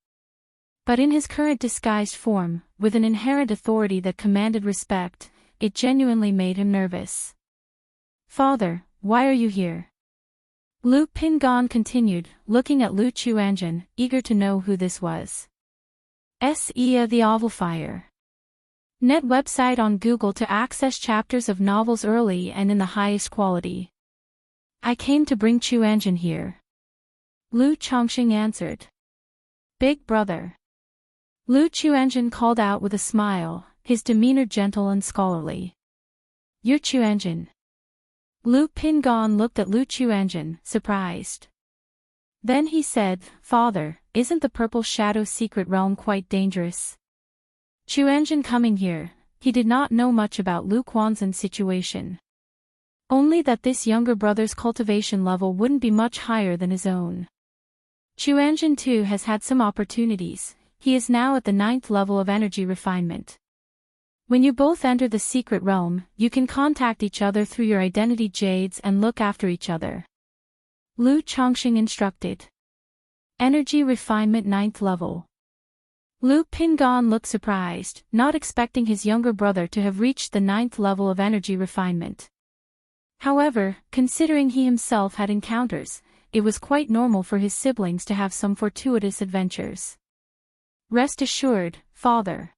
But in his current disguised form, with an inherent authority that commanded respect, it genuinely made him nervous. Father, why are you here? Lu Pingon continued, looking at Lu Chuanjun, eager to know who this was. S.E.A. the Ovalfire. Net website on Google to access chapters of novels early and in the highest quality. I came to bring Chuanjun here. Lu Chongqing answered. Big brother. Lu Chuanjun called out with a smile, his demeanor gentle and scholarly. You're Chuanjun. Lu Pingon looked at Lu Chuanjun, surprised. Then he said, Father, isn't the Purple Shadow secret realm quite dangerous? Chuanjun coming here, he did not know much about Lu Quanzhen's situation. Only that this younger brother's cultivation level wouldn't be much higher than his own. Chuanjun too has had some opportunities, he is now at the 9th level of energy refinement. When you both enter the secret realm, you can contact each other through your identity jades and look after each other. Lu Chongqing instructed. Energy refinement 9th level. Lu Pingon looked surprised, not expecting his younger brother to have reached the 9th level of energy refinement. However, considering he himself had encounters, it was quite normal for his siblings to have some fortuitous adventures. Rest assured, father.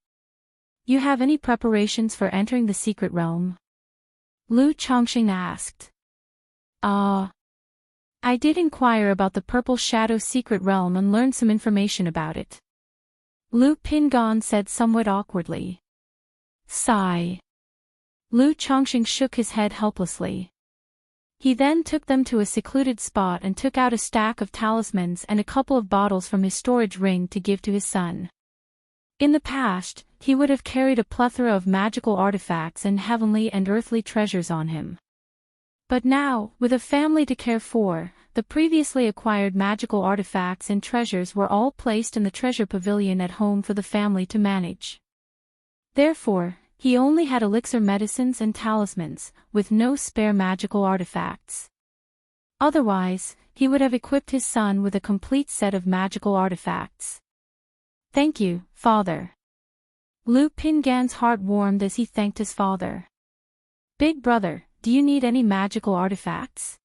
You have any preparations for entering the secret realm? Lu Chongqing asked. I did inquire about the Purple Shadow secret realm and learned some information about it. Lu Pingan said somewhat awkwardly. Sigh. Lu Chongqing shook his head helplessly. He then took them to a secluded spot and took out a stack of talismans and a couple of bottles from his storage ring to give to his son. In the past, he would have carried a plethora of magical artifacts and heavenly and earthly treasures on him. But now, with a family to care for, the previously acquired magical artifacts and treasures were all placed in the treasure pavilion at home for the family to manage. Therefore, he only had elixir medicines and talismans, with no spare magical artifacts. Otherwise, he would have equipped his son with a complete set of magical artifacts. Thank you, father. Lu Pingan's heart warmed as he thanked his father. Big brother, do you need any magical artifacts?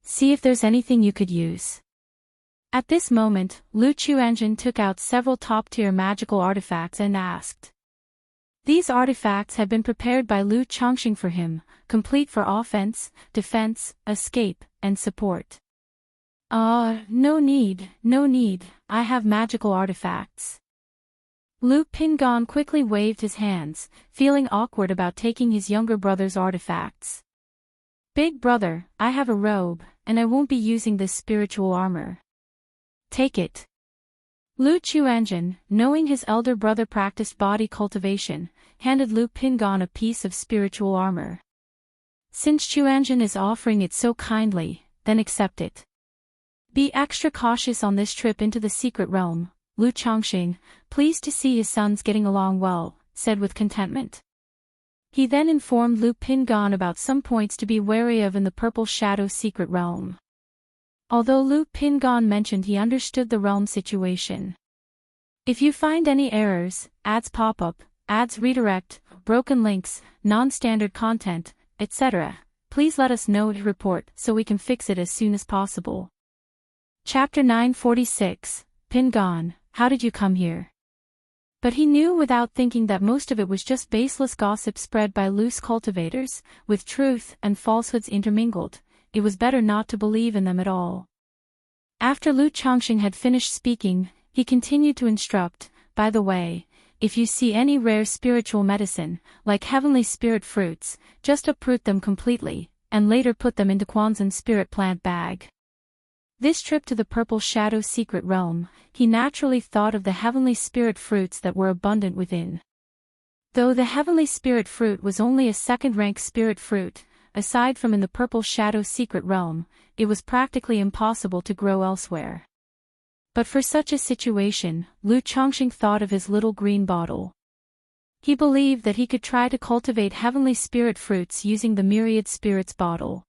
See if there's anything you could use. At this moment, Lu Chuanjin took out several top-tier magical artifacts and asked. These artifacts had been prepared by Lu Chongqing for him, complete for offense, defense, escape, and support. No need, I have magical artifacts. Lu Pingan quickly waved his hands, feeling awkward about taking his younger brother's artifacts. Big brother, I have a robe, and I won't be using this spiritual armor. Take it. Lu Chuanjin, knowing his elder brother practiced body cultivation, handed Lu Pingan a piece of spiritual armor. Since Chuanjin is offering it so kindly, then accept it. Be extra cautious on this trip into the secret realm, Lu Chongqing, pleased to see his sons getting along well, said with contentment. He then informed Lu Pingan about some points to be wary of in the Purple Shadow secret realm. Although Lu Pingan mentioned he understood the realm situation. If you find any errors, ads pop up, ads redirect, broken links, non-standard content, etc., please let us know to report so we can fix it as soon as possible. Chapter 946, Pingan, how did you come here? But he knew without thinking that most of it was just baseless gossip spread by loose cultivators, with truth and falsehoods intermingled. It was better not to believe in them at all. After Lu Chongqing had finished speaking, he continued to instruct, by the way, if you see any rare spiritual medicine, like heavenly spirit fruits, just uproot them completely, and later put them into Quanzhen's spirit plant bag. This trip to the Purple Shadow secret realm, he naturally thought of the heavenly spirit fruits that were abundant within. Though the heavenly spirit fruit was only a second-rank spirit fruit, aside from in the Purple Shadow secret realm, it was practically impossible to grow elsewhere. But for such a situation, Lu Chongqing thought of his little green bottle. He believed that he could try to cultivate heavenly spirit fruits using the myriad spirits bottle.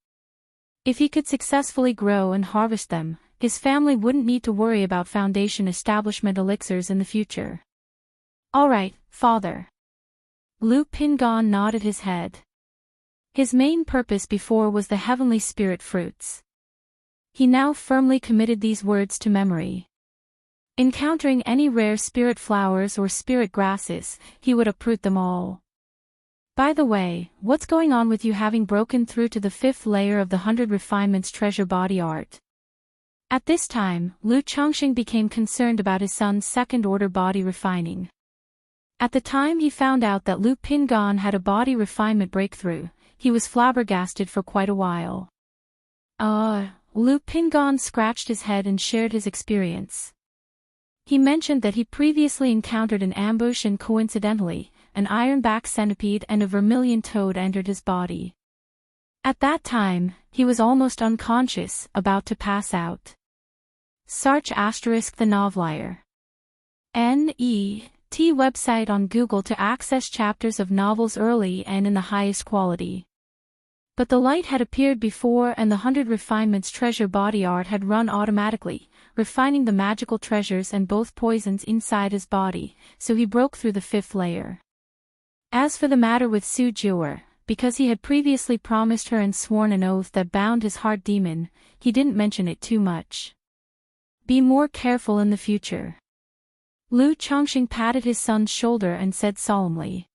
If he could successfully grow and harvest them, his family wouldn't need to worry about foundation establishment elixirs in the future. All right, father. Lu Pingan nodded his head. His main purpose before was the heavenly spirit fruits. He now firmly committed these words to memory. Encountering any rare spirit flowers or spirit grasses, he would uproot them all. By the way, what's going on with you having broken through to the 5th layer of the 100 Refinements treasure body art? At this time, Lu Chongqing became concerned about his son's second-order body refining. At the time he found out that Lu Pingan had a body refinement breakthrough, he was flabbergasted for quite a while. Lu Pingan scratched his head and shared his experience. He mentioned that he previously encountered an ambush and coincidentally, an ironback centipede and a vermilion toad entered his body. At that time, he was almost unconscious, about to pass out. Search the Novelier. N.E.T. website on Google to access chapters of novels early and in the highest quality. But the light had appeared before and the 100 Refinements treasure body art had run automatically, refining the magical treasures and both poisons inside his body, so he broke through the 5th layer. As for the matter with Su Jue, because he had previously promised her and sworn an oath that bound his heart demon, he didn't mention it too much. Be more careful in the future. Lu Chongqing patted his son's shoulder and said solemnly.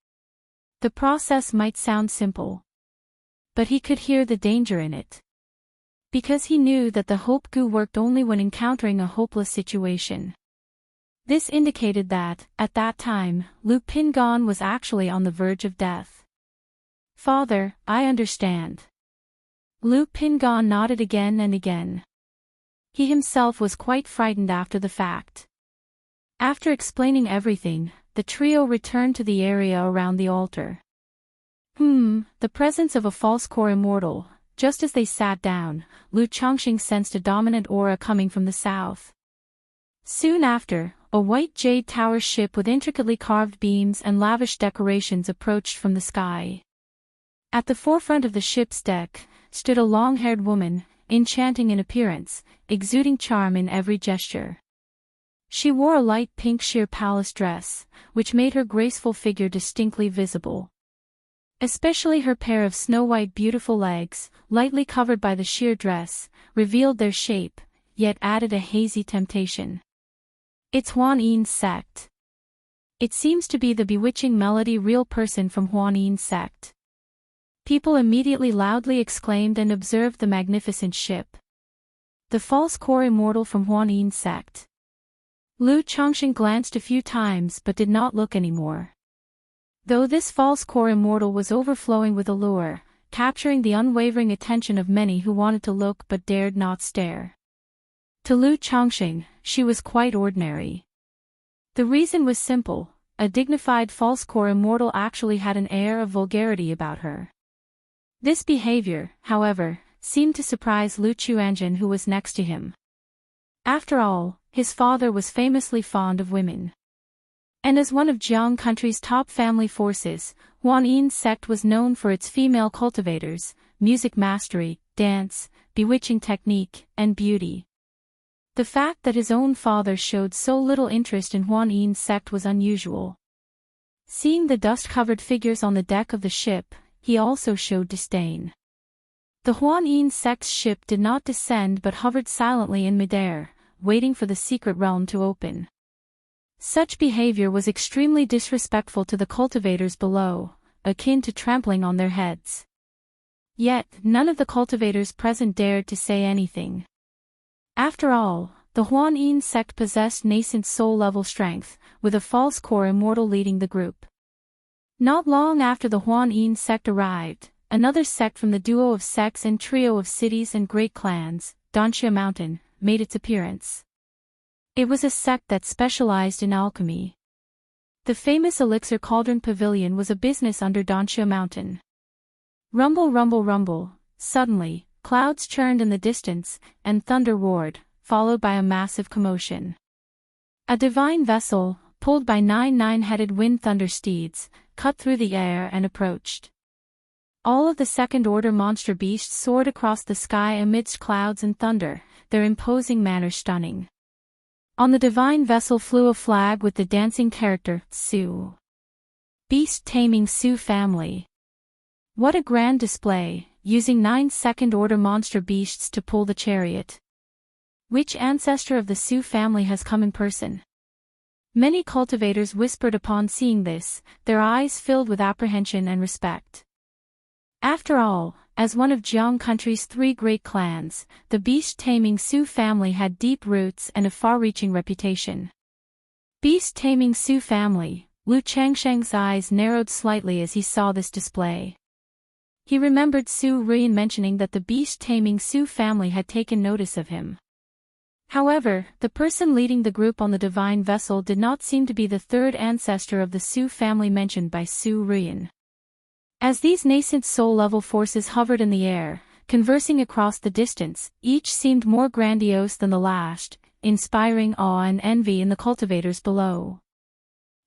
The process might sound simple. But he could hear the danger in it. Because he knew that the Hope Goo worked only when encountering a hopeless situation. This indicated that, at that time, Lu Pingon was actually on the verge of death. "Father, I understand." Lu Pingon nodded again and again. He himself was quite frightened after the fact. After explaining everything, the trio returned to the area around the altar. The presence of a false core immortal. Just as they sat down, Lu Chongqing sensed a dominant aura coming from the south. Soon after, a white jade tower ship with intricately carved beams and lavish decorations approached from the sky. At the forefront of the ship's deck, stood a long-haired woman, enchanting in appearance, exuding charm in every gesture. She wore a light pink sheer palace dress, which made her graceful figure distinctly visible. Especially her pair of snow-white beautiful legs, lightly covered by the sheer dress, revealed their shape, yet added a hazy temptation. "It's Huan Yin's sect." It seems to be the bewitching melody real person from Huan Yin's sect. People immediately loudly exclaimed and observed the magnificent ship. The false core immortal from Huan Yin's sect. Lu Chongqing glanced a few times but did not look anymore. Though this false core immortal was overflowing with allure, capturing the unwavering attention of many who wanted to look but dared not stare. To Lu Chongqing, she was quite ordinary. The reason was simple: a dignified false core immortal actually had an air of vulgarity about her. This behavior, however, seemed to surprise Lu Chuanjun, who was next to him. After all, his father was famously fond of women. And as one of Jiang country's top family forces, Huan Yin's sect was known for its female cultivators, music mastery, dance, bewitching technique, and beauty. The fact that his own father showed so little interest in Huan Yin's sect was unusual. Seeing the dust-covered figures on the deck of the ship, he also showed disdain. The Huan Yin sect's ship did not descend but hovered silently in midair, waiting for the secret realm to open. Such behavior was extremely disrespectful to the cultivators below, akin to trampling on their heads. Yet, none of the cultivators present dared to say anything. After all, the Huan Yin sect possessed nascent soul-level strength, with a false core immortal leading the group. Not long after the Huan Yin sect arrived, another sect from the duo of sects and trio of cities and great clans, Danxia Mountain, made its appearance. It was a sect that specialized in alchemy. The famous elixir cauldron pavilion was a business under Danxia Mountain. Rumble, rumble, rumble. Suddenly, clouds churned in the distance, and thunder roared, followed by a massive commotion. A divine vessel, pulled by 9 nine-headed wind thunder steeds, cut through the air and approached. All of the second-order monster beasts soared across the sky amidst clouds and thunder, their imposing manner stunning. On the divine vessel flew a flag with the dancing character, Su. Beast-taming Su family. What a grand display, using 9 second-order monster beasts to pull the chariot. Which ancestor of the Su family has come in person? Many cultivators whispered upon seeing this, their eyes filled with apprehension and respect. After all, as one of Jiang country's 3 great clans, the beast-taming Su family had deep roots and a far-reaching reputation. Beast-taming Su family, Lu Changsheng's eyes narrowed slightly as he saw this display. He remembered Su Ruiyan mentioning that the beast-taming Su family had taken notice of him. However, the person leading the group on the divine vessel did not seem to be the 3rd ancestor of the Su family mentioned by Su Ruiyan. As these nascent soul-level forces hovered in the air, conversing across the distance, each seemed more grandiose than the last, inspiring awe and envy in the cultivators below.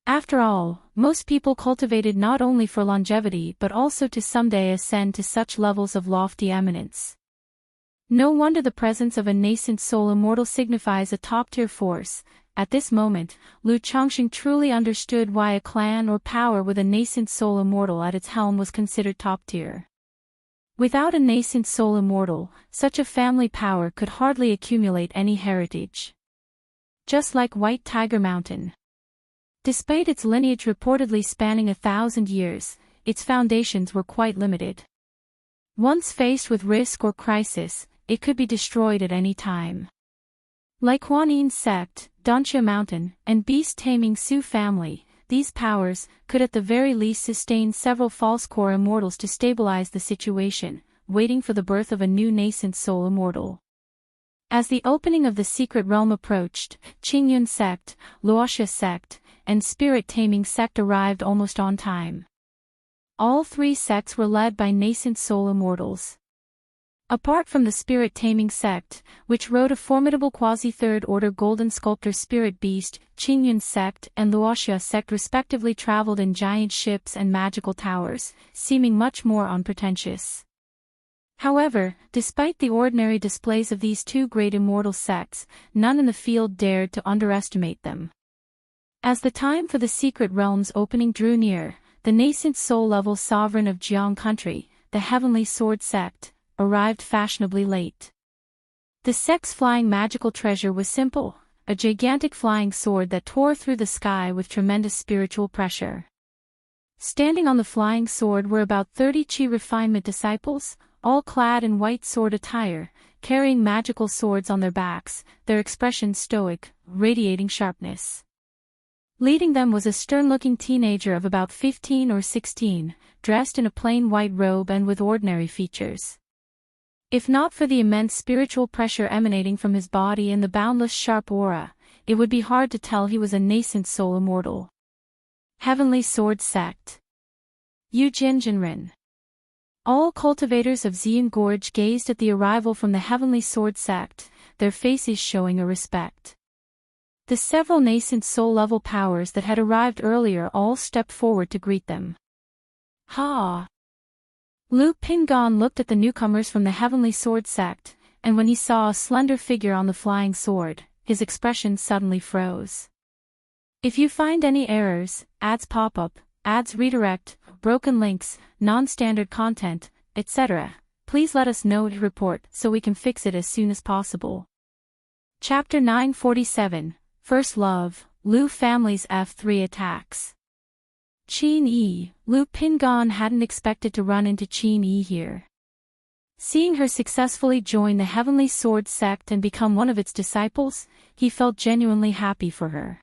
After all, most people cultivated not only for longevity but also to someday ascend to such levels of lofty eminence. No wonder the presence of a nascent soul immortal signifies a top-tier force. At this moment, Lu Chongqing truly understood why a clan or power with a nascent soul immortal at its helm was considered top-tier. Without a nascent soul immortal, such a family power could hardly accumulate any heritage. Just like White Tiger Mountain. Despite its lineage reportedly spanning 1,000 years, its foundations were quite limited. Once faced with risk or crisis, it could be destroyed at any time. Like Huan Yin's sect, Dontia Mountain, and beast-taming Sioux family, these powers could at the very least sustain several false core immortals to stabilize the situation, waiting for the birth of a new nascent soul immortal. As the opening of the secret realm approached, Qingyun sect, Luoxia sect, and spirit-taming sect arrived almost on time. All three sects were led by nascent soul immortals. Apart from the spirit-taming sect, which rode a formidable quasi-third-order golden sculptor spirit beast, Qingyun sect and Luoxia sect respectively traveled in giant ships and magical towers, seeming much more unpretentious. However, despite the ordinary displays of these two great immortal sects, none in the field dared to underestimate them. As the time for the secret realm's opening drew near, the nascent soul-level sovereign of Jiang country, the Heavenly Sword sect, arrived fashionably late. The sect's flying magical treasure was simple, a gigantic flying sword that tore through the sky with tremendous spiritual pressure. Standing on the flying sword were about 30 Qi refinement disciples, all clad in white sword attire, carrying magical swords on their backs, their expression stoic, radiating sharpness. Leading them was a stern-looking teenager of about 15 or 16, dressed in a plain white robe and with ordinary features. If not for the immense spiritual pressure emanating from his body and the boundless sharp aura, it would be hard to tell he was a nascent soul immortal. Heavenly Sword Sect. Yujin Jinren. All cultivators of Xian Gorge gazed at the arrival from the Heavenly Sword Sect, their faces showing a respect. The several nascent soul-level powers that had arrived earlier all stepped forward to greet them. Ha! Lu Pingon looked at the newcomers from the Heavenly Sword sect, and when he saw a slender figure on the flying sword, his expression suddenly froze. If you find any errors, ads pop-up, ads redirect, broken links, non-standard content, etc., please let us know to report so we can fix it as soon as possible. Chapter 947, First Love, Lu Family's F3 Attacks. Qin Yi, Lu Pingon hadn't expected to run into Qin Yi here. Seeing her successfully join the Heavenly Sword sect and become one of its disciples, he felt genuinely happy for her.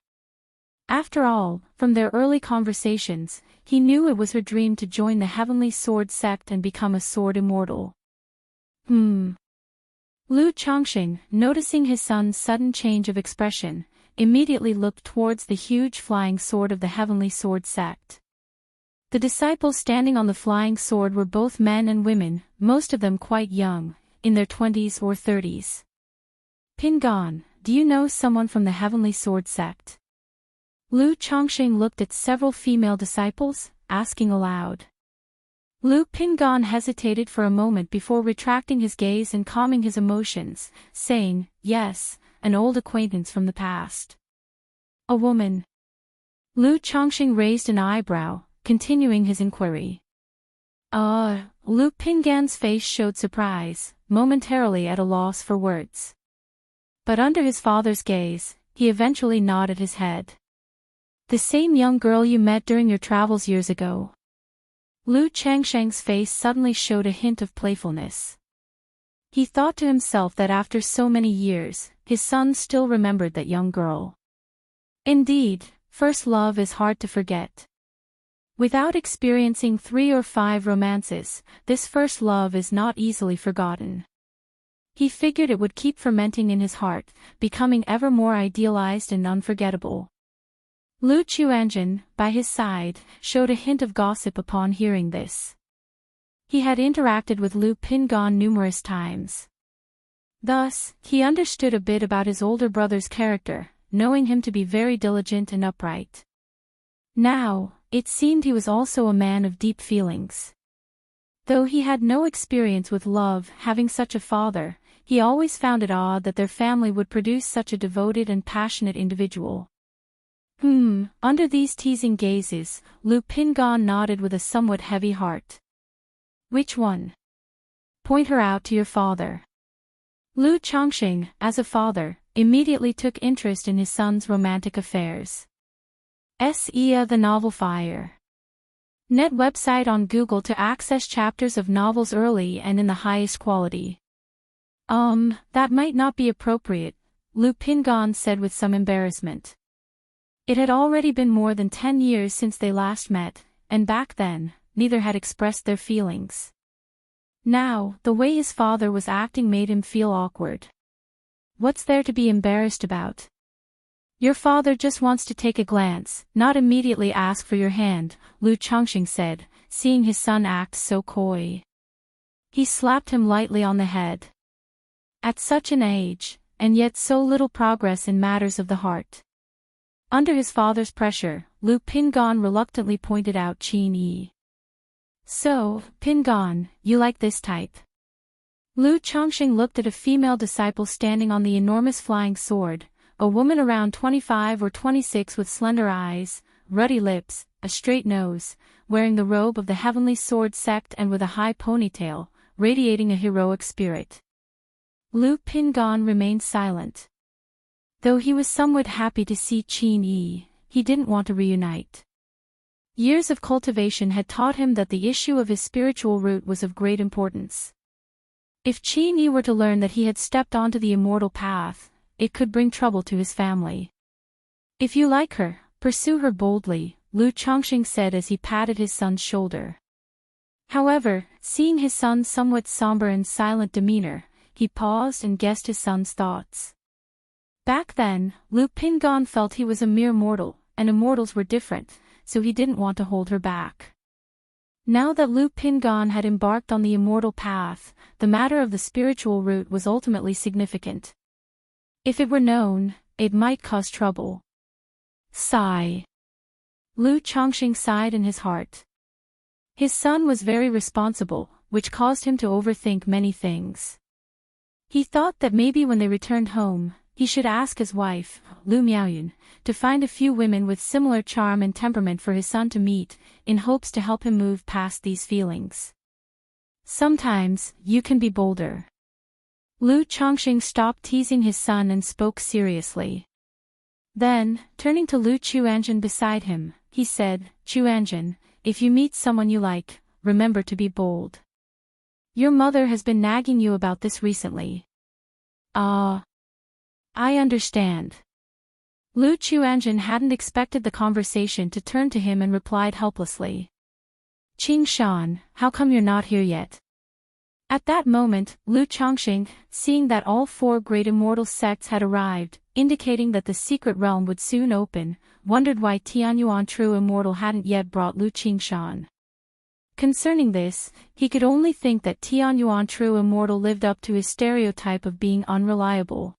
After all, from their early conversations, he knew it was her dream to join the Heavenly Sword sect and become a sword immortal. Lu Chongqing, noticing his son's sudden change of expression, immediately looked towards the huge flying sword of the Heavenly Sword sect. The disciples standing on the flying sword were both men and women, most of them quite young, in their 20s or 30s. Pingon, do you know someone from the Heavenly Sword sect? Lu Chongqing looked at several female disciples, asking aloud. Lu Pingon hesitated for a moment before retracting his gaze and calming his emotions, saying, yes, an old acquaintance from the past. A woman. Lu Chongqing raised an eyebrow, continuing his inquiry. Lu Pingan's face showed surprise, momentarily at a loss for words. But under his father's gaze, he eventually nodded his head. The same young girl you met during your travels years ago. Lu Changsheng's face suddenly showed a hint of playfulness. He thought to himself that after so many years, his son still remembered that young girl. Indeed, first love is hard to forget. Without experiencing 3 or 5 romances, this first love is not easily forgotten. He figured it would keep fermenting in his heart, becoming ever more idealized and unforgettable. Lu Chuanjin, by his side, showed a hint of gossip upon hearing this. He had interacted with Lu Pingon numerous times. Thus, he understood a bit about his older brother's character, knowing him to be very diligent and upright. Now, it seemed he was also a man of deep feelings. Though he had no experience with love, having such a father, he always found it odd that their family would produce such a devoted and passionate individual. Under these teasing gazes, Lu Pingon nodded with a somewhat heavy heart. Which one? Point her out to your father. Lu Chongqing, as a father, immediately took interest in his son's romantic affairs. Ia the Novel Fire. Net website on Google to access chapters of novels early and in the highest quality. That might not be appropriate, Lu Pingan said with some embarrassment. It had already been more than 10 years since they last met, and back then, neither had expressed their feelings. Now, the way his father was acting made him feel awkward. What's there to be embarrassed about? Your father just wants to take a glance, not immediately ask for your hand, Lu Chongqing said, seeing his son act so coy. He slapped him lightly on the head. At such an age, and yet so little progress in matters of the heart. Under his father's pressure, Lu Pingan reluctantly pointed out Qin Yi. So, Pingan, you like this type? Lu Chongqing looked at a female disciple standing on the enormous flying sword, a woman around 25 or 26 with slender eyes, ruddy lips, a straight nose, wearing the robe of the heavenly sword sect and with a high ponytail, radiating a heroic spirit. Lu Pingan remained silent. Though he was somewhat happy to see Qin Yi, he didn't want to reunite. Years of cultivation had taught him that the issue of his spiritual root was of great importance. If Qin Yi were to learn that he had stepped onto the immortal path, it could bring trouble to his family. If you like her, pursue her boldly, Lu Chongqing said as he patted his son's shoulder. However, seeing his son's somewhat somber and silent demeanor, he paused and guessed his son's thoughts. Back then, Lu Pingan felt he was a mere mortal, and immortals were different, so he didn't want to hold her back. Now that Lu Pingan had embarked on the immortal path, the matter of the spiritual root was ultimately significant. If it were known, it might cause trouble. Sigh. Lu Chongqing sighed in his heart. His son was very responsible, which caused him to overthink many things. He thought that maybe when they returned home, he should ask his wife, Lu Miaoyun, to find a few women with similar charm and temperament for his son to meet, in hopes to help him move past these feelings. Sometimes, you can be bolder. Lu Chongqing stopped teasing his son and spoke seriously. Then, turning to Lu Chuanjin beside him, he said, Chuanjin, if you meet someone you like, remember to be bold. Your mother has been nagging you about this recently. I understand. Lu Chuanjin hadn't expected the conversation to turn to him and replied helplessly. Qing Shan, how come you're not here yet? At that moment, Lu Chongqing, seeing that all 4 great immortal sects had arrived, indicating that the secret realm would soon open, wondered why Tianyuan True Immortal hadn't yet brought Lu Qingshan. Concerning this, he could only think that Tianyuan True Immortal lived up to his stereotype of being unreliable.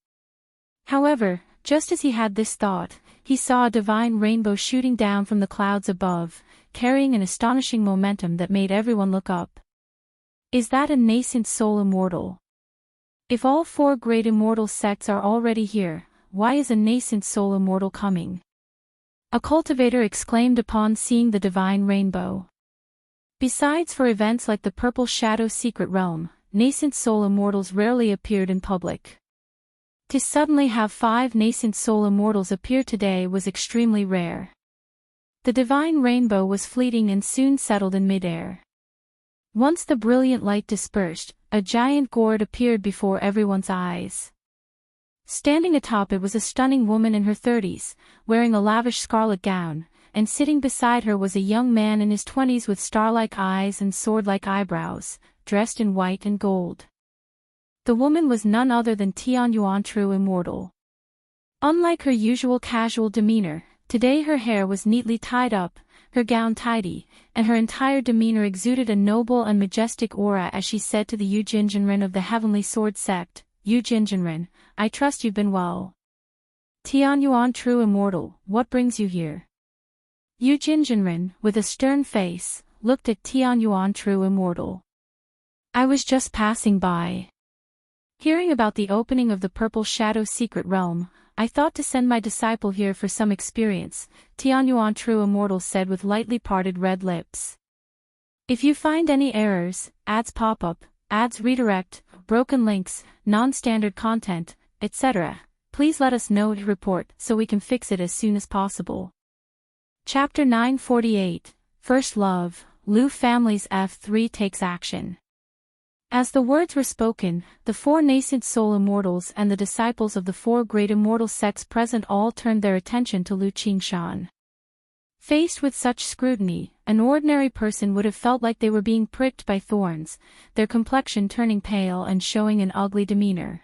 However, just as he had this thought, he saw a divine rainbow shooting down from the clouds above, carrying an astonishing momentum that made everyone look up. Is that a nascent soul immortal? If all 4 great immortal sects are already here, why is a nascent soul immortal coming? A cultivator exclaimed upon seeing the divine rainbow. Besides for events like the Purple Shadow Secret Realm, nascent soul immortals rarely appeared in public. To suddenly have 5 nascent soul immortals appear today was extremely rare. The divine rainbow was fleeting and soon settled in midair. Once the brilliant light dispersed, a giant gourd appeared before everyone's eyes. Standing atop it was a stunning woman in her 30s, wearing a lavish scarlet gown, and sitting beside her was a young man in his 20s with star-like eyes and sword-like eyebrows, dressed in white and gold. The woman was none other than Tianyuan True Immortal. Unlike her usual casual demeanor, today her hair was neatly tied up, her gown tidy, and her entire demeanor exuded a noble and majestic aura as she said to the Yujinjinren of the Heavenly Sword Sect, Yujinjinren, I trust you've been well. Tianyuan True Immortal, what brings you here? Yujinjinren, with a stern face, looked at Tianyuan True Immortal. I was just passing by. Hearing about the opening of the Purple Shadow Secret Realm, I thought to send my disciple here for some experience, Tianyuan True Immortal said with lightly parted red lips. If you find any errors, ads pop up, ads redirect, broken links, non-standard content, etc., please let us know to report so we can fix it as soon as possible. Chapter 948, First Love, Lu Family's F3 Takes Action. As the words were spoken, the four nascent soul immortals and the disciples of the four great immortal sects present all turned their attention to Lu Qingshan. Faced with such scrutiny, an ordinary person would have felt like they were being pricked by thorns, their complexion turning pale and showing an ugly demeanor.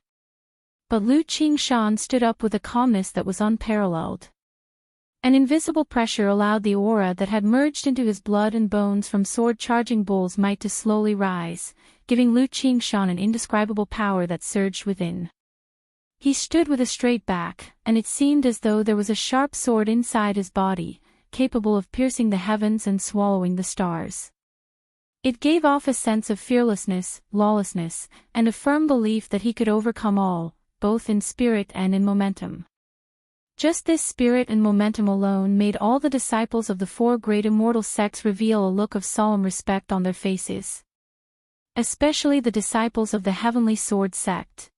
But Lu Qingshan stood up with a calmness that was unparalleled. An invisible pressure allowed the aura that had merged into his blood and bones from sword-charging bull's might to slowly rise, giving Lu Qingshan an indescribable power that surged within. He stood with a straight back, and it seemed as though there was a sharp sword inside his body, capable of piercing the heavens and swallowing the stars. It gave off a sense of fearlessness, lawlessness, and a firm belief that he could overcome all, both in spirit and in momentum. Just this spirit and momentum alone made all the disciples of the four great immortal sects reveal a look of solemn respect on their faces. Especially the disciples of the Heavenly Sword sect.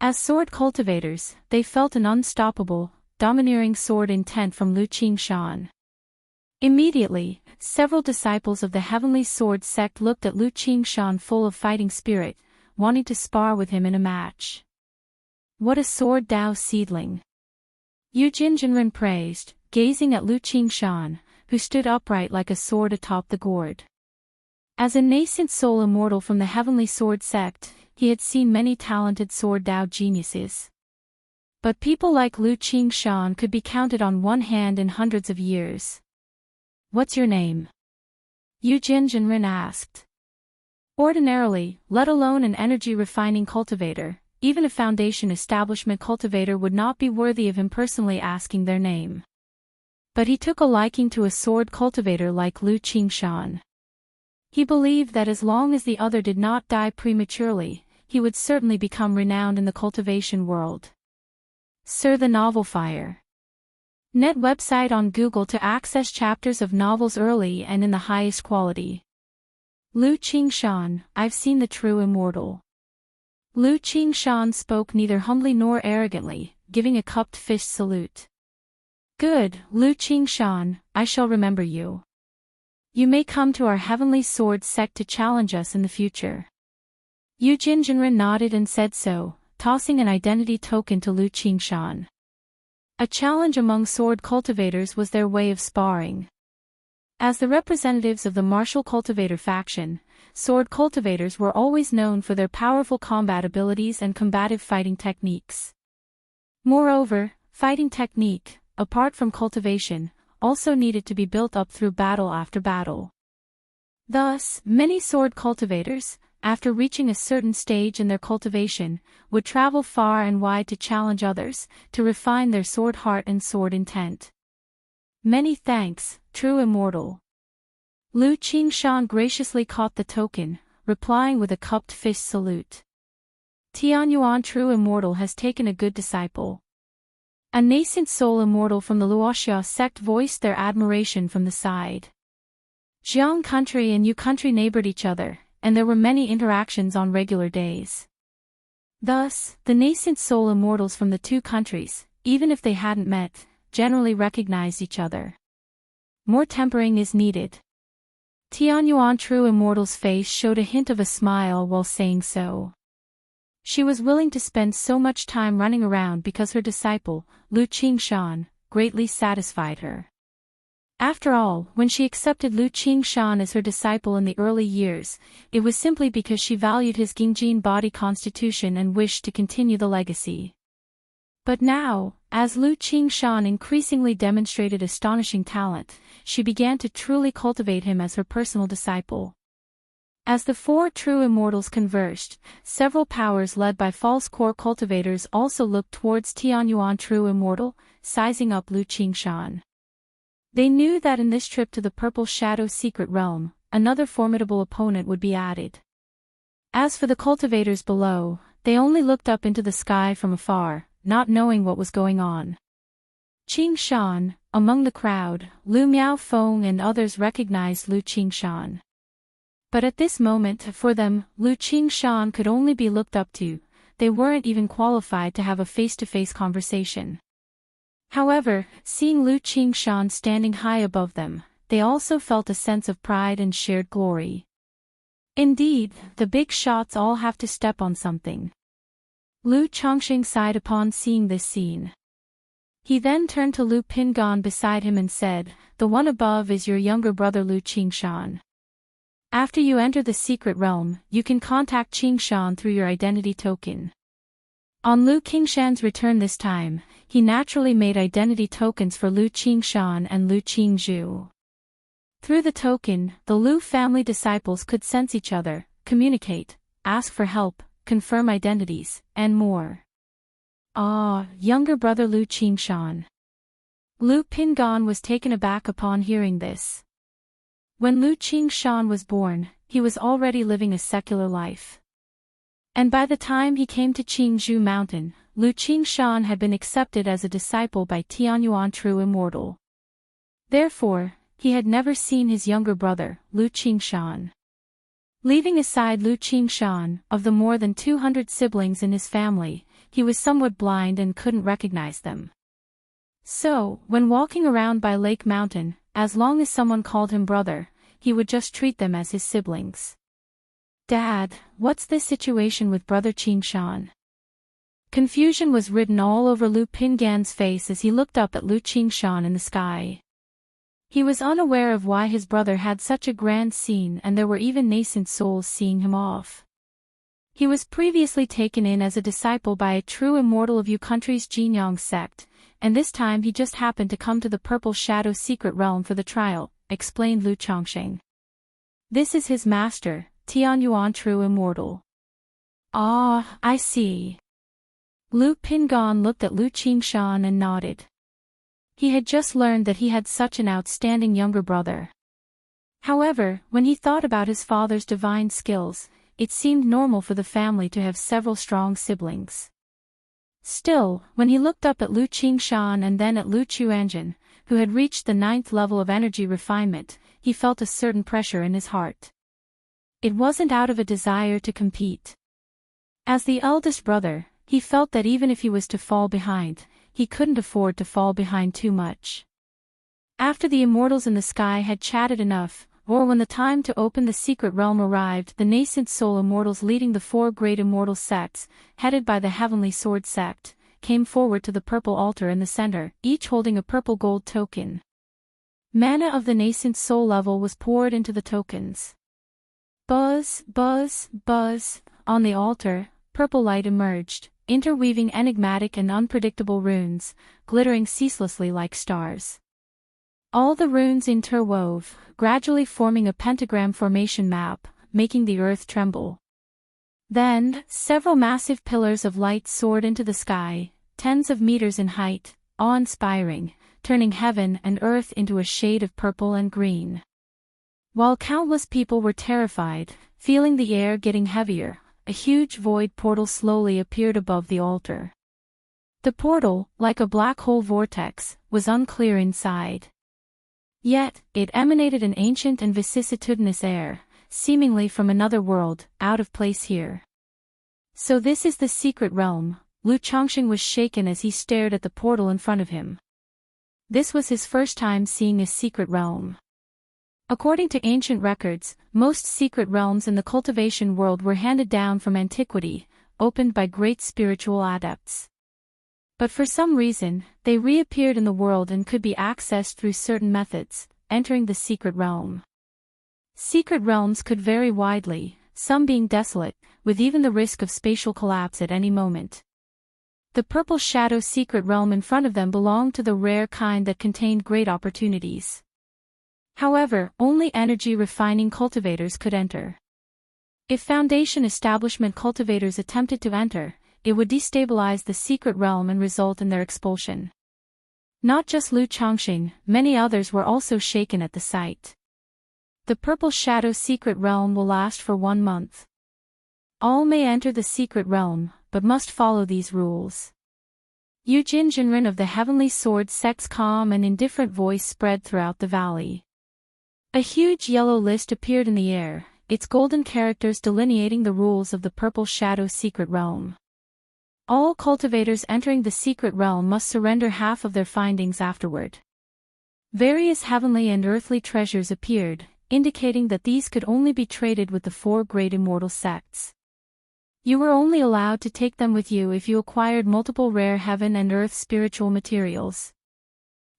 As sword cultivators, they felt an unstoppable, domineering sword intent from Lu Qingshan. Immediately, several disciples of the Heavenly Sword sect looked at Lu Qingshan full of fighting spirit, wanting to spar with him in a match. What a sword Dao seedling! Yujin Jinren praised, gazing at Lu Qingshan, who stood upright like a sword atop the gourd. As a nascent soul immortal from the Heavenly Sword sect, he had seen many talented sword Dao geniuses. But people like Lu Qingshan could be counted on one hand in hundreds of years. What's your name? Yujin Jinren asked. Ordinarily, let alone an energy-refining cultivator, even a foundation establishment cultivator would not be worthy of him personally asking their name. But he took a liking to a sword cultivator like Lu Qingshan. He believed that as long as the other did not die prematurely, he would certainly become renowned in the cultivation world. Sir the Novel Fire. Net website on Google to access chapters of novels early and in the highest quality. Lu Qingshan, I've seen the true immortal. Lu Qingshan spoke neither humbly nor arrogantly, giving a cupped fist salute. Good, Lu Qingshan, I shall remember you. You may come to our Heavenly Sword sect to challenge us in the future. Yujin Jinren nodded and said so, tossing an identity token to Lu Qingshan. A challenge among sword cultivators was their way of sparring. As the representatives of the martial cultivator faction, sword cultivators were always known for their powerful combat abilities and combative fighting techniques. Moreover, fighting technique, apart from cultivation, also needed to be built up through battle after battle. Thus, many sword cultivators, after reaching a certain stage in their cultivation, would travel far and wide to challenge others, to refine their sword heart and sword intent. Many thanks, true immortal. Lu Qingshan graciously caught the token, replying with a cupped fist salute. Tianyuan true immortal has taken a good disciple. A nascent soul immortal from the Wuxia sect voiced their admiration from the side. Jiang country and Yu country neighbored each other, and there were many interactions on regular days. Thus, the nascent soul immortals from the two countries, even if they hadn't met, generally recognized each other. More tempering is needed. Tianyuan true immortal's face showed a hint of a smile while saying so. She was willing to spend so much time running around because her disciple, Lu Qingshan, greatly satisfied her. After all, when she accepted Lu Qingshan as her disciple in the early years, it was simply because she valued his Gingjin body constitution and wished to continue the legacy. But now, as Lu Qingshan increasingly demonstrated astonishing talent, she began to truly cultivate him as her personal disciple. As the four true immortals conversed, several powers led by false core cultivators also looked towards Tianyuan true immortal, sizing up Lu Qingshan. They knew that in this trip to the Purple Shadow secret realm, another formidable opponent would be added. As for the cultivators below, they only looked up into the sky from afar, not knowing what was going on. Qingshan, among the crowd, Lu Miaofeng and others recognized Lu Qingshan. But at this moment, for them, Lu Qingshan could only be looked up to, they weren't even qualified to have a face-to-face conversation. However, seeing Lu Qingshan standing high above them, they also felt a sense of pride and shared glory. Indeed, the big shots all have to step on something. Lu Chongqing sighed upon seeing this scene. He then turned to Lu Pingan beside him and said, "The one above is your younger brother Lu Qingshan. After you enter the secret realm, you can contact Qingshan through your identity token." On Lu Qingshan's return this time, he naturally made identity tokens for Lu Qingshan and Lu Qingzhu. Through the token, the Lu family disciples could sense each other, communicate, ask for help, confirm identities, and more. Ah, younger brother Lu Qingshan. Lu Pingan was taken aback upon hearing this. When Lu Qingshan was born, he was already living a secular life. And by the time he came to Qingzhu Mountain, Lu Qingshan had been accepted as a disciple by Tianyuan True Immortal. Therefore, he had never seen his younger brother, Lu Qingshan. Leaving aside Lu Qingshan, of the more than 200 siblings in his family, he was somewhat blind and couldn't recognize them. So, when walking around by Lake Mountain, as long as someone called him brother, he would just treat them as his siblings. "Dad, what's this situation with brother Qingshan?" Confusion was written all over Lu Pingan's face as he looked up at Lu Qingshan in the sky. He was unaware of why his brother had such a grand scene, and there were even nascent souls seeing him off. He was previously taken in as a disciple by a true immortal of Yu country's Jinyang sect, and this time he just happened to come to the Purple Shadow secret realm for the trial, explained Lu Chongqing. "This is his master, Tianyuan True Immortal." "Ah, I see." Lu Pingan looked at Lu Qingshan and nodded. He had just learned that he had such an outstanding younger brother. However, when he thought about his father's divine skills, it seemed normal for the family to have several strong siblings. Still, when he looked up at Lu Qingshan and then at Lu Chuanjin, who had reached the 9th level of energy refinement, he felt a certain pressure in his heart. It wasn't out of a desire to compete. As the eldest brother, he felt that even if he was to fall behind, he couldn't afford to fall behind too much. After the immortals in the sky had chatted enough, or when the time to open the secret realm arrived, the nascent soul immortals leading the 4 great immortal sects, headed by the Heavenly Sword sect, came forward to the purple altar in the center, each holding a purple gold token. Mana of the nascent soul level was poured into the tokens. Buzz, buzz, buzz. On the altar, purple light emerged, interweaving enigmatic and unpredictable runes, glittering ceaselessly like stars. All the runes interwove, gradually forming a pentagram formation map, making the earth tremble. Then, several massive pillars of light soared into the sky, tens of meters in height, awe-inspiring, turning heaven and earth into a shade of purple and green. While countless people were terrified, feeling the air getting heavier, a huge void portal slowly appeared above the altar. The portal, like a black hole vortex, was unclear inside. Yet, it emanated an ancient and vicissitudinous air, seemingly from another world, out of place here. So this is the secret realm. Lu Chongqing was shaken as he stared at the portal in front of him. This was his first time seeing a secret realm. According to ancient records, most secret realms in the cultivation world were handed down from antiquity, opened by great spiritual adepts. But for some reason, they reappeared in the world and could be accessed through certain methods, entering the secret realm. Secret realms could vary widely, some being desolate, with even the risk of spatial collapse at any moment. The Purple Shadow secret realm in front of them belonged to the rare kind that contained great opportunities. However, only energy-refining cultivators could enter. If Foundation establishment cultivators attempted to enter, it would destabilize the secret realm and result in their expulsion. Not just Lu Chongqing, many others were also shaken at the sight. The Purple Shadow secret realm will last for 1 month. All may enter the secret realm, but must follow these rules. Yujin Jinren of the Heavenly Sword sect's calm and indifferent voice spread throughout the valley. A huge yellow list appeared in the air, its golden characters delineating the rules of the Purple Shadow secret realm. All cultivators entering the secret realm must surrender half of their findings afterward. Various heavenly and earthly treasures appeared, indicating that these could only be traded with the 4 great immortal sects. You were only allowed to take them with you if you acquired multiple rare heaven and earth spiritual materials.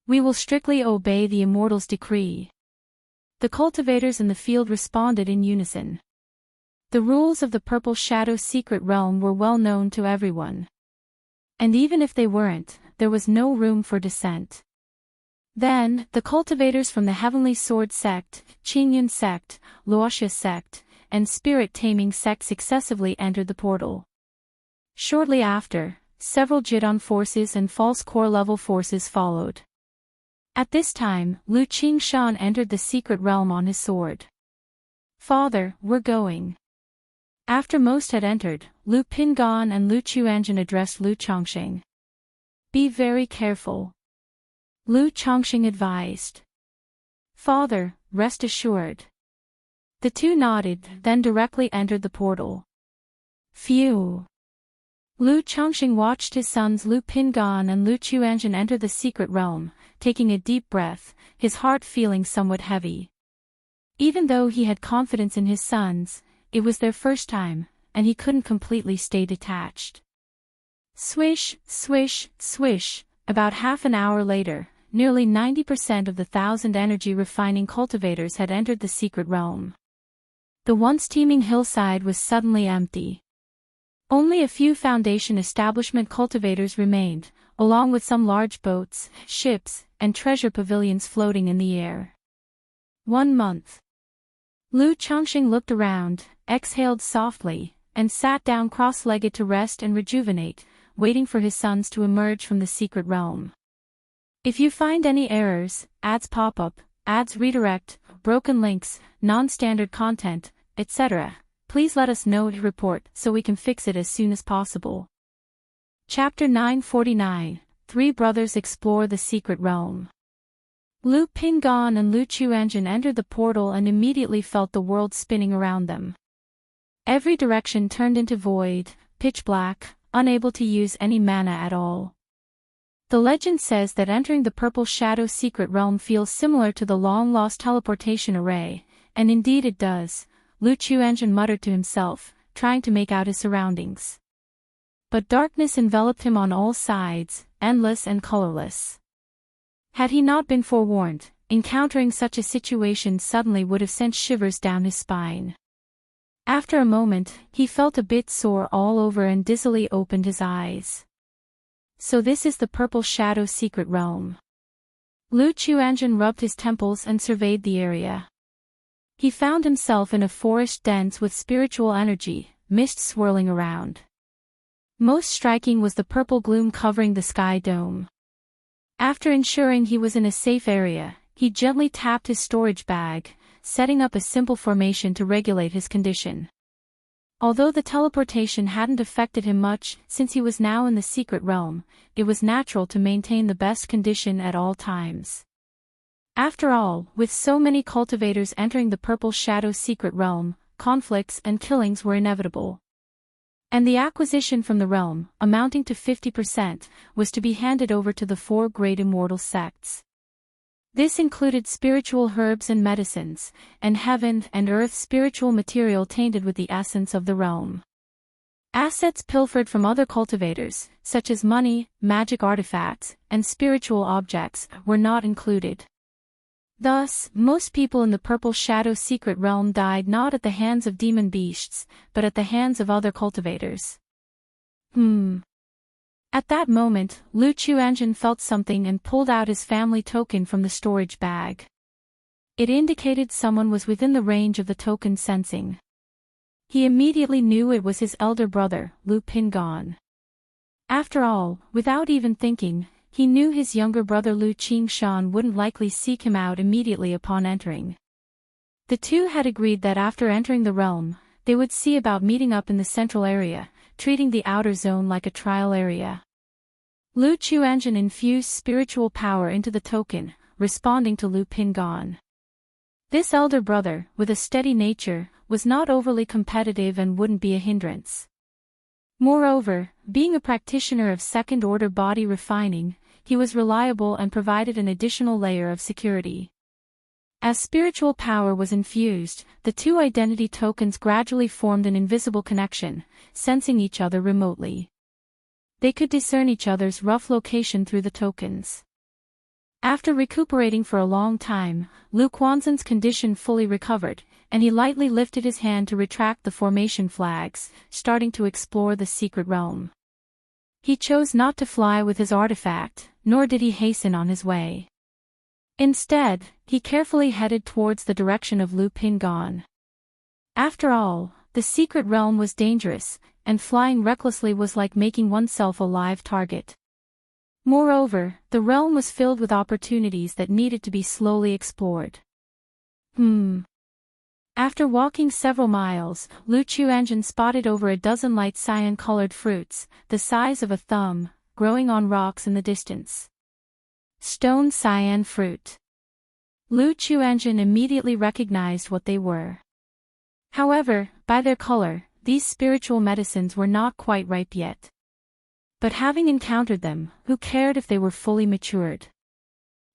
We will strictly obey the Immortal's decree. The cultivators in the field responded in unison. The rules of the Purple Shadow secret realm were well known to everyone. And even if they weren't, there was no room for dissent. Then, the cultivators from the Heavenly Sword sect, Qingyun sect, Wuxia sect, and Spirit-Taming sect successively entered the portal. Shortly after, several Jidon forces and false core-level forces followed. At this time, Lu Qingshan entered the secret realm on his sword. "Father, we're going." After most had entered, Lu Pingan and Lu Chuanjin addressed Lu Chongqing. "Be very careful," Lu Chongqing advised. "Father, rest assured." The two nodded, then directly entered the portal. Phew! Lu Chongqing watched his sons Lu Pingan and Lu Chuanjin enter the secret realm, taking a deep breath, his heart feeling somewhat heavy. Even though he had confidence in his sons, it was their first time, and he couldn't completely stay detached. Swish, swish, swish. About half an hour later, nearly 90% of the 1,000 energy refining cultivators had entered the secret realm. The once teeming hillside was suddenly empty. Only a few foundation establishment cultivators remained, along with some large boats, ships, and treasure pavilions floating in the air. 1 month. Lu Chongqing looked around, exhaled softly, and sat down cross-legged to rest and rejuvenate, waiting for his sons to emerge from the secret realm. If you find any errors, ads pop up, ads redirect, broken links, non-standard content, etc., please let us know to report so we can fix it as soon as possible. Chapter 949, 3 Brothers Explore the Secret Realm. Lu Pingan and Lu Chuanjin entered the portal and immediately felt the world spinning around them. Every direction turned into void, pitch black, unable to use any mana at all. The legend says that entering the Purple Shadow secret realm feels similar to the long-lost teleportation array, and indeed it does, Lu Chuanjin muttered to himself, trying to make out his surroundings. But darkness enveloped him on all sides, endless and colorless. Had he not been forewarned, encountering such a situation suddenly would have sent shivers down his spine. After a moment, he felt a bit sore all over and dizzily opened his eyes. So this is the Purple Shadow secret realm. Lu Chuanjin rubbed his temples and surveyed the area. He found himself in a forest dense with spiritual energy, mist swirling around. Most striking was the purple gloom covering the sky dome. After ensuring he was in a safe area, he gently tapped his storage bag, setting up a simple formation to regulate his condition. Although the teleportation hadn't affected him much since he was now in the secret realm, it was natural to maintain the best condition at all times. After all, with so many cultivators entering the Purple Shadow secret realm, conflicts and killings were inevitable. And the acquisition from the realm, amounting to 50%, was to be handed over to the 4 great immortal sects. This included spiritual herbs and medicines, and heaven and earth spiritual material tainted with the essence of the realm. Assets pilfered from other cultivators, such as money, magic artifacts, and spiritual objects, were not included. Thus, most people in the Purple Shadow secret realm died not at the hands of demon beasts, but at the hands of other cultivators. At that moment, Lu Chuanjin felt something and pulled out his family token from the storage bag. It indicated someone was within the range of the token sensing. He immediately knew it was his elder brother, Lu Pingan. After all, without even thinking, he knew his younger brother Lu Qingshan wouldn't likely seek him out immediately upon entering. The two had agreed that after entering the realm, they would see about meeting up in the central area, treating the outer zone like a trial area. Lu Chuanjin infused spiritual power into the token, responding to Lu Pingan. This elder brother, with a steady nature, was not overly competitive and wouldn't be a hindrance. Moreover, being a practitioner of second-order body refining, he was reliable and provided an additional layer of security. As spiritual power was infused, the two identity tokens gradually formed an invisible connection, sensing each other remotely. They could discern each other's rough location through the tokens. After recuperating for a long time, Lu Quanzhen's condition fully recovered, and he lightly lifted his hand to retract the formation flags, starting to explore the secret realm. He chose not to fly with his artifact, nor did he hasten on his way. Instead, he carefully headed towards the direction of Lu Pingon. After all, the secret realm was dangerous, and flying recklessly was like making oneself a live target. Moreover, the realm was filled with opportunities that needed to be slowly explored. After walking several miles, Lu Chuanzhen spotted over a dozen light cyan-colored fruits, the size of a thumb, growing on rocks in the distance. Stone cyan fruit. Lu Chuanzhen immediately recognized what they were. However, by their color, these spiritual medicines were not quite ripe yet. But having encountered them, who cared if they were fully matured?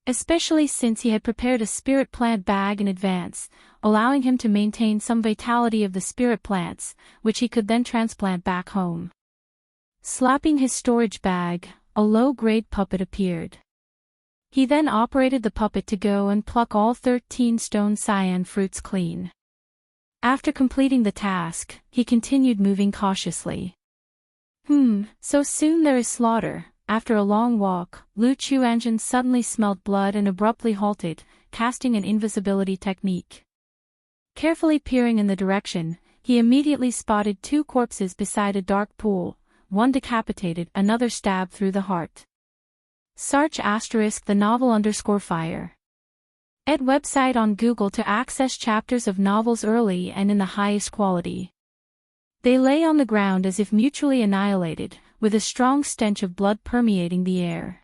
Especially since he had prepared a spirit plant bag in advance, allowing him to maintain some vitality of the spirit plants, which he could then transplant back home. Slapping his storage bag, a low-grade puppet appeared. He then operated the puppet to go and pluck all 13 stone cyan fruits clean. After completing the task, he continued moving cautiously. So soon there is slaughter. After a long walk, Lu Chuanzhen suddenly smelled blood and abruptly halted, casting an invisibility technique. Carefully peering in the direction, he immediately spotted 2 corpses beside a dark pool, one decapitated, another stabbed through the heart. Search *the novel_fire. Ed website on Google to access chapters of novels early and in the highest quality. They lay on the ground as if mutually annihilated, with a strong stench of blood permeating the air.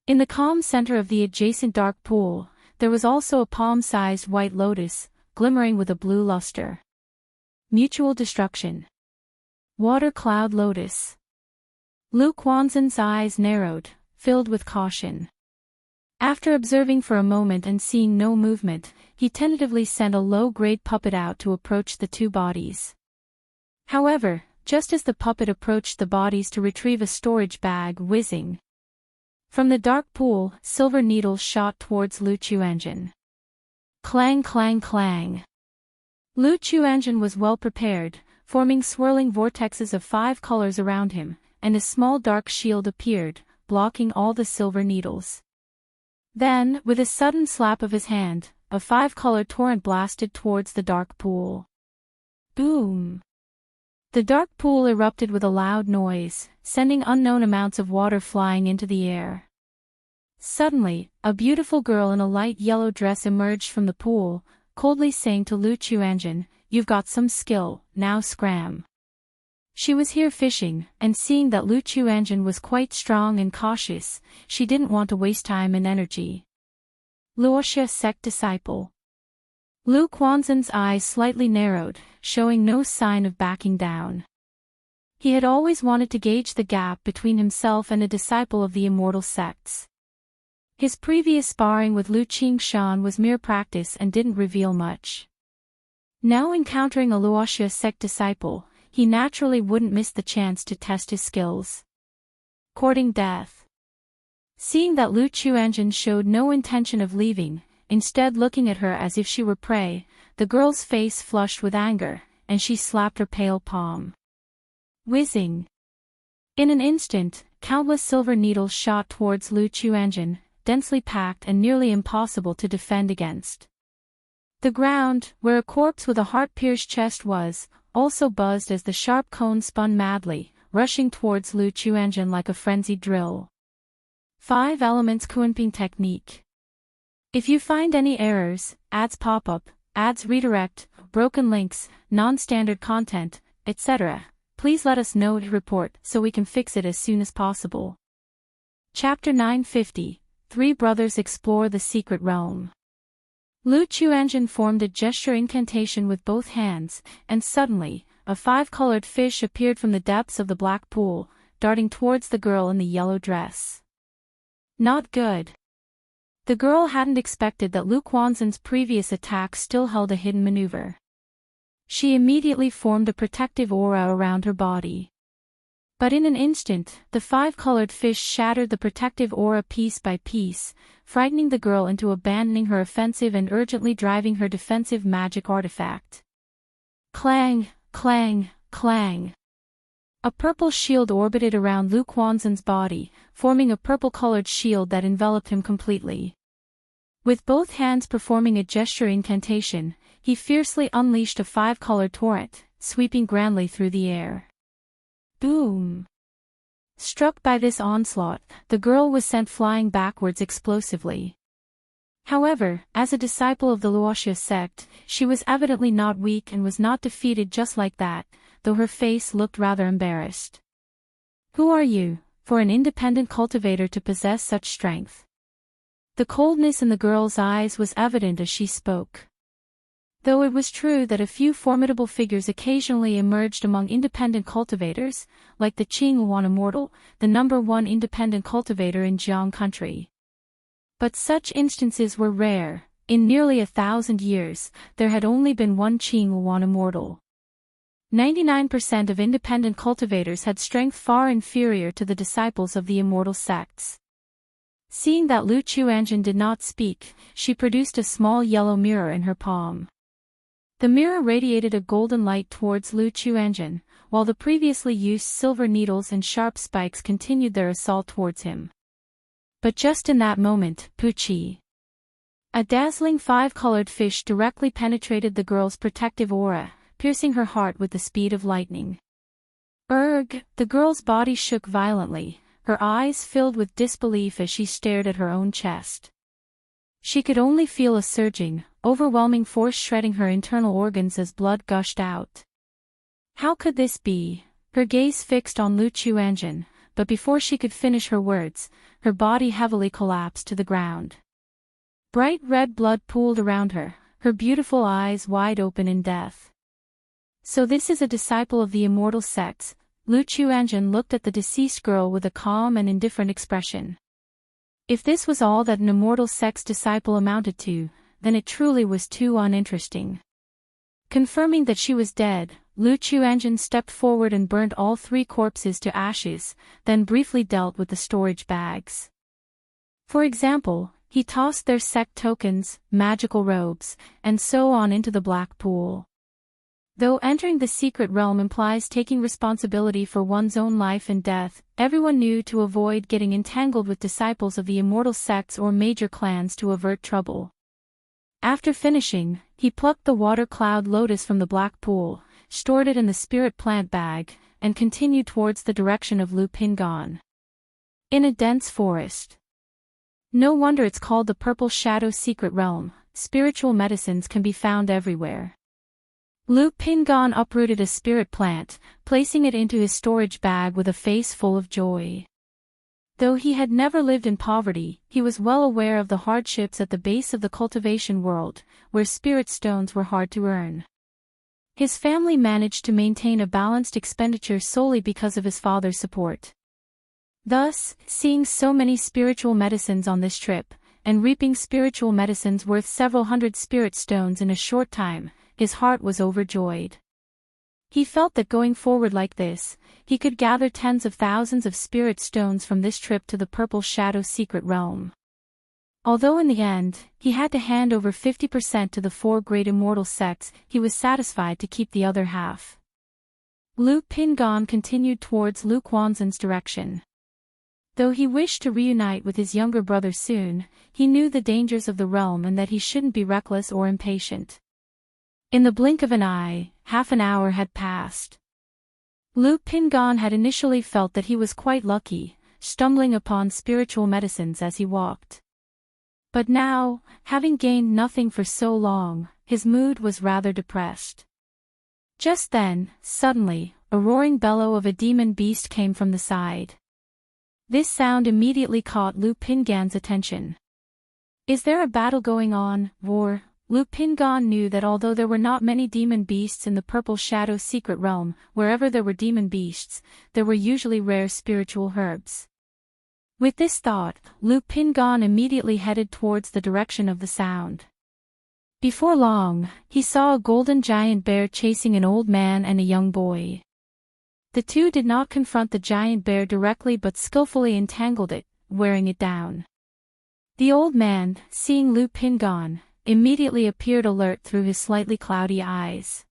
In the calm center of the adjacent dark pool, there was also a palm-sized white lotus, glimmering with a blue luster. Mutual destruction. Water cloud lotus. Lu Quanzhen's eyes narrowed, filled with caution. After observing for a moment and seeing no movement, he tentatively sent a low-grade puppet out to approach the 2 bodies. However, just as the puppet approached the bodies to retrieve a storage bag, whizzing from the dark pool, silver needles shot towards Lu Chuanzhen. Clang clang clang. Lu Chuanzhen was well prepared, forming swirling vortexes of 5 colors around him, and a small dark shield appeared, blocking all the silver needles. Then, with a sudden slap of his hand, a 5-color torrent blasted towards the dark pool. Boom! The dark pool erupted with a loud noise, sending unknown amounts of water flying into the air. Suddenly, a beautiful girl in a light yellow dress emerged from the pool, coldly saying to Lu Chuanzhen, "You've got some skill, now scram." She was here fishing, and seeing that Lu Chuanzhen was quite strong and cautious, she didn't want to waste time and energy. Wuxia sect disciple. Lu Quanzhen's eyes slightly narrowed, showing no sign of backing down. He had always wanted to gauge the gap between himself and a disciple of the immortal sects. His previous sparring with Lu Qingshan was mere practice and didn't reveal much. Now encountering a Wuxia sect disciple, he naturally wouldn't miss the chance to test his skills. Courting death. Seeing that Lu Chuanzhen showed no intention of leaving, instead looking at her as if she were prey, the girl's face flushed with anger, and she slapped her pale palm. Whizzing. In an instant, countless silver needles shot towards Lu Chuanzhen, densely packed and nearly impossible to defend against. The ground, where a corpse with a heart-pierced chest was, also buzzed as the sharp cone spun madly, rushing towards Lu Chuanzhen like a frenzied drill. 5 elements Kunping technique. If you find any errors, ads pop-up, ads redirect, broken links, non-standard content, etc., please let us know to report so we can fix it as soon as possible. Chapter 950, 3 Brothers Explore the Secret Realm. Lu Chuanzhen formed a gesture incantation with both hands, and suddenly, a 5-colored fish appeared from the depths of the black pool, darting towards the girl in the yellow dress. Not good. The girl hadn't expected that Lu Quanzhen's previous attack still held a hidden maneuver. She immediately formed a protective aura around her body. But in an instant, the five-colored fish shattered the protective aura piece by piece, frightening the girl into abandoning her offensive and urgently driving her defensive magic artifact. Clang, clang, clang. A purple shield orbited around Lu Quanzhen's body, forming a purple-colored shield that enveloped him completely. With both hands performing a gesture incantation, he fiercely unleashed a five-colored torrent, sweeping grandly through the air. Boom! Struck by this onslaught, the girl was sent flying backwards explosively. However, as a disciple of the Wuxia sect, she was evidently not weak and was not defeated just like that, though her face looked rather embarrassed. Who are you, for an independent cultivator to possess such strength? The coldness in the girl's eyes was evident as she spoke. Though it was true that a few formidable figures occasionally emerged among independent cultivators, like the Qingyuan Immortal, the #1 independent cultivator in Jiang country. But such instances were rare. In nearly 1,000 years, there had only been one Qingyuan Immortal. 99% of independent cultivators had strength far inferior to the disciples of the immortal sects. Seeing that Lu Quanzhen did not speak, she produced a small yellow mirror in her palm. The mirror radiated a golden light towards Lu Quanzhen, while the previously used silver needles and sharp spikes continued their assault towards him. But just in that moment, Puchi. A dazzling five-colored fish directly penetrated the girl's protective aura, piercing her heart with the speed of lightning. Erg! The girl's body shook violently, her eyes filled with disbelief as she stared at her own chest. She could only feel a surging, overwhelming force shredding her internal organs as blood gushed out. How could this be? Her gaze fixed on Lu Quanzhen, but before she could finish her words, her body heavily collapsed to the ground. Bright red blood pooled around her, her beautiful eyes wide open in death. So this is a disciple of the immortal sects. Lu Quanzhen looked at the deceased girl with a calm and indifferent expression. If this was all that an immortal sect's disciple amounted to, then it truly was too uninteresting. Confirming that she was dead, Lu Quanzhen stepped forward and burned all three corpses to ashes, then briefly dealt with the storage bags. For example, he tossed their sect tokens, magical robes, and so on into the black pool. Though entering the secret realm implies taking responsibility for one's own life and death, everyone knew to avoid getting entangled with disciples of the immortal sects or major clans to avert trouble. After finishing, he plucked the water cloud lotus from the black pool, stored it in the spirit plant bag, and continued towards the direction of Lu Pingan. In a dense forest. No wonder it's called the Purple Shadow Secret Realm. Spiritual medicines can be found everywhere. Lu Pingan uprooted a spirit plant, placing it into his storage bag with a face full of joy. Though he had never lived in poverty, he was well aware of the hardships at the base of the cultivation world, where spirit stones were hard to earn. His family managed to maintain a balanced expenditure solely because of his father's support. Thus, seeing so many spiritual medicines on this trip, and reaping spiritual medicines worth several hundred spirit stones in a short time, his heart was overjoyed. He felt that going forward like this, he could gather tens of thousands of spirit stones from this trip to the Purple Shadow Secret Realm. Although in the end, he had to hand over 50% to the four great immortal sects, he was satisfied to keep the other half. Lu Pingan continued towards Lu Quanzhen's direction. Though he wished to reunite with his younger brother soon, he knew the dangers of the realm and that he shouldn't be reckless or impatient. In the blink of an eye, half an hour had passed. Lu Pingan had initially felt that he was quite lucky, stumbling upon spiritual medicines as he walked. But now, having gained nothing for so long, his mood was rather depressed. Just then, suddenly, a roaring bellow of a demon beast came from the side. This sound immediately caught Lu Pingan's attention. Is there a battle going on, or? Lu Pingan knew that although there were not many demon beasts in the Purple Shadow Secret Realm, wherever there were demon beasts, there were usually rare spiritual herbs. With this thought, Lu Pingon immediately headed towards the direction of the sound. Before long, he saw a golden giant bear chasing an old man and a young boy. The two did not confront the giant bear directly but skillfully entangled it, wearing it down. The old man, seeing Lu Pingon, immediately appeared alert through his slightly cloudy eyes.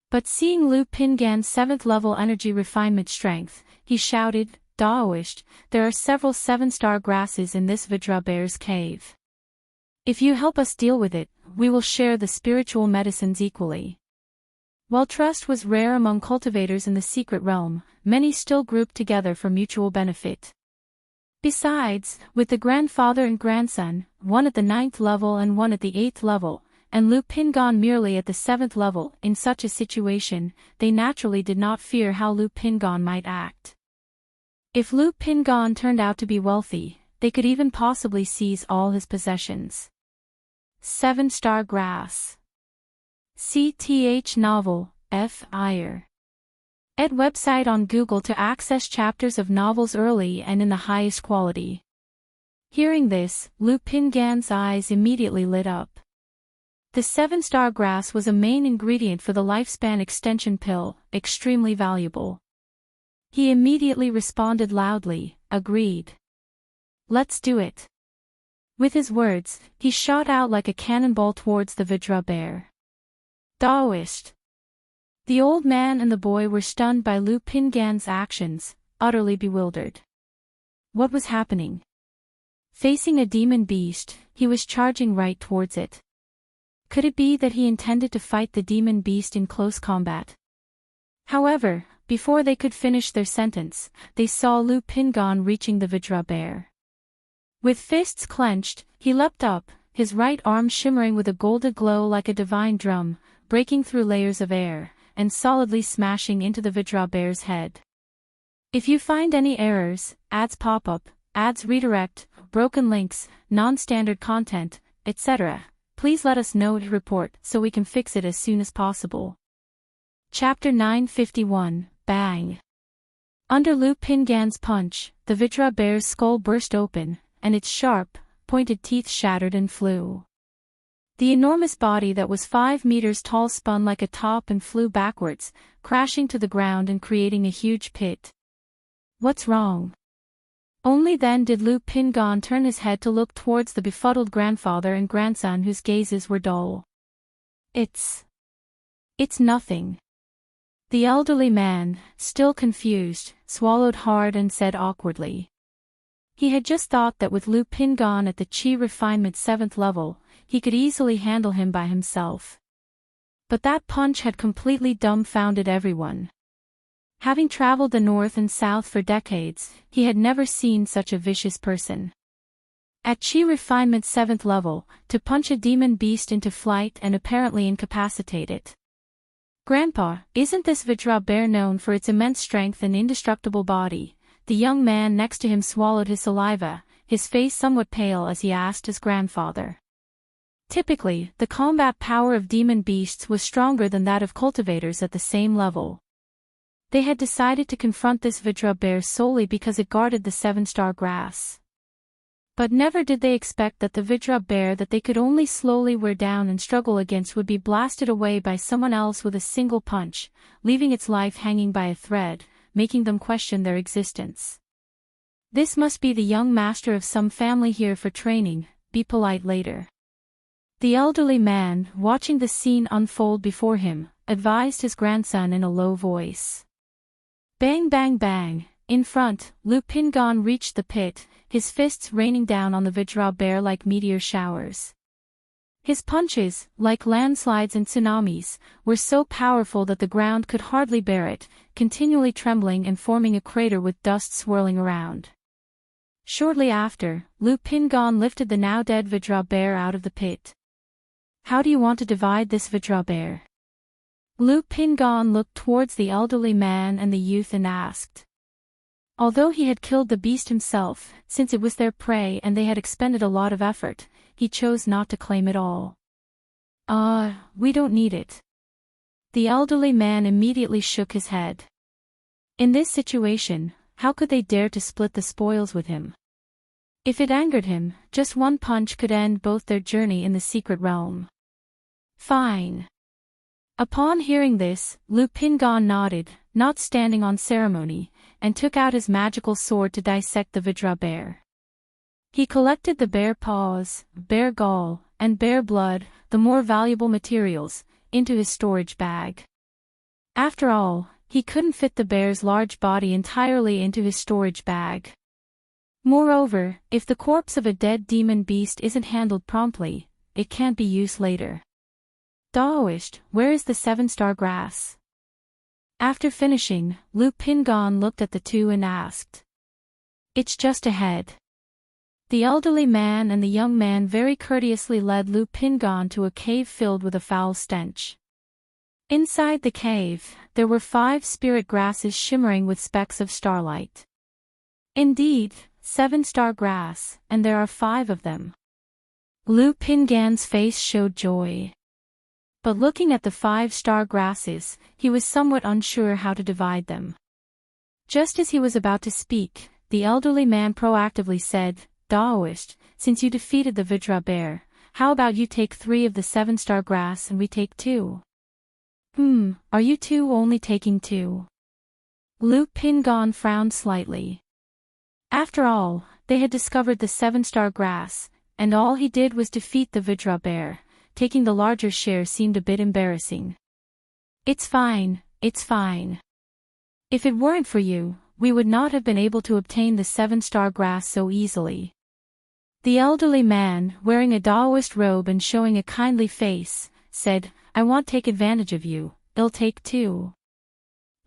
But seeing Lu Pingan's 7th level energy refinement strength, he shouted, "Daoist, there are several 7-star grasses in this Vidra bear's cave. If you help us deal with it, we will share the spiritual medicines equally." While trust was rare among cultivators in the secret realm, many still grouped together for mutual benefit. Besides, with the grandfather and grandson, one at the 9th level and one at the 8th level, and Lu Pingon merely at the 7th level, in such a situation, they naturally did not fear how Lu Pingon might act. If Lu Pingon turned out to be wealthy, they could even possibly seize all his possessions. 7-star grass. CTH novel, F. Iyer. Ed website on Google to access chapters of novels early and in the highest quality. Hearing this, Lu Pingan's eyes immediately lit up. The 7-star grass was a main ingredient for the lifespan extension pill, extremely valuable. He immediately responded loudly, "Agreed. Let's do it." With his words, he shot out like a cannonball towards the Vidra bear. Daoist. The old man and the boy were stunned by Lu Pingan's actions, utterly bewildered. What was happening? Facing a demon beast, he was charging right towards it. Could it be that he intended to fight the demon beast in close combat? However, before they could finish their sentence, they saw Lu Pingon reaching the Vidra bear. With fists clenched, he leapt up, his right arm shimmering with a golden glow like a divine drum, breaking through layers of air, and solidly smashing into the Vidra bear's head. If you find any errors, ads pop up, ads redirect, broken links, non-standard content, etc., please let us know to report so we can fix it as soon as possible. Chapter 951, Bang. Under Lu Pingan's punch, the Vidra bear's skull burst open, and its sharp, pointed teeth shattered and flew. The enormous body that was 5 meters tall spun like a top and flew backwards, crashing to the ground and creating a huge pit. What's wrong? Only then did Lu Pingon turn his head to look towards the befuddled grandfather and grandson whose gazes were dull. It's nothing. The elderly man, still confused, swallowed hard and said awkwardly. He had just thought that with Lu Pingon at the Chi Refinement 7th level, he could easily handle him by himself. But that punch had completely dumbfounded everyone. Having traveled the north and south for decades, he had never seen such a vicious person. At Chi Refinement 7th level, to punch a demon beast into flight and apparently incapacitate it. "Grandpa, isn't this Vidra bear known for its immense strength and indestructible body?" The young man next to him swallowed his saliva, his face somewhat pale as he asked his grandfather. Typically, the combat power of demon beasts was stronger than that of cultivators at the same level. They had decided to confront this Vidra bear solely because it guarded the 7-star grass. But never did they expect that the Vidra bear that they could only slowly wear down and struggle against would be blasted away by someone else with a single punch, leaving its life hanging by a thread, making them question their existence. This must be the young master of some family here for training, be polite later. The elderly man, watching the scene unfold before him, advised his grandson in a low voice. Bang bang bang, in front, Lu Pingon reached the pit, his fists raining down on the Vidra bear like meteor showers. His punches, like landslides and tsunamis, were so powerful that the ground could hardly bear it, continually trembling and forming a crater with dust swirling around. Shortly after, Lu Pingon lifted the now dead Vidra bear out of the pit. "How do you want to divide this Vidra bear?" Lu Pingon looked towards the elderly man and the youth and asked. Although he had killed the beast himself, since it was their prey and they had expended a lot of effort, he chose not to claim it all. We don't need it." The elderly man immediately shook his head. In this situation, how could they dare to split the spoils with him? If it angered him, just one punch could end both their journey in the secret realm. Fine. Upon hearing this, Lu Pingon nodded, not standing on ceremony, and took out his magical sword to dissect the Vidra bear. He collected the bear paws, bear gall, and bear blood, the more valuable materials, into his storage bag. After all, he couldn't fit the bear's large body entirely into his storage bag. Moreover, if the corpse of a dead demon beast isn't handled promptly, it can't be used later. Daoist, where is the 7-star grass? After finishing, Lu Pingon looked at the two and asked. It's just ahead. The elderly man and the young man very courteously led Lu Pingon to a cave filled with a foul stench. Inside the cave, there were 5 spirit grasses shimmering with specks of starlight. Indeed, 7-star grass, and there are 5 of them. Lu Pingan's face showed joy. But looking at the 5-star grasses, he was somewhat unsure how to divide them. Just as he was about to speak, the elderly man proactively said, Daoist, since you defeated the Vidra bear, how about you take 3 of the 7-star grass and we take 2? Are you two only taking 2? Lu Pingon frowned slightly. After all, they had discovered the 7-star grass, and all he did was defeat the Vidra bear. Taking the larger share seemed a bit embarrassing. It's fine, it's fine. If it weren't for you, we would not have been able to obtain the 7-star grass so easily. The elderly man, wearing a Daoist robe and showing a kindly face, said, I won't take advantage of you, I'll take 2.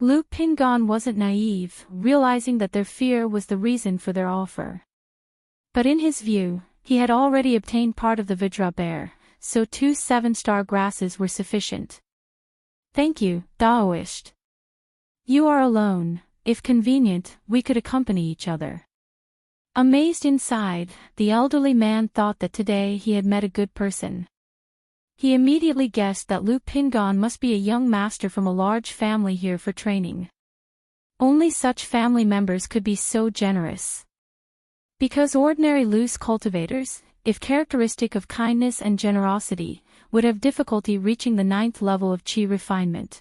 Lu Pingon wasn't naive, realizing that their fear was the reason for their offer. But in his view, he had already obtained part of the Vidra bear, so 2 7-star grasses were sufficient. Thank you, Daoist. You are alone, if convenient, we could accompany each other. Amazed inside, the elderly man thought that today he had met a good person. He immediately guessed that Lu Pingon must be a young master from a large family here for training. Only such family members could be so generous. Because ordinary loose cultivators, if characteristic of kindness and generosity, would have difficulty reaching the 9th level of Qi refinement.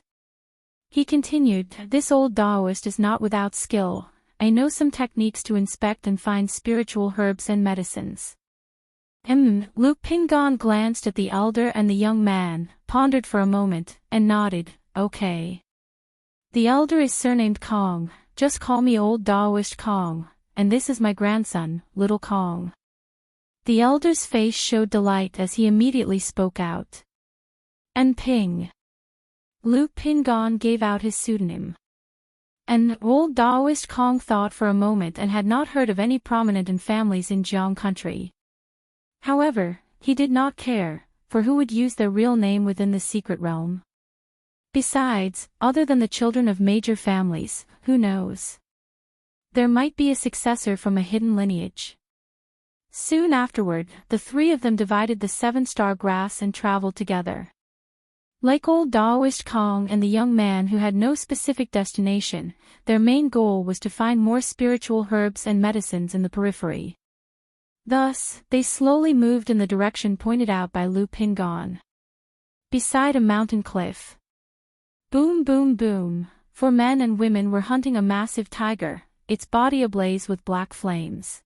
He continued, this old Daoist is not without skill. I know some techniques to inspect and find spiritual herbs and medicines. Lu Pingon glanced at the elder and the young man, pondered for a moment, and nodded, okay. The elder is surnamed Kong, just call me old Daoist Kong, and this is my grandson, little Kong. The elder's face showed delight as he immediately spoke out. And Ping. Lu Pingon gave out his pseudonym. And old Daoist Kong thought for a moment and had not heard of any prominent in families in Jiang country. However, he did not care, for who would use their real name within the secret realm? Besides, other than the children of major families, who knows? There might be a successor from a hidden lineage. Soon afterward, the 3 of them divided the 7-star grass and traveled together. Like old Daoist Kong and the young man who had no specific destination, their main goal was to find more spiritual herbs and medicines in the periphery. Thus, they slowly moved in the direction pointed out by Lu Pingon. Beside a mountain cliff. Boom boom boom, 4 men and women were hunting a massive tiger, its body ablaze with black flames.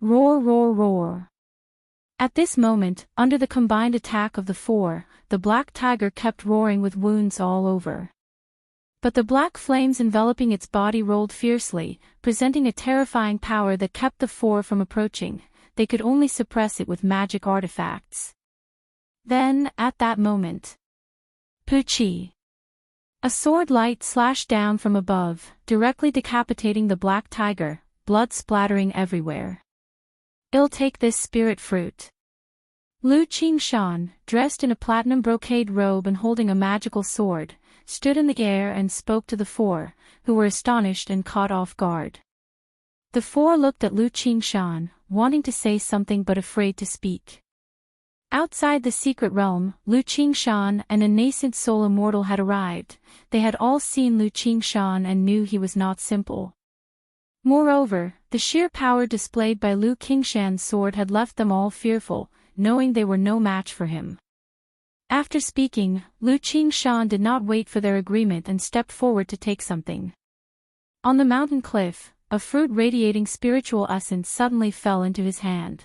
Roar roar roar. At this moment, under the combined attack of the 4, the black tiger kept roaring with wounds all over. But the black flames enveloping its body rolled fiercely, presenting a terrifying power that kept the 4 from approaching. They could only suppress it with magic artifacts. Then, at that moment, Puchi! A sword light slashed down from above, directly decapitating the black tiger, blood splattering everywhere. I'll take this spirit fruit. Lu Qingshan, dressed in a platinum brocade robe and holding a magical sword, stood in the air and spoke to the 4, who were astonished and caught off guard. The 4 looked at Lu Qingshan, wanting to say something but afraid to speak. Outside the secret realm, Lu Qingshan and a nascent soul immortal had arrived. They had all seen Lu Qingshan and knew he was not simple. Moreover, the sheer power displayed by Lu Qingshan's sword had left them all fearful, knowing they were no match for him. After speaking, Lu Qingshan did not wait for their agreement and stepped forward to take something. On the mountain cliff, a fruit radiating spiritual essence suddenly fell into his hand.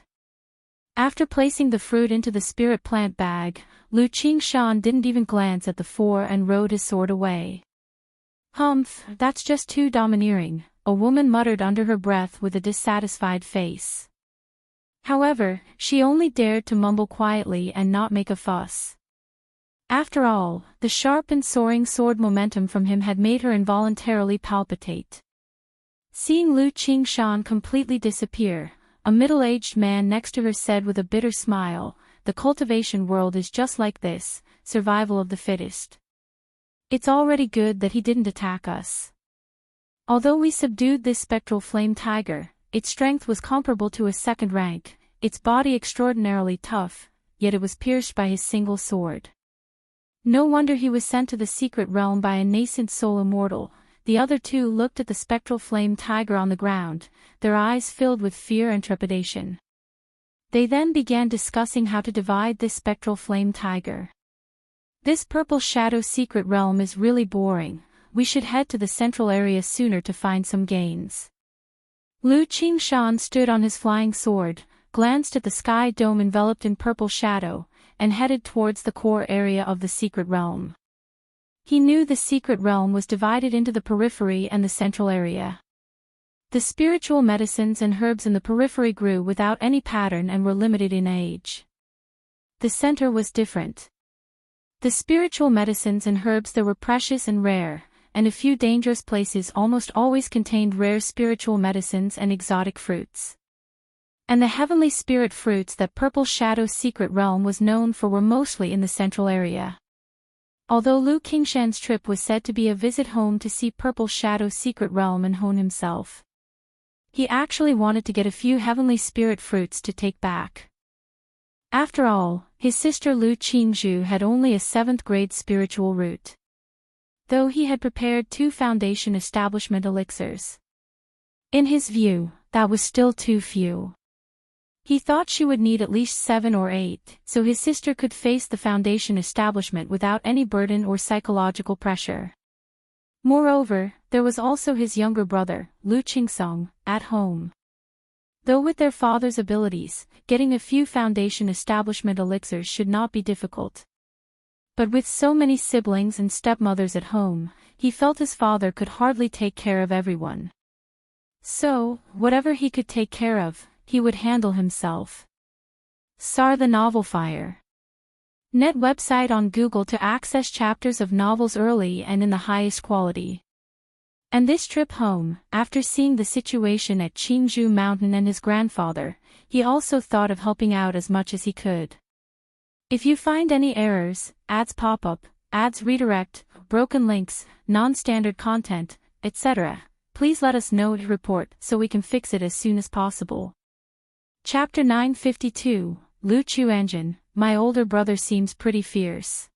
After placing the fruit into the spirit plant bag, Lu Qingshan didn't even glance at the four and rode his sword away. "Humph, that's just too domineering," a woman muttered under her breath with a dissatisfied face. However, she only dared to mumble quietly and not make a fuss. After all, the sharp and soaring sword momentum from him had made her involuntarily palpitate. Seeing Lu Qingshan completely disappear, a middle-aged man next to her said with a bitter smile, "The cultivation world is just like this, survival of the fittest. It's already good that he didn't attack us. Although we subdued this spectral flame tiger, its strength was comparable to a second rank, its body extraordinarily tough, yet it was pierced by his single sword. No wonder he was sent to the secret realm by a nascent soul immortal." The other two looked at the spectral flame tiger on the ground, their eyes filled with fear and trepidation. They then began discussing how to divide this spectral flame tiger. "This purple shadow secret realm is really boring, we should head to the central area sooner to find some gains." Lu Qingshan stood on his flying sword, glanced at the sky dome enveloped in purple shadow, and headed towards the core area of the secret realm. He knew the secret realm was divided into the periphery and the central area. The spiritual medicines and herbs in the periphery grew without any pattern and were limited in age. The center was different. The spiritual medicines and herbs there were precious and rare, and a few dangerous places almost always contained rare spiritual medicines and exotic fruits. And the heavenly spirit fruits that Purple Shadow secret realm was known for were mostly in the central area. Although Lu Qingshan's trip was said to be a visit home to see Purple Shadow secret realm and hone himself, he actually wanted to get a few heavenly spirit fruits to take back. After all, his sister Lu Qingzhu had only a 7th grade spiritual root. Though he had prepared 2 foundation establishment elixirs. In his view, that was still too few. He thought she would need at least 7 or 8, so his sister could face the foundation establishment without any burden or psychological pressure. Moreover, there was also his younger brother, Lu Qingsong, at home. Though with their father's abilities, getting a few foundation establishment elixirs should not be difficult. But with so many siblings and stepmothers at home, he felt his father could hardly take care of everyone. So, whatever he could take care of, he would handle himself. SAR the Novel Fire. Net website on Google to access chapters of novels early and in the highest quality. And this trip home, after seeing the situation at Qingzhou Mountain and his grandfather, he also thought of helping out as much as he could. If you find any errors, ads pop up, ads redirect, broken links, non-standard content, etc., please let us know to report so we can fix it as soon as possible. Chapter 952, Lu Chuanjin, my older brother seems pretty fierce.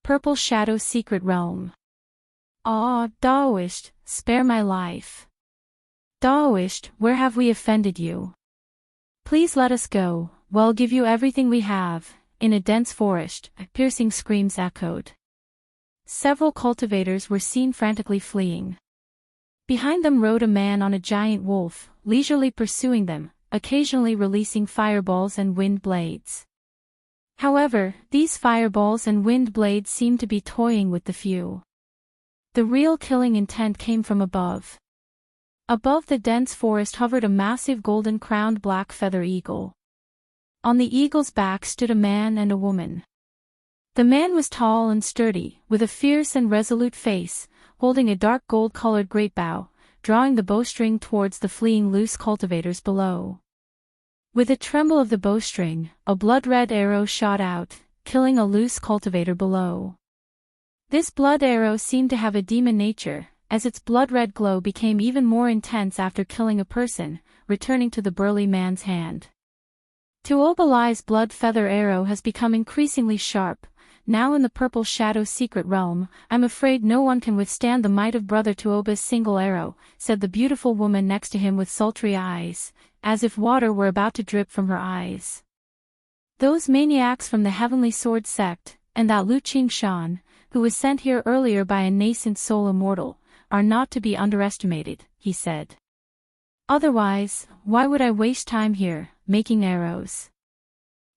Purple Shadow Secret Realm. Ah, Daoist, spare my life. Daoist, where have we offended you? Please let us go, we'll give you everything we have. In a dense forest, piercing screams echoed. Several cultivators were seen frantically fleeing. Behind them rode a man on a giant wolf, leisurely pursuing them, occasionally releasing fireballs and wind blades. However, these fireballs and wind blades seemed to be toying with the few. The real killing intent came from above. Above the dense forest hovered a massive golden-crowned black feather eagle. On the eagle's back stood a man and a woman. The man was tall and sturdy, with a fierce and resolute face, holding a dark gold-colored great bow, drawing the bowstring towards the fleeing loose cultivators below. With a tremble of the bowstring, a blood-red arrow shot out, killing a loose cultivator below. This blood arrow seemed to have a demon nature, as its blood-red glow became even more intense after killing a person, returning to the burly man's hand. Tuobali's blood feather arrow has become increasingly sharp, now in the purple shadow secret realm, I'm afraid no one can withstand the might of Brother Tuoba's single arrow, said the beautiful woman next to him with sultry eyes, as if water were about to drip from her eyes. Those maniacs from the Heavenly Sword sect, and that Lu Qingshan, who was sent here earlier by a nascent soul immortal, are not to be underestimated, he said. Otherwise, why would I waste time here, making arrows?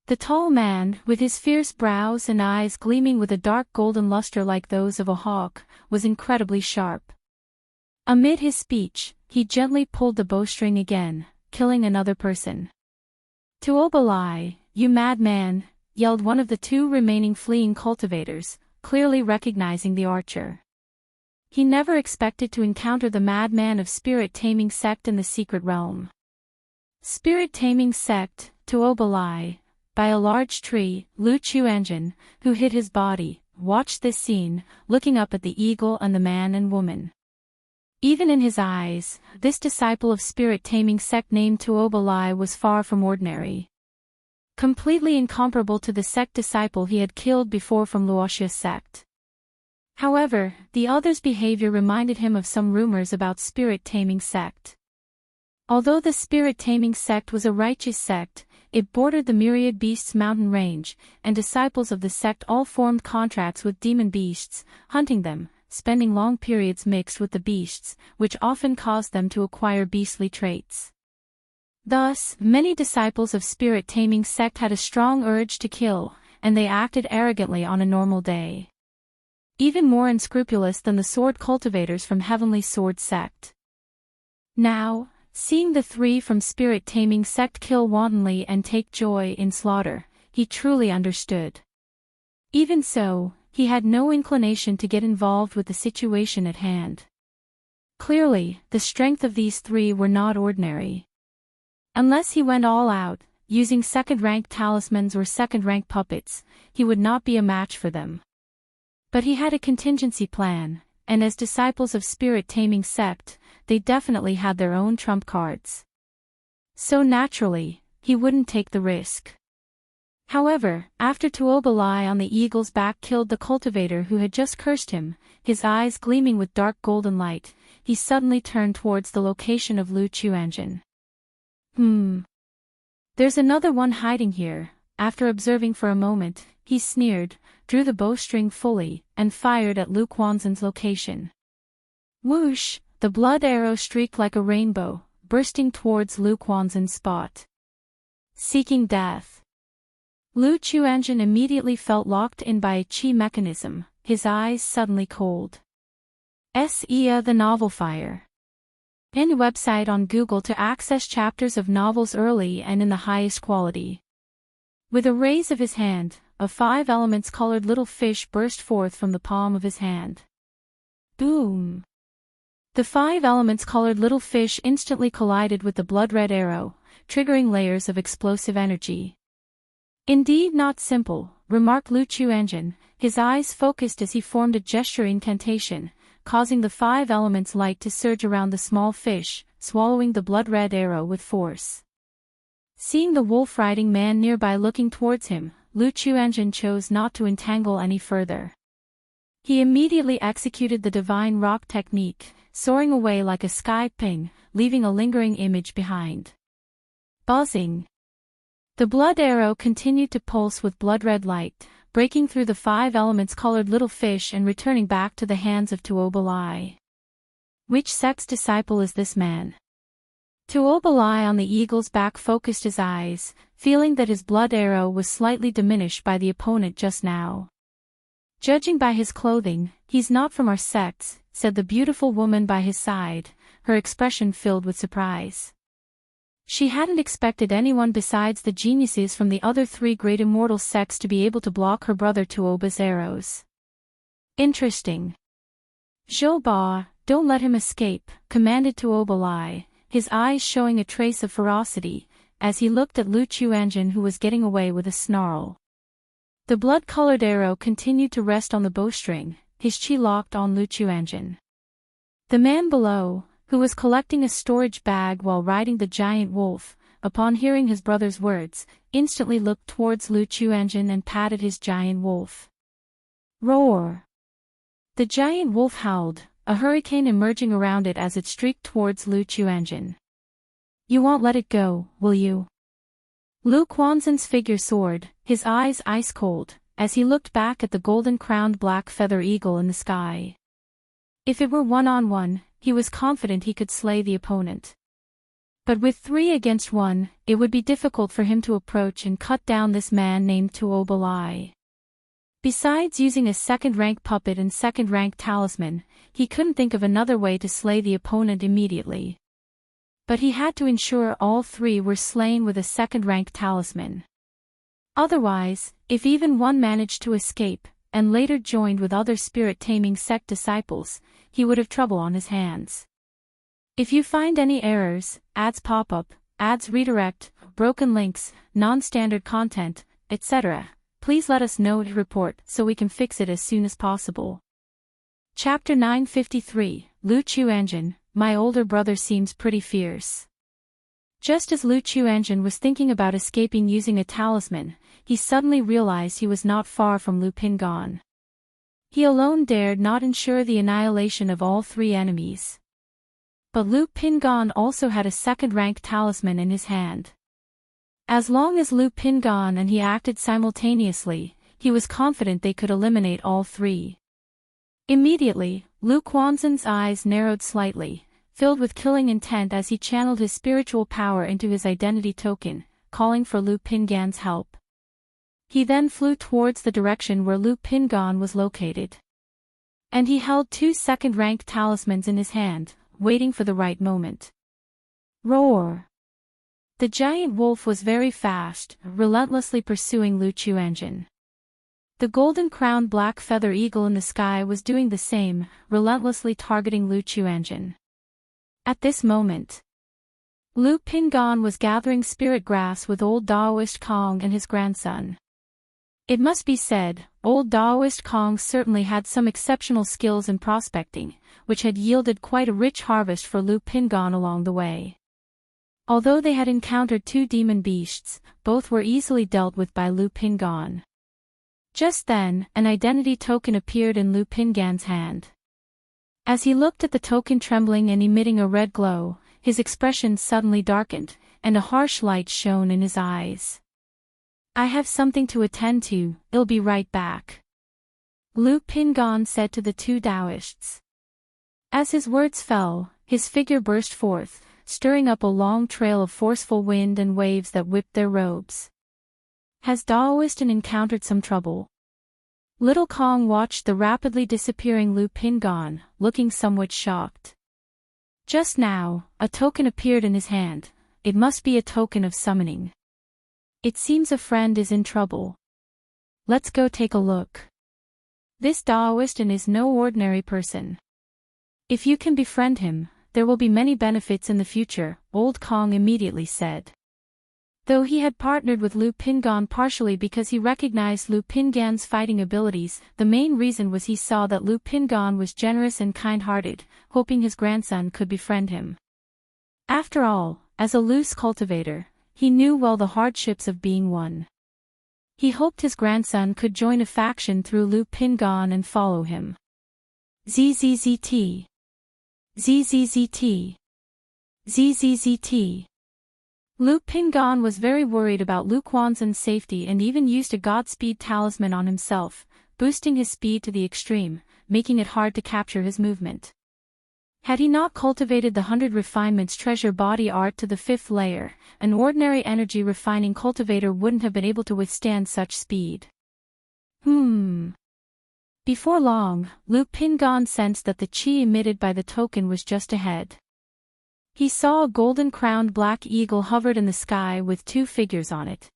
The tall man, with his fierce brows and eyes gleaming with a dark golden luster like those of a hawk, was incredibly sharp. Amid his speech, he gently pulled the bowstring again, killing another person. "Tuobalai, you madman!" yelled one of the two remaining fleeing cultivators, clearly recognizing the archer. He never expected to encounter the madman of spirit-taming sect in the secret realm. Spirit-taming sect, Tuobalai. By a large tree, Lu Chuanjin, who hid his body, watched this scene, looking up at the eagle and the man and woman. Even in his eyes, this disciple of spirit-taming sect named Tuobalai was far from ordinary. Completely incomparable to the sect disciple he had killed before from Wuxia's sect. However, the other's behavior reminded him of some rumors about spirit-taming sect. Although the spirit-taming sect was a righteous sect, it bordered the myriad beasts mountain range, and disciples of the sect all formed contracts with demon beasts, hunting them, spending long periods mixed with the beasts, which often caused them to acquire beastly traits. Thus, many disciples of spirit-taming sect had a strong urge to kill, and they acted arrogantly on a normal day. Even more unscrupulous than the sword cultivators from Heavenly Sword sect. Now, seeing the three from spirit-taming sect kill wantonly and take joy in slaughter, he truly understood. Even so, he had no inclination to get involved with the situation at hand. Clearly, the strength of these three were not ordinary. Unless he went all out, using second-rank talismans or second-rank puppets, he would not be a match for them. But he had a contingency plan, and as disciples of spirit-taming sect, they definitely had their own trump cards. So naturally, he wouldn't take the risk. However, after Tuobalai on the eagle's back killed the cultivator who had just cursed him, his eyes gleaming with dark golden light, he suddenly turned towards the location of Lu Chuanjin. There's another one hiding here. After observing for a moment, he sneered, drew the bowstring fully, and fired at Lu Quanzhen's location. Whoosh! The blood arrow streaked like a rainbow, bursting towards Lu Quanzhen's spot. Seeking death. Lu Chuanjin immediately felt locked in by a chi mechanism, his eyes suddenly cold. S.E.A. The Novel Fire. In website on Google to access chapters of novels early and in the highest quality. With a raise of his hand, a 5 elements colored little fish burst forth from the palm of his hand. Boom! The 5 elements colored little fish instantly collided with the blood-red arrow, triggering layers of explosive energy. Indeed not simple, remarked Lu Chuanjin, his eyes focused as he formed a gesture incantation, causing the 5 elements light to surge around the small fish, swallowing the blood-red arrow with force. Seeing the wolf-riding man nearby looking towards him, Lu Chuanjin chose not to entangle any further. He immediately executed the divine rock technique, soaring away like a sky ping, leaving a lingering image behind. Buzzing. The blood arrow continued to pulse with blood-red light, breaking through the 5 elements colored little fish and returning back to the hands of Tuobalai. Which sect's disciple is this man? Tuobalai on the eagle's back focused his eyes, feeling that his blood arrow was slightly diminished by the opponent just now. Judging by his clothing, he's not from our sects, said the beautiful woman by his side, her expression filled with surprise. She hadn't expected anyone besides the geniuses from the other 3 great immortal sects to be able to block her brother Tuoba's arrows. Interesting. Zhou, don't let him escape, commanded Tuobalai, his eyes showing a trace of ferocity, as he looked at Lu Chuanjin who was getting away with a snarl. The blood-colored arrow continued to rest on the bowstring, his chi locked on Lu Chuanjin. The man below, who was collecting a storage bag while riding the giant wolf, upon hearing his brother's words, instantly looked towards Lu Chuanjin and patted his giant wolf. Roar! The giant wolf howled, a hurricane emerging around it as it streaked towards Lu Chuanjin. You won't let it go, will you? Lu Quanzhen's figure soared, his eyes ice-cold, as he looked back at the golden-crowned black feather eagle in the sky. If it were one-on-one, he was confident he could slay the opponent. But with 3 against 1, it would be difficult for him to approach and cut down this man named Tuo Balai. Besides using a second-rank puppet and second-rank talisman, he couldn't think of another way to slay the opponent immediately. But he had to ensure all 3 were slain with a second-rank talisman. Otherwise, if even one managed to escape, and later joined with other spirit-taming sect disciples, he would have trouble on his hands. If you find any errors, ads pop-up, ads redirect, broken links, non-standard content, etc., please let us know to report so we can fix it as soon as possible. Chapter 953, Lu Chuanjin, my older brother seems pretty fierce. Just as Lu Chuanjin was thinking about escaping using a talisman, he suddenly realized he was not far from Lu Pingan. He alone dared not ensure the annihilation of all 3 enemies. But Lu Pingan also had a second-rank talisman in his hand. As long as Lu Pingan and he acted simultaneously, he was confident they could eliminate all 3. Immediately, Lu Quanzhen's eyes narrowed slightly, filled with killing intent as he channeled his spiritual power into his identity token, calling for Lu Pingan's help. He then flew towards the direction where Lu Pingan was located. And he held 2 second-rank talismans in his hand, waiting for the right moment. Roar! The giant wolf was very fast, relentlessly pursuing Lu Chuanjin. The golden-crowned black feather eagle in the sky was doing the same, relentlessly targeting Lu Chuanjin. At this moment, Lu Pingan was gathering spirit grass with old Daoist Kong and his grandson. It must be said, old Daoist Kong certainly had some exceptional skills in prospecting, which had yielded quite a rich harvest for Lu Pingan along the way. Although they had encountered 2 demon beasts, both were easily dealt with by Lu Pingan. Just then, an identity token appeared in Lu Pingan's hand. As he looked at the token trembling and emitting a red glow, his expression suddenly darkened, and a harsh light shone in his eyes. I have something to attend to, I'll be right back. Lu Pingan said to the 2 Taoists. As his words fell, his figure burst forth, stirring up a long trail of forceful wind and waves that whipped their robes. Has Daoist encountered some trouble? Little Kong watched the rapidly disappearing Lu Pingan, looking somewhat shocked. Just now, a token appeared in his hand. It must be a token of summoning. It seems a friend is in trouble. Let's go take a look. This Daoist is no ordinary person. If you can befriend him, there will be many benefits in the future, Old Kong immediately said. Though he had partnered with Lu Pingan partially because he recognized Lu Pingan's fighting abilities, the main reason was he saw that Lu Pingan was generous and kind-hearted, hoping his grandson could befriend him. After all, as a loose cultivator, he knew well the hardships of being one. He hoped his grandson could join a faction through Lu Pingan and follow him. ZZZT. ZZZT. ZZZT. Lu Pingan was very worried about Lu Quanzhen's safety and even used a Godspeed talisman on himself, boosting his speed to the extreme, making it hard to capture his movement. Had he not cultivated the 100 refinements treasure body art to the 5th layer, an ordinary energy refining cultivator wouldn't have been able to withstand such speed. Before long, Lu Pingan sensed that the chi emitted by the token was just ahead. He saw a golden-crowned black eagle hovered in the sky with 2 figures on it.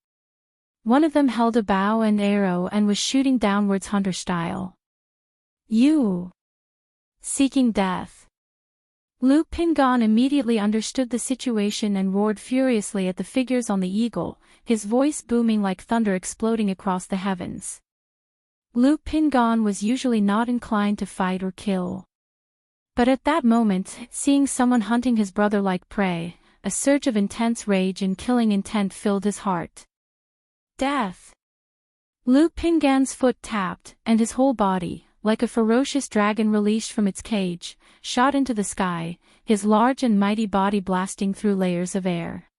One of them held a bow and arrow and was shooting downwards hunter style. You! Seeking death. Lu Pingan immediately understood the situation and roared furiously at the figures on the eagle, his voice booming like thunder exploding across the heavens. Lu Pingan was usually not inclined to fight or kill. But at that moment, seeing someone hunting his brother like prey, a surge of intense rage and killing intent filled his heart. Death! Lu Pingan's foot tapped, and his whole body, like a ferocious dragon released from its cage, shot into the sky, his large and mighty body blasting through layers of air.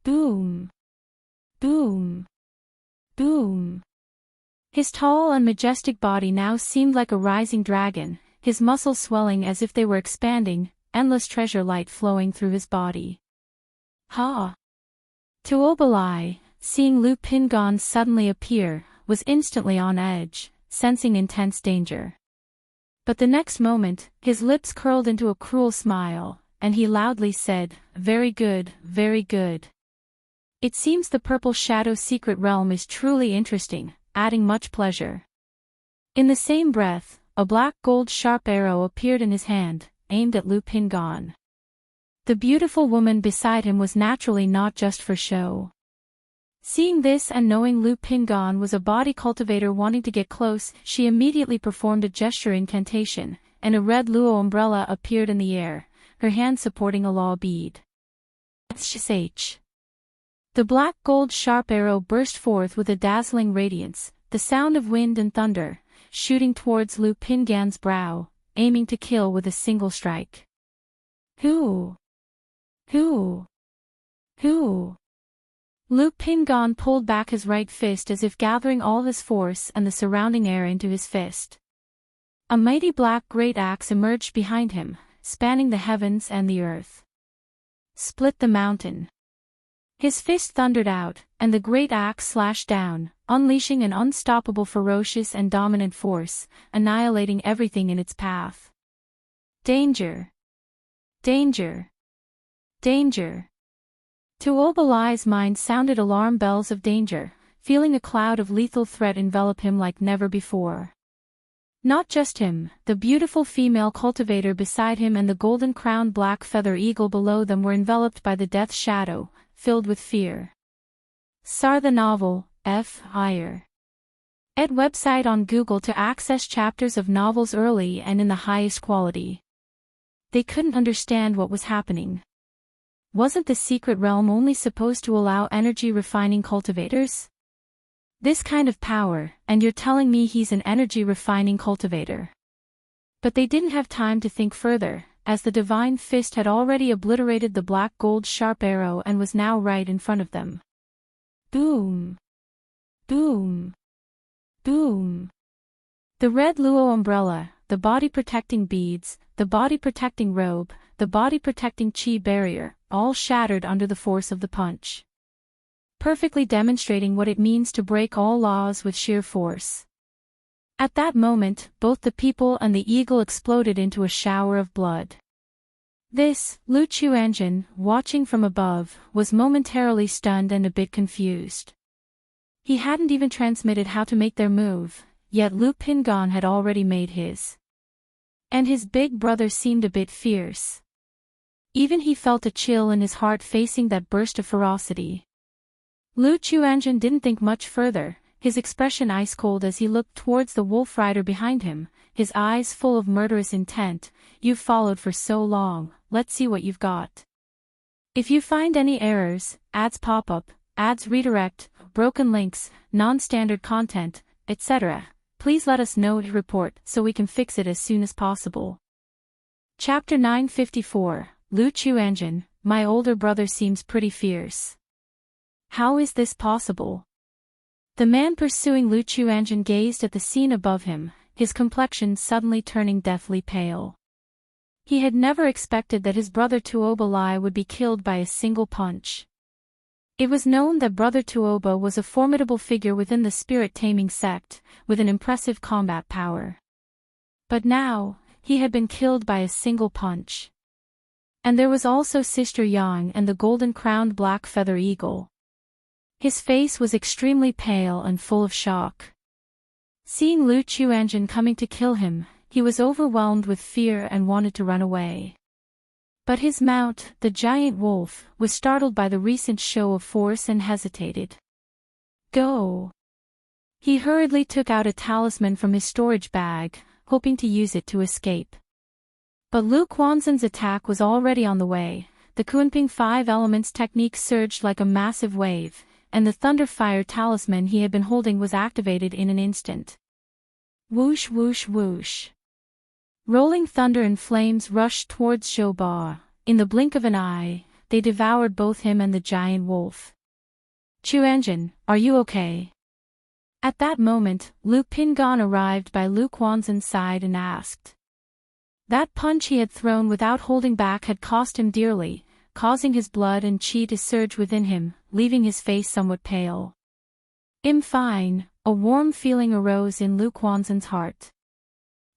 Boom! Boom! Boom! His tall and majestic body now seemed like a rising dragon, his muscles swelling as if they were expanding, endless treasure light flowing through his body. Ha! Tuobalai, seeing Lu Pingan suddenly appear, was instantly on edge, sensing intense danger. But the next moment, his lips curled into a cruel smile, and he loudly said, "Very good, very good. It seems the Purple Shadow secret realm is truly interesting, adding much pleasure." In the same breath, a black gold sharp arrow appeared in his hand, aimed at Lu Pingan. The beautiful woman beside him was naturally not just for show. Seeing this and knowing Lu Pingan was a body cultivator wanting to get close, she immediately performed a gesture incantation, and a red luo umbrella appeared in the air, her hand supporting a law bead. Shh. The black gold sharp arrow burst forth with a dazzling radiance, the sound of wind and thunder, shooting towards Lu Pingan's brow, aiming to kill with a single strike. Who? Lu Pingan pulled back his right fist as if gathering all his force and the surrounding air into his fist. A mighty black great axe emerged behind him, spanning the heavens and the earth. Split the mountain. His fist thundered out, and the great axe slashed down, unleashing an unstoppable ferocious and dominant force, annihilating everything in its path. Danger! Danger! Danger! Tuobalai's mind sounded alarm bells of danger, feeling a cloud of lethal threat envelop him like never before. Not just him, the beautiful female cultivator beside him and the golden-crowned black feather eagle below them were enveloped by the death shadow, filled with fear. SAR the novel, F. Higher. Ed website on Google to access chapters of novels early and in the highest quality. They couldn't understand what was happening. Wasn't the secret realm only supposed to allow energy refining cultivators? This kind of power, and you're telling me he's an energy refining cultivator. But they didn't have time to think further, as the divine fist had already obliterated the black gold sharp arrow and was now right in front of them. Boom! Boom! Boom! The red luo umbrella, the body-protecting beads, the body-protecting robe, the body-protecting chi barrier, all shattered under the force of the punch. Perfectly demonstrating what it means to break all laws with sheer force. At that moment, both the people and the eagle exploded into a shower of blood. This, Lu Chuanjin, watching from above, was momentarily stunned and a bit confused. He hadn't even transmitted how to make their move, yet Lu Pingan had already made his. And his big brother seemed a bit fierce. Even he felt a chill in his heart facing that burst of ferocity. Lu Chuanjin didn't think much further, his expression ice-cold as he looked towards the wolf rider behind him, his eyes full of murderous intent. "You've followed for so long, let's see what you've got. If you find any errors, ads pop up, ads redirect, broken links, non-standard content, etc., please let us know to report so we can fix it as soon as possible." Chapter 954, Lu Chuanjin, my older brother seems pretty fierce. How is this possible? The man pursuing Lu Chuanjin gazed at the scene above him, his complexion suddenly turning deathly pale. He had never expected that his brother Tuobalai would be killed by a single punch. It was known that Brother Tuoba was a formidable figure within the spirit-taming sect, with an impressive combat power. But now, he had been killed by a single punch. And there was also Sister Yang and the golden-crowned black feather eagle. His face was extremely pale and full of shock. Seeing Lu Chuanjin coming to kill him, he was overwhelmed with fear and wanted to run away. But his mount, the giant wolf, was startled by the recent show of force and hesitated. Go! He hurriedly took out a talisman from his storage bag, hoping to use it to escape. But Lu Quanzhen's attack was already on the way. The Kunping 5 elements technique surged like a massive wave, and the Thunderfire talisman he had been holding was activated in an instant. Whoosh whoosh whoosh. Rolling thunder and flames rushed towards Zhou Ba. In the blink of an eye, they devoured both him and the giant wolf. Chuanjin, are you okay? At that moment, Lu Pingan arrived by Lu Quanzhen's side and asked. That punch he had thrown without holding back had cost him dearly, causing his blood and qi to surge within him, leaving his face somewhat pale. "I'm fine," a warm feeling arose in Lu Quanzhen's heart.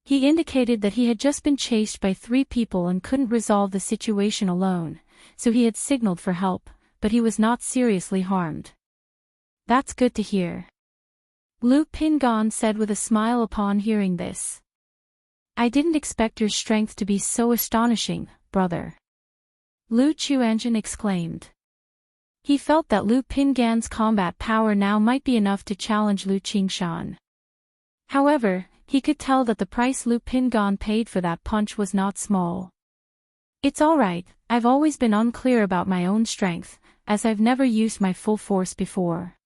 He indicated that he had just been chased by 3 people and couldn't resolve the situation alone, so he had signaled for help, but he was not seriously harmed. "That's good to hear," Lu Pingan said with a smile upon hearing this. "I didn't expect your strength to be so astonishing, brother," Lu Chuanjin exclaimed. He felt that Lu Pingan's combat power now might be enough to challenge Lu Qingshan. However, he could tell that the price Lu Pingan paid for that punch was not small. "It's alright, I've always been unclear about my own strength, as I've never used my full force before."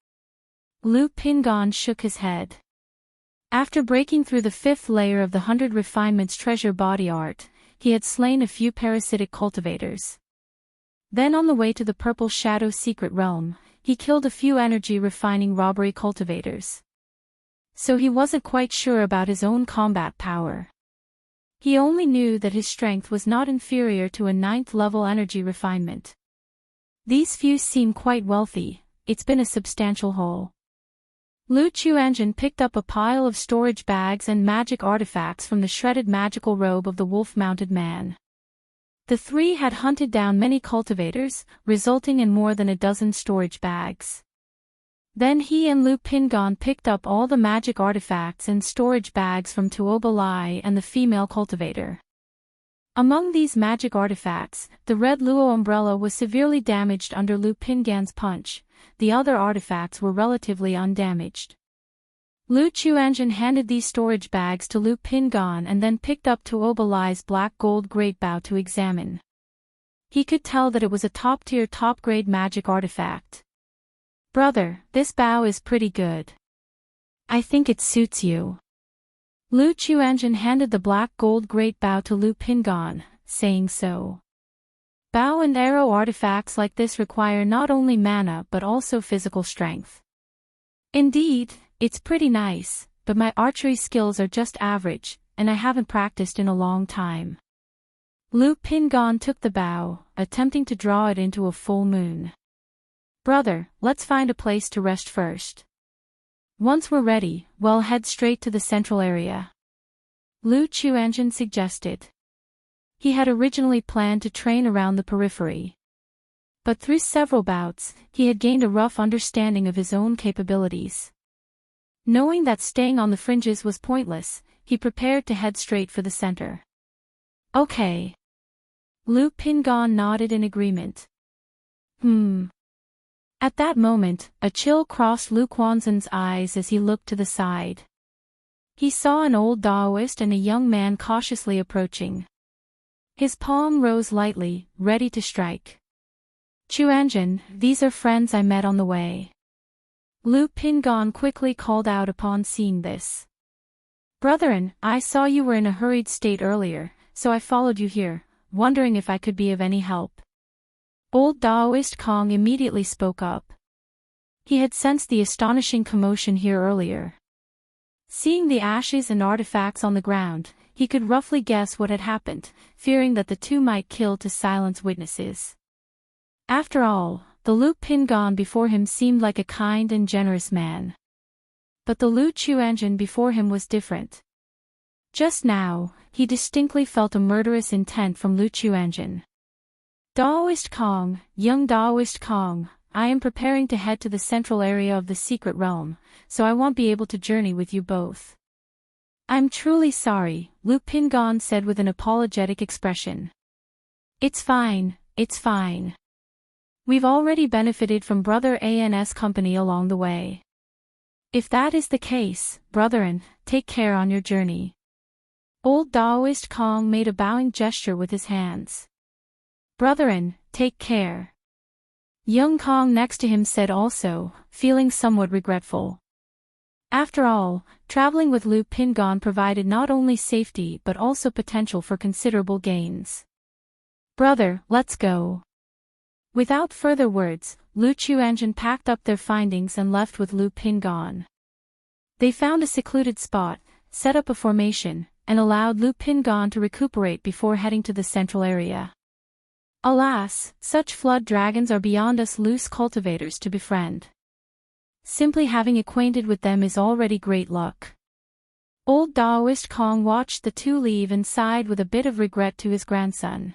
Lu Pingan shook his head. After breaking through the 5th layer of the 100 Refinements treasure body art, he had slain a few parasitic cultivators. Then on the way to the Purple Shadow secret realm, he killed a few energy refining robbery cultivators. So he wasn't quite sure about his own combat power. He only knew that his strength was not inferior to a 9th level energy refinement. These few seem quite wealthy, it's been a substantial haul. Lu Chuanjin picked up a pile of storage bags and magic artifacts from the shredded magical robe of the wolf-mounted man. The 3 had hunted down many cultivators, resulting in more than a dozen storage bags. Then he and Lu Pingan picked up all the magic artifacts and storage bags from Tuoba Lai and the female cultivator. Among these magic artifacts, the red Luo umbrella was severely damaged under Lu Pingan's punch. The other artifacts were relatively undamaged. Lu Chuanjin handed these storage bags to Lu Pingan and then picked up Tuoba Lai's black gold great bow to examine. He could tell that it was a top-tier top-grade magic artifact. "Brother, this bow is pretty good. I think it suits you." Lu Chuanjin handed the black gold great bow to Lu Pingan, saying so. Bow and arrow artifacts like this require not only mana but also physical strength. "Indeed, it's pretty nice, but my archery skills are just average, and I haven't practiced in a long time." Lu Pingan took the bow, attempting to draw it into a full moon. "Brother, let's find a place to rest first. Once we're ready, we'll head straight to the central area," Lu Chuanjin suggested. He had originally planned to train around the periphery. But through several bouts, he had gained a rough understanding of his own capabilities. Knowing that staying on the fringes was pointless, he prepared to head straight for the center. "Okay." Lu Pingan nodded in agreement. At that moment, a chill crossed Lu Quanzhen's eyes as he looked to the side. He saw an old Daoist and a young man cautiously approaching. His palm rose lightly, ready to strike. "Chuanjin, these are friends I met on the way." Lu Pingan quickly called out upon seeing this. "Brethren, I saw you were in a hurried state earlier, so I followed you here, wondering if I could be of any help." Old Daoist Kong immediately spoke up. He had sensed the astonishing commotion here earlier. Seeing the ashes and artifacts on the ground, he could roughly guess what had happened, fearing that the 2 might kill to silence witnesses. After all, the Lu Pingan before him seemed like a kind and generous man. But the Lu Chuanjin before him was different. Just now, he distinctly felt a murderous intent from Lu Chuanjin. "Daoist Kong, young Daoist Kong, I am preparing to head to the central area of the secret realm, so I won't be able to journey with you both." "I'm truly sorry," Lu Pingan said with an apologetic expression. It's fine. We've already benefited from Brother An's company along the way. If that is the case, brethren, take care on your journey." Old Daoist Kong made a bowing gesture with his hands. "Brethren, take care." Young Kong next to him said also, feeling somewhat regretful. After all, traveling with Lu Pingon provided not only safety but also potential for considerable gains. Brother, let's go. Without further words, Lu Chuanjun packed up their findings and left with Lu Pingon. They found a secluded spot, set up a formation, and allowed Lu Pingon to recuperate before heading to the central area. Alas, such flood dragons are beyond us loose cultivators to befriend. Simply having acquainted with them is already great luck. Old Daoist Kong watched the two leave and sighed with a bit of regret to his grandson.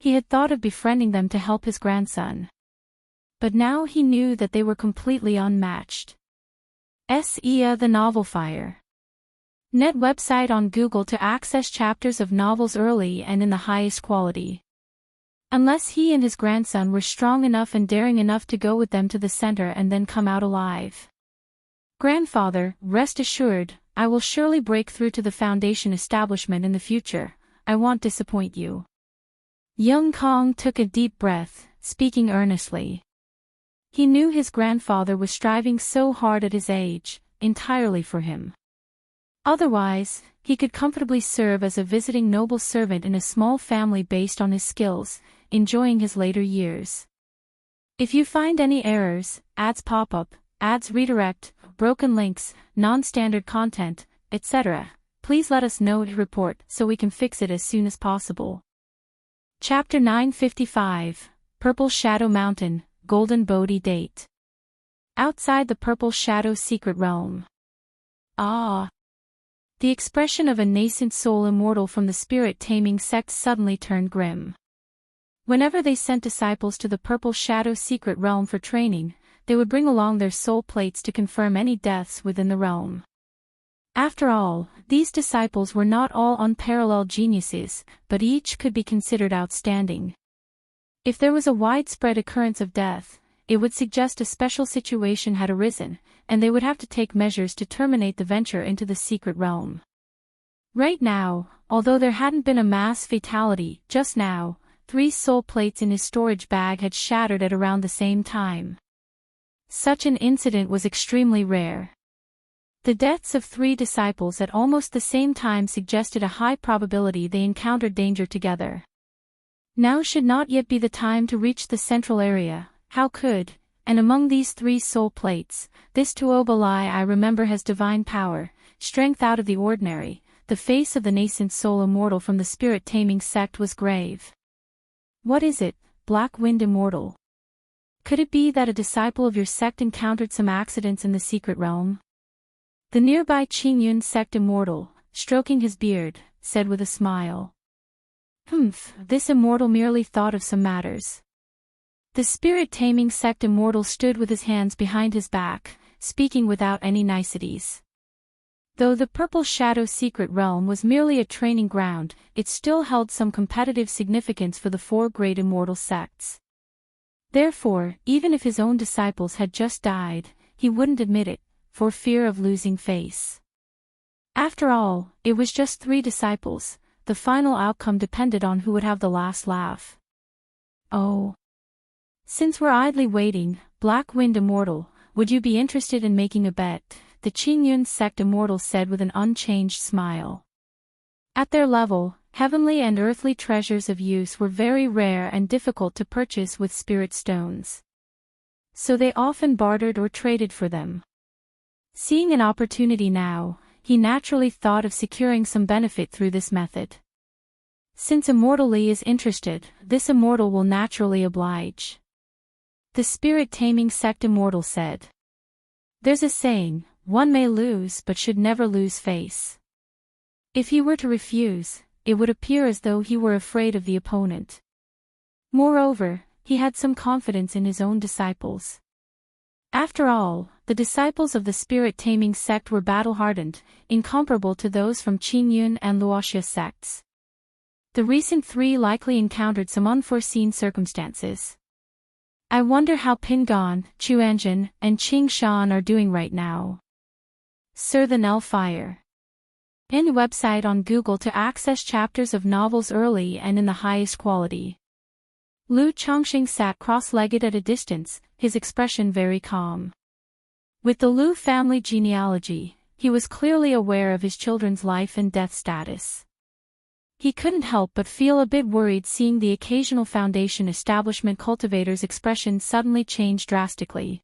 He had thought of befriending them to help his grandson. But now he knew that they were completely unmatched. The Novel Fire. Net website on Google to access chapters of novels early and in the highest quality. Unless he and his grandson were strong enough and daring enough to go with them to the center and then come out alive. Grandfather, rest assured, I will surely break through to the Foundation establishment in the future. I won't disappoint you. Young Kong took a deep breath, speaking earnestly. He knew his grandfather was striving so hard at his age, entirely for him. Otherwise, he could comfortably serve as a visiting noble servant in a small family based on his skills, enjoying his later years. If you find any errors, ads pop up, ads redirect, broken links, non-standard content, etc., please let us know and report so we can fix it as soon as possible. Chapter 955, Purple Shadow Mountain, Golden Bodhi Date. Outside the Purple Shadow Secret Realm. Ah! The expression of a nascent soul immortal from the spirit-taming sect suddenly turned grim. Whenever they sent disciples to the Purple Shadow Secret Realm for training, they would bring along their soul plates to confirm any deaths within the realm. After all, these disciples were not all unparalleled geniuses, but each could be considered outstanding. If there was a widespread occurrence of death, it would suggest a special situation had arisen, and they would have to take measures to terminate the venture into the secret realm. Right now, although there hadn't been a mass fatality, just now, 3 soul plates in his storage bag had shattered at around the same time. Such an incident was extremely rare. The deaths of 3 disciples at almost the same time suggested a high probability they encountered danger together. Now should not yet be the time to reach the central area. How could, and among these 3 soul plates, this Tuobalai I remember has divine power, strength out of the ordinary. The face of the nascent soul immortal from the spirit-taming sect was grave. What is it, Black Wind Immortal? Could it be that a disciple of your sect encountered some accidents in the secret realm? The nearby Qingyun sect immortal, stroking his beard, said with a smile. This immortal merely thought of some matters. The spirit-taming sect immortal stood with his hands behind his back, speaking without any niceties. Though the Purple Shadow Secret Realm was merely a training ground, it still held some competitive significance for the 4 great immortal sects. Therefore, even if his own disciples had just died, he wouldn't admit it, for fear of losing face. After all, it was just 3 disciples, the final outcome depended on who would have the last laugh. Oh. Since we're idly waiting, Black Wind Immortal, would you be interested in making a bet? The Qingyun sect immortal said with an unchanged smile. At their level, heavenly and earthly treasures of use were very rare and difficult to purchase with spirit stones. So they often bartered or traded for them. Seeing an opportunity now, he naturally thought of securing some benefit through this method. Since Immortality is interested, this immortal will naturally oblige. The spirit-taming sect immortal said. There's a saying, one may lose but should never lose face. If he were to refuse, it would appear as though he were afraid of the opponent. Moreover, he had some confidence in his own disciples. After all, the disciples of the spirit-taming sect were battle-hardened, incomparable to those from Qingyun and Wuxia sects. The recent 3 likely encountered some unforeseen circumstances. I wonder how Pingon, Chuanjun, and Qingshan are doing right now. Sir the Nell Fire. In website on Google to access chapters of novels early and in the highest quality. Lu Chongqing sat cross-legged at a distance, his expression very calm. With the Lu family genealogy, he was clearly aware of his children's life and death status. He couldn't help but feel a bit worried seeing the occasional Foundation establishment cultivator's expression suddenly change drastically.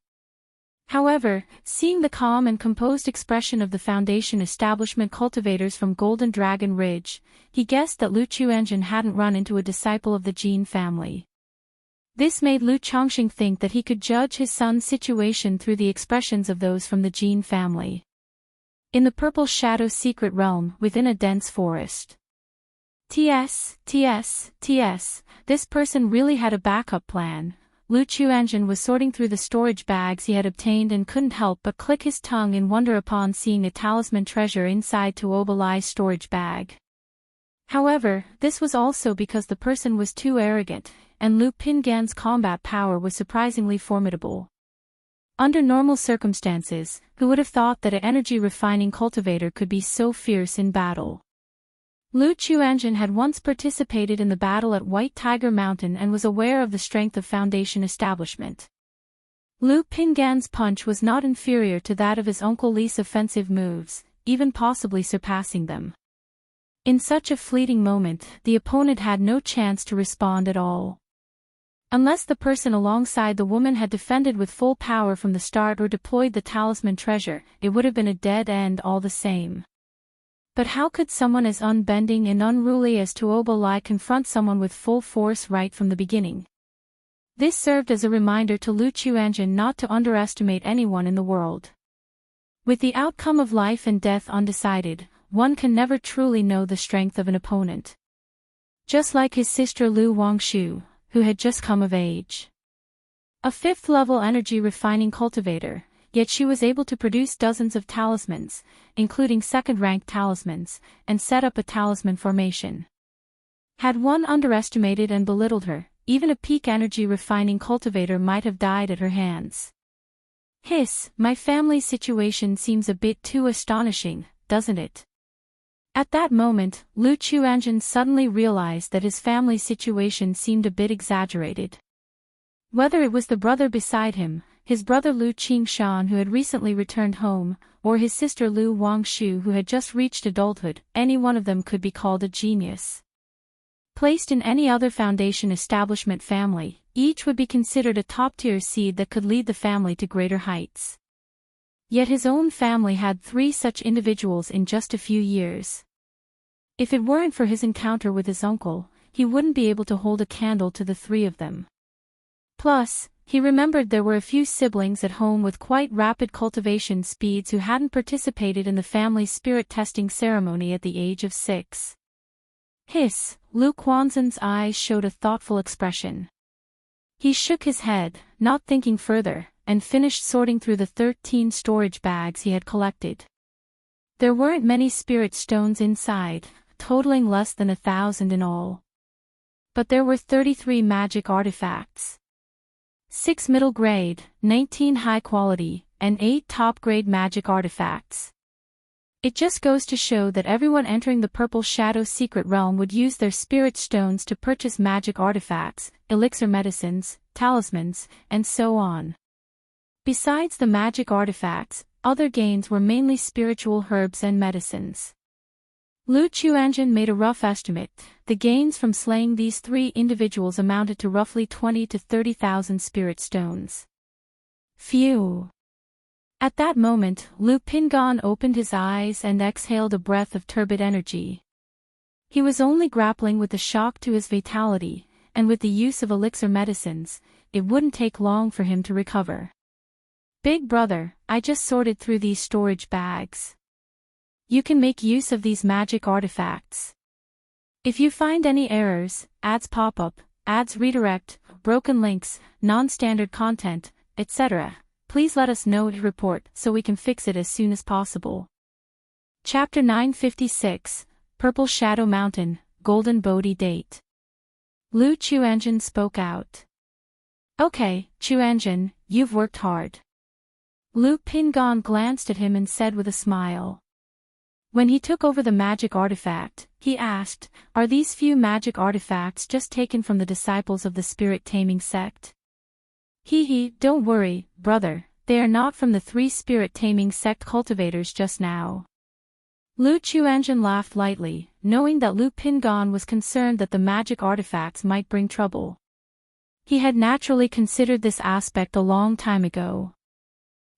However, seeing the calm and composed expression of the Foundation establishment cultivators from Golden Dragon Ridge, he guessed that Lu Chuanjun hadn't run into a disciple of the Jin family. This made Lu Chongqing think that he could judge his son's situation through the expressions of those from the Jin family. In the Purple Shadow secret realm within a dense forest. This person really had a backup plan. Lu Chuanjun was sorting through the storage bags he had obtained and couldn't help but click his tongue in wonder upon seeing a talisman treasure inside Tuobalai's storage bag. However, this was also because the person was too arrogant, and Lu Pingan's combat power was surprisingly formidable. Under normal circumstances, who would have thought that an energy-refining cultivator could be so fierce in battle? Lu Chuanjun had once participated in the battle at White Tiger Mountain and was aware of the strength of Foundation establishment. Lu Pingan's punch was not inferior to that of his Uncle Li's offensive moves, even possibly surpassing them. In such a fleeting moment, the opponent had no chance to respond at all. Unless the person alongside the woman had defended with full power from the start or deployed the talisman treasure, it would have been a dead end all the same. But how could someone as unbending and unruly as Tuobalai confront someone with full force right from the beginning? This served as a reminder to Lu Chuanjun not to underestimate anyone in the world. With the outcome of life and death undecided, one can never truly know the strength of an opponent. Just like his sister Lu Wangshu, who had just come of age. A 5th-level energy refining cultivator, yet she was able to produce dozens of talismans, including second-ranked talismans, and set up a talisman formation. Had one underestimated and belittled her, even a peak energy refining cultivator might have died at her hands. My family's situation seems a bit too astonishing, doesn't it? At that moment, Lu Chuanjun suddenly realized that his family's situation seemed a bit exaggerated. Whether it was the brother beside him, his brother Lu Qingshan who had recently returned home, or his sister Lu Wangshu who had just reached adulthood, any one of them could be called a genius. Placed in any other Foundation establishment family, each would be considered a top-tier seed that could lead the family to greater heights. Yet his own family had 3 such individuals in just a few years. If it weren't for his encounter with his uncle, he wouldn't be able to hold a candle to the 3 of them. Plus, he remembered there were a few siblings at home with quite rapid cultivation speeds who hadn't participated in the family's spirit testing ceremony at the age of 6. Lu Quanzhen's eyes showed a thoughtful expression. He shook his head, not thinking further, and finished sorting through the 13 storage bags he had collected. There weren't many spirit stones inside, totaling less than 1,000 in all. But there were 33 magic artifacts. 6 middle grade, 19 high quality, and 8 top grade magic artifacts. It just goes to show that everyone entering the Purple Shadow secret realm would use their spirit stones to purchase magic artifacts, elixir medicines, talismans, and so on. Besides the magic artifacts, other gains were mainly spiritual herbs and medicines. Lu Chuanjun made a rough estimate. The gains from slaying these 3 individuals amounted to roughly 20 to 30,000 spirit stones. Phew! At that moment, Lu Pingan opened his eyes and exhaled a breath of turbid energy. He was only grappling with the shock to his vitality, and with the use of elixir medicines, it wouldn't take long for him to recover. Big brother, I just sorted through these storage bags. You can make use of these magic artifacts. If you find any errors, ads pop up, ads redirect, broken links, non-standard content, etc., please let us know and report so we can fix it as soon as possible. Chapter 956, Purple Shadow Mountain, Golden Bodhi Date. Lu Chuanjun spoke out. Okay, Chuanjun, you've worked hard. Lu Pingan glanced at him and said with a smile. When he took over the magic artifact, he asked, "Are these few magic artifacts just taken from the disciples of the spirit-taming sect?" Don't worry, brother, they are not from the 3 spirit-taming sect cultivators just now." Lu Chuanzhen laughed lightly, knowing that Lu Pingan was concerned that the magic artifacts might bring trouble. He had naturally considered this aspect a long time ago.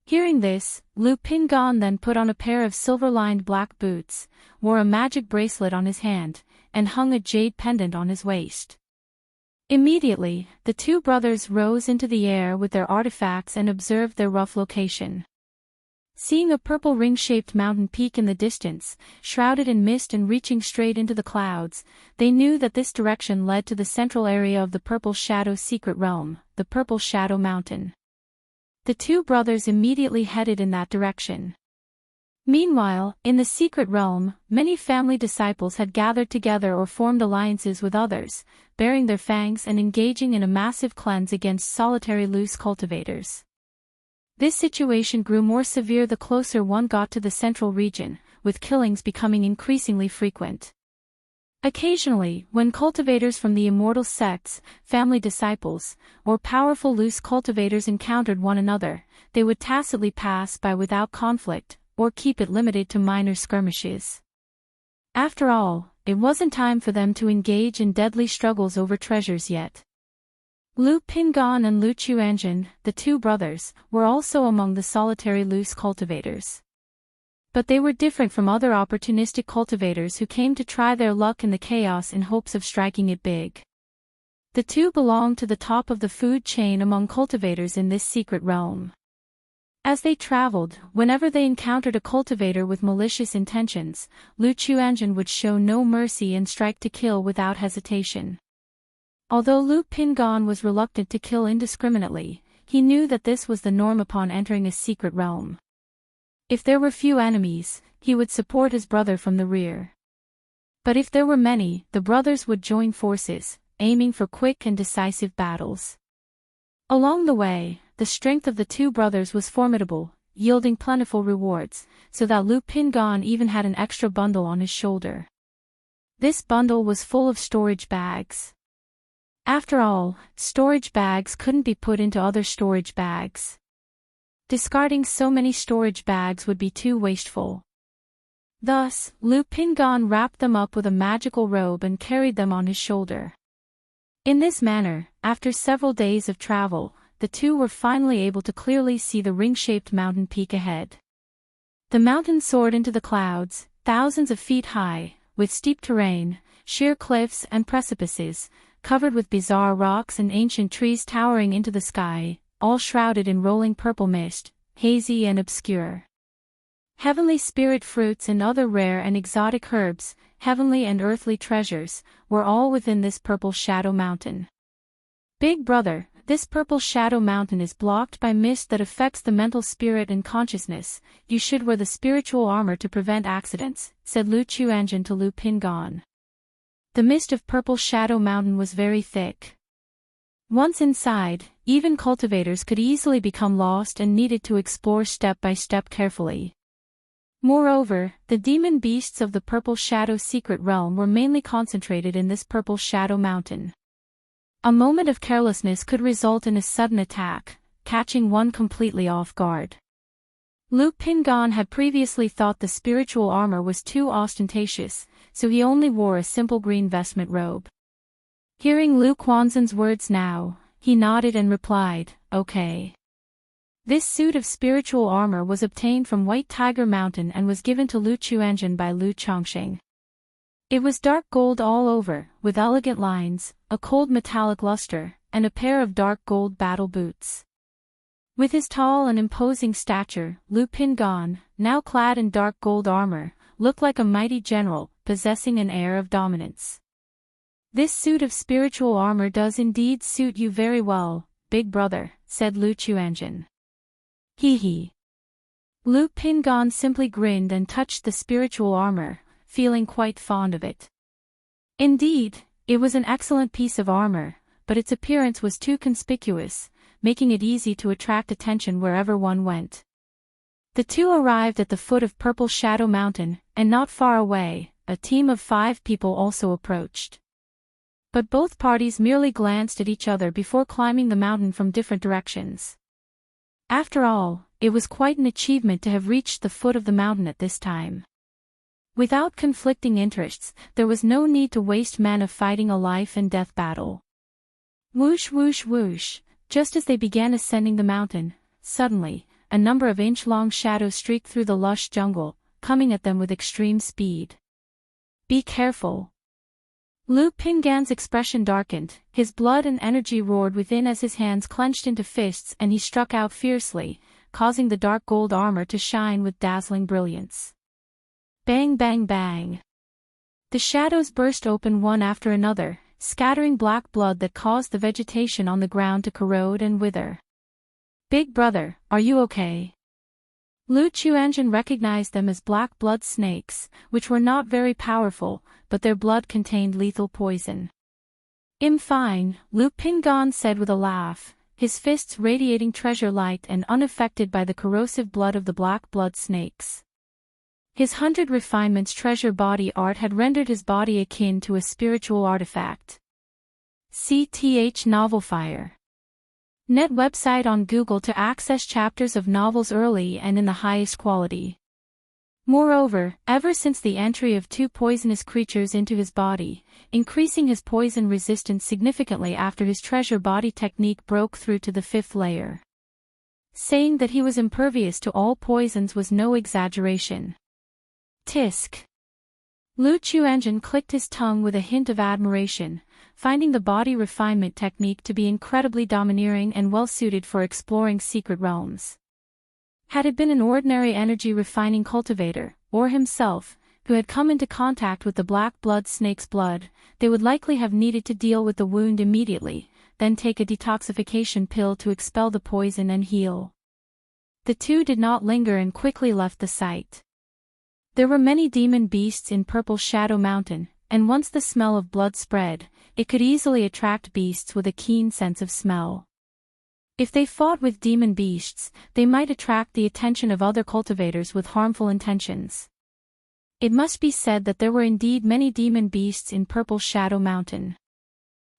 Hearing this, Lu Pingan then put on a pair of silver-lined black boots, wore a magic bracelet on his hand, and hung a jade pendant on his waist. Immediately, the 2 brothers rose into the air with their artifacts and observed their rough location. Seeing a purple ring-shaped mountain peak in the distance, shrouded in mist and reaching straight into the clouds, they knew that this direction led to the central area of the Purple Shadow secret realm, the Purple Shadow Mountain. The 2 brothers immediately headed in that direction. Meanwhile, in the secret realm, many family disciples had gathered together or formed alliances with others, baring their fangs and engaging in a massive cleanse against solitary loose cultivators. This situation grew more severe the closer one got to the central region, with killings becoming increasingly frequent. Occasionally, when cultivators from the immortal sects, family disciples, or powerful loose cultivators encountered one another, they would tacitly pass by without conflict, or keep it limited to minor skirmishes. After all, it wasn't time for them to engage in deadly struggles over treasures yet. Lu Pingan and Lu Chuanzhen, the 2 brothers, were also among the solitary loose cultivators. But they were different from other opportunistic cultivators who came to try their luck in the chaos in hopes of striking it big. The 2 belonged to the top of the food chain among cultivators in this secret realm. As they traveled, whenever they encountered a cultivator with malicious intentions, Lu Chuanzhen would show no mercy and strike to kill without hesitation. Although Lu Pingan was reluctant to kill indiscriminately, he knew that this was the norm upon entering a secret realm. If there were few enemies, he would support his brother from the rear. But if there were many, the brothers would join forces, aiming for quick and decisive battles. Along the way, the strength of the 2 brothers was formidable, yielding plentiful rewards, so that Lu Pingan even had an extra bundle on his shoulder. This bundle was full of storage bags. After all, storage bags couldn't be put into other storage bags. Discarding so many storage bags would be too wasteful. Thus, Lu Pingan wrapped them up with a magical robe and carried them on his shoulder. In this manner, after several days of travel, the 2 were finally able to clearly see the ring-shaped mountain peak ahead. The mountain soared into the clouds, thousands of feet high, with steep terrain, sheer cliffs and precipices, covered with bizarre rocks and ancient trees towering into the sky, all shrouded in rolling purple mist, hazy and obscure. Heavenly spirit fruits and other rare and exotic herbs, heavenly and earthly treasures, were all within this Purple Shadow Mountain. "Big brother, this Purple Shadow Mountain is blocked by mist that affects the mental spirit and consciousness. You should wear the spiritual armor to prevent accidents," said Lu Chuanzhen to Lu Pingan. The mist of Purple Shadow Mountain was very thick. Once inside, even cultivators could easily become lost and needed to explore step by step carefully. Moreover, the demon beasts of the Purple Shadow secret realm were mainly concentrated in this Purple Shadow Mountain. A moment of carelessness could result in a sudden attack, catching one completely off guard. Lu Pingan had previously thought the spiritual armor was too ostentatious, so he only wore a simple green vestment robe. Hearing Lu Quanzhen's words now, he nodded and replied, "Okay." This suit of spiritual armor was obtained from White Tiger Mountain and was given to Lu Chuanzhen by Lu Chongqing. It was dark gold all over, with elegant lines, a cold metallic luster, and a pair of dark gold battle boots. With his tall and imposing stature, Lu Pingan, now clad in dark gold armor, looked like a mighty general, possessing an air of dominance. "This suit of spiritual armor does indeed suit you very well, big brother," said Lu Chuanzhen. He. Lu Pingan simply grinned and touched the spiritual armor, feeling quite fond of it. Indeed, it was an excellent piece of armor, but its appearance was too conspicuous, making it easy to attract attention wherever one went. The two arrived at the foot of Purple Shadow Mountain, and not far away, a team of 5 people also approached. But both parties merely glanced at each other before climbing the mountain from different directions. After all, it was quite an achievement to have reached the foot of the mountain at this time. Without conflicting interests, there was no need to waste mana fighting a life-and-death battle. Whoosh whoosh whoosh, just as they began ascending the mountain, suddenly, a number of inch-long shadows streaked through the lush jungle, coming at them with extreme speed. Be careful. Lu Pingan's expression darkened, his blood and energy roared within as his hands clenched into fists and he struck out fiercely, causing the dark gold armor to shine with dazzling brilliance. Bang bang bang. The shadows burst open one after another, scattering black blood that caused the vegetation on the ground to corrode and wither. Big brother, are you okay? Lu Chuanjin recognized them as black blood snakes, which were not very powerful, but their blood contained lethal poison. I'm fine, Lu Pingan said with a laugh, his fists radiating treasure light and unaffected by the corrosive blood of the black blood snakes. His 100 refinements treasure body art had rendered his body akin to a spiritual artifact. CTH Novel Fire. Net website on Google to access chapters of novels early and in the highest quality. Moreover, ever since the entry of 2 poisonous creatures into his body, increasing his poison resistance significantly after his treasure body technique broke through to the 5th layer. Saying that he was impervious to all poisons was no exaggeration. Tisk. Lu Chuanjin clicked his tongue with a hint of admiration, finding the body refinement technique to be incredibly domineering and well-suited for exploring secret realms. Had it been an ordinary energy refining cultivator, or himself, who had come into contact with the black blood snake's blood, they would likely have needed to deal with the wound immediately, then take a detoxification pill to expel the poison and heal. The two did not linger and quickly left the site. There were many demon beasts in Purple Shadow Mountain, and once the smell of blood spread, it could easily attract beasts with a keen sense of smell. If they fought with demon beasts, they might attract the attention of other cultivators with harmful intentions. It must be said that there were indeed many demon beasts in Purple Shadow Mountain.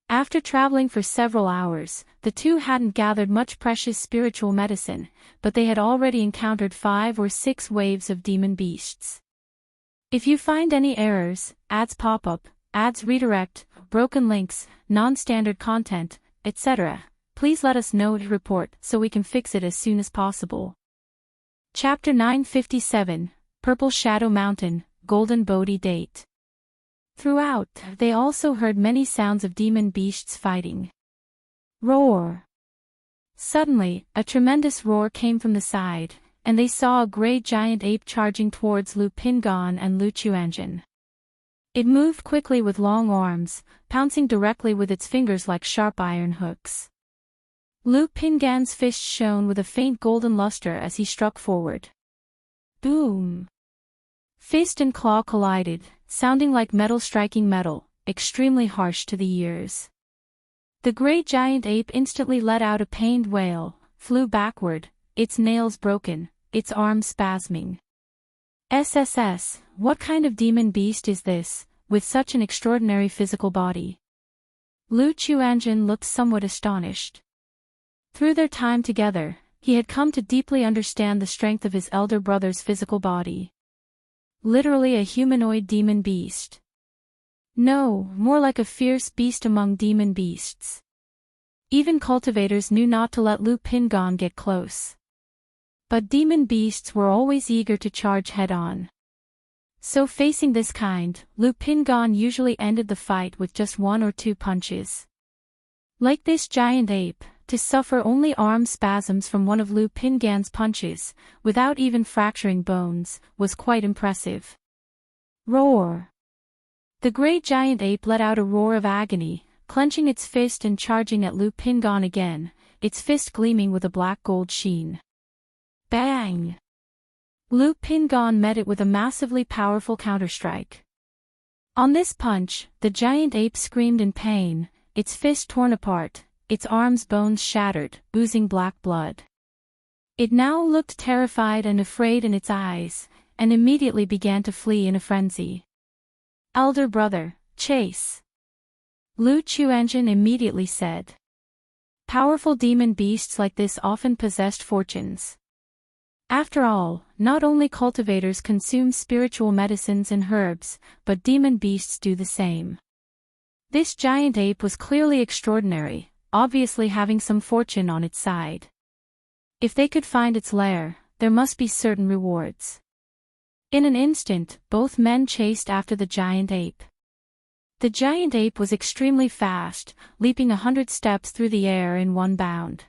After traveling for several hours, the two hadn't gathered much precious spiritual medicine, but they had already encountered 5 or 6 waves of demon beasts. If you find any errors, ads pop up, ads redirect, broken links, non-standard content, etc., please let us know to report so we can fix it as soon as possible. Chapter 957, Purple Shadow Mountain, Golden Bodhi Date. Throughout, they also heard many sounds of demon beasts fighting. Roar! Suddenly, a tremendous roar came from the side, and they saw a grey giant ape charging towards Lu Pingan and Lu Chuanjin. It moved quickly with long arms, pouncing directly with its fingers like sharp iron hooks. Lu Pingan's fist shone with a faint golden luster as he struck forward. Boom! Fist and claw collided, sounding like metal striking metal, extremely harsh to the ears. The grey giant ape instantly let out a pained wail, flew backward, its nails broken, its arms spasming. SSS, what kind of demon beast is this, with such an extraordinary physical body? Lu Chuanjin looked somewhat astonished. Through their time together, he had come to deeply understand the strength of his elder brother's physical body. Literally a humanoid demon beast. No, more like a fierce beast among demon beasts. Even cultivators knew not to let Lu Pingan get close. But demon beasts were always eager to charge head-on. So facing this kind, Lu Pingan usually ended the fight with just 1 or 2 punches. Like this giant ape, to suffer only arm spasms from one of Lu Pingan's punches, without even fracturing bones, was quite impressive. Roar! The grey giant ape let out a roar of agony, clenching its fist and charging at Lu Pingan again, its fist gleaming with a black gold sheen. Bang! Lu Pingan met it with a massively powerful counterstrike. On this punch, the giant ape screamed in pain, its fist torn apart, its arms' bones shattered, oozing black blood. It now looked terrified and afraid in its eyes, and immediately began to flee in a frenzy. "Elder brother, chase!" Lu Chuanjin immediately said. Powerful demon beasts like this often possessed fortunes. After all, not only cultivators consume spiritual medicines and herbs, but demon beasts do the same. This giant ape was clearly extraordinary, obviously having some fortune on its side. If they could find its lair, there must be certain rewards. In an instant, both men chased after the giant ape. The giant ape was extremely fast, leaping 100 steps through the air in one bound.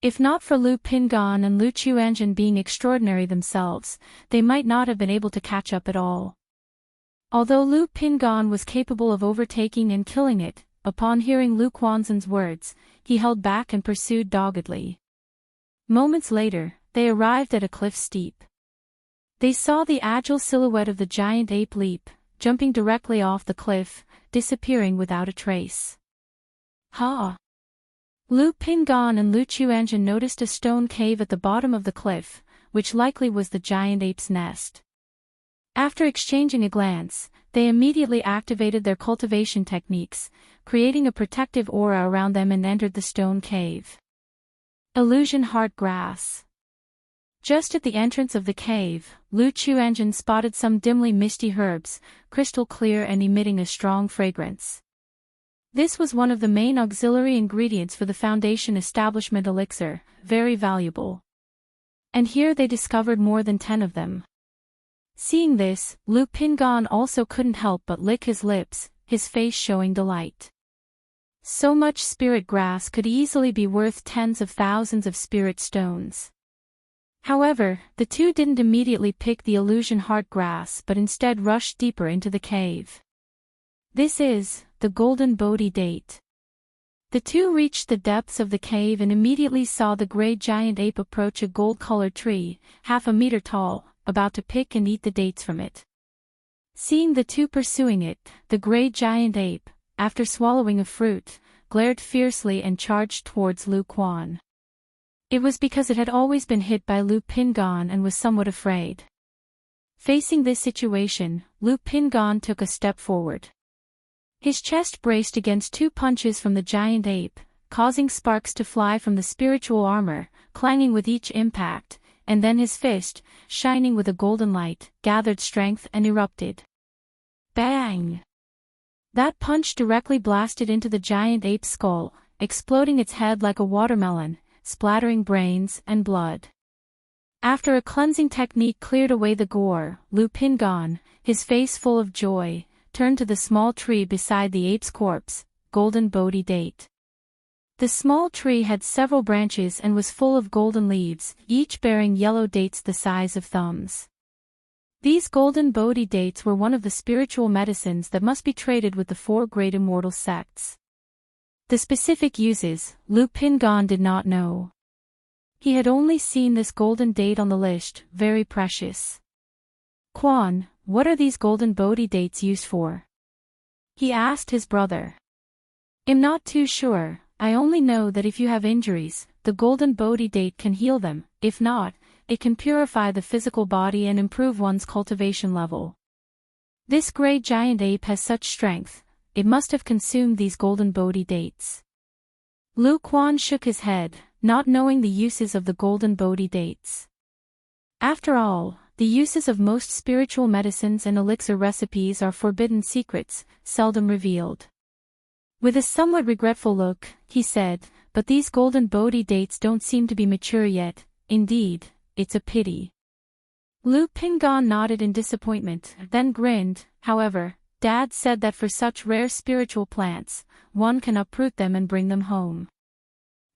If not for Lu Pingan and Lu Chuanjin being extraordinary themselves, they might not have been able to catch up at all. Although Lu Pingan was capable of overtaking and killing it, upon hearing Lu Quanzhen's words, he held back and pursued doggedly. Moments later, they arrived at a cliff steep. They saw the agile silhouette of the giant ape leap, jumping directly off the cliff, disappearing without a trace. Ha! Lu Pingan and Lu Chuanjin noticed a stone cave at the bottom of the cliff, which likely was the giant ape's nest. After exchanging a glance, they immediately activated their cultivation techniques, creating a protective aura around them and entered the stone cave. Illusion Heart Grass. Just at the entrance of the cave, Lu Chuanjin spotted some dimly misty herbs, crystal clear and emitting a strong fragrance. This was one of the main auxiliary ingredients for the Foundation Establishment elixir, very valuable. And here they discovered more than 10 of them. Seeing this, Lu Pingan also couldn't help but lick his lips, his face showing delight. So much spirit grass could easily be worth tens of thousands of spirit stones. However, the two didn't immediately pick the illusion heart grass but instead rushed deeper into the cave. This is the golden Bodhi date. The two reached the depths of the cave and immediately saw the gray giant ape approach a gold-colored tree, half a meter tall, about to pick and eat the dates from it. Seeing the two pursuing it, the gray giant ape, after swallowing a fruit, glared fiercely and charged towards Lu Quan. It was because it had always been hit by Lu Pingan and was somewhat afraid. Facing this situation, Lu Pingan took a step forward. His chest braced against 2 punches from the giant ape, causing sparks to fly from the spiritual armor, clanging with each impact, and then his fist, shining with a golden light, gathered strength and erupted. Bang! That punch directly blasted into the giant ape's skull, exploding its head like a watermelon, splattering brains and blood. After a cleansing technique cleared away the gore, Lu Pingan, his face full of joy, turned to the small tree beside the ape's corpse, golden Bodhi date. The small tree had several branches and was full of golden leaves, each bearing yellow dates the size of thumbs. These golden Bodhi dates were one of the spiritual medicines that must be traded with the 4 great immortal sects. The specific uses, Lu Pingan did not know. He had only seen this golden date on the list, very precious. Quan, what are these golden Bodhi dates used for? He asked his brother. I'm not too sure, I only know that if you have injuries, the golden Bodhi date can heal them, if not, it can purify the physical body and improve one's cultivation level. This gray giant ape has such strength, it must have consumed these golden Bodhi dates. Lu Quan shook his head, not knowing the uses of the golden Bodhi dates. After all, the uses of most spiritual medicines and elixir recipes are forbidden secrets, seldom revealed. With a somewhat regretful look, he said, but these golden Bodhi dates don't seem to be mature yet, indeed, it's a pity. Lu Pingan nodded in disappointment, then grinned. However, Dad said that for such rare spiritual plants, one can uproot them and bring them home.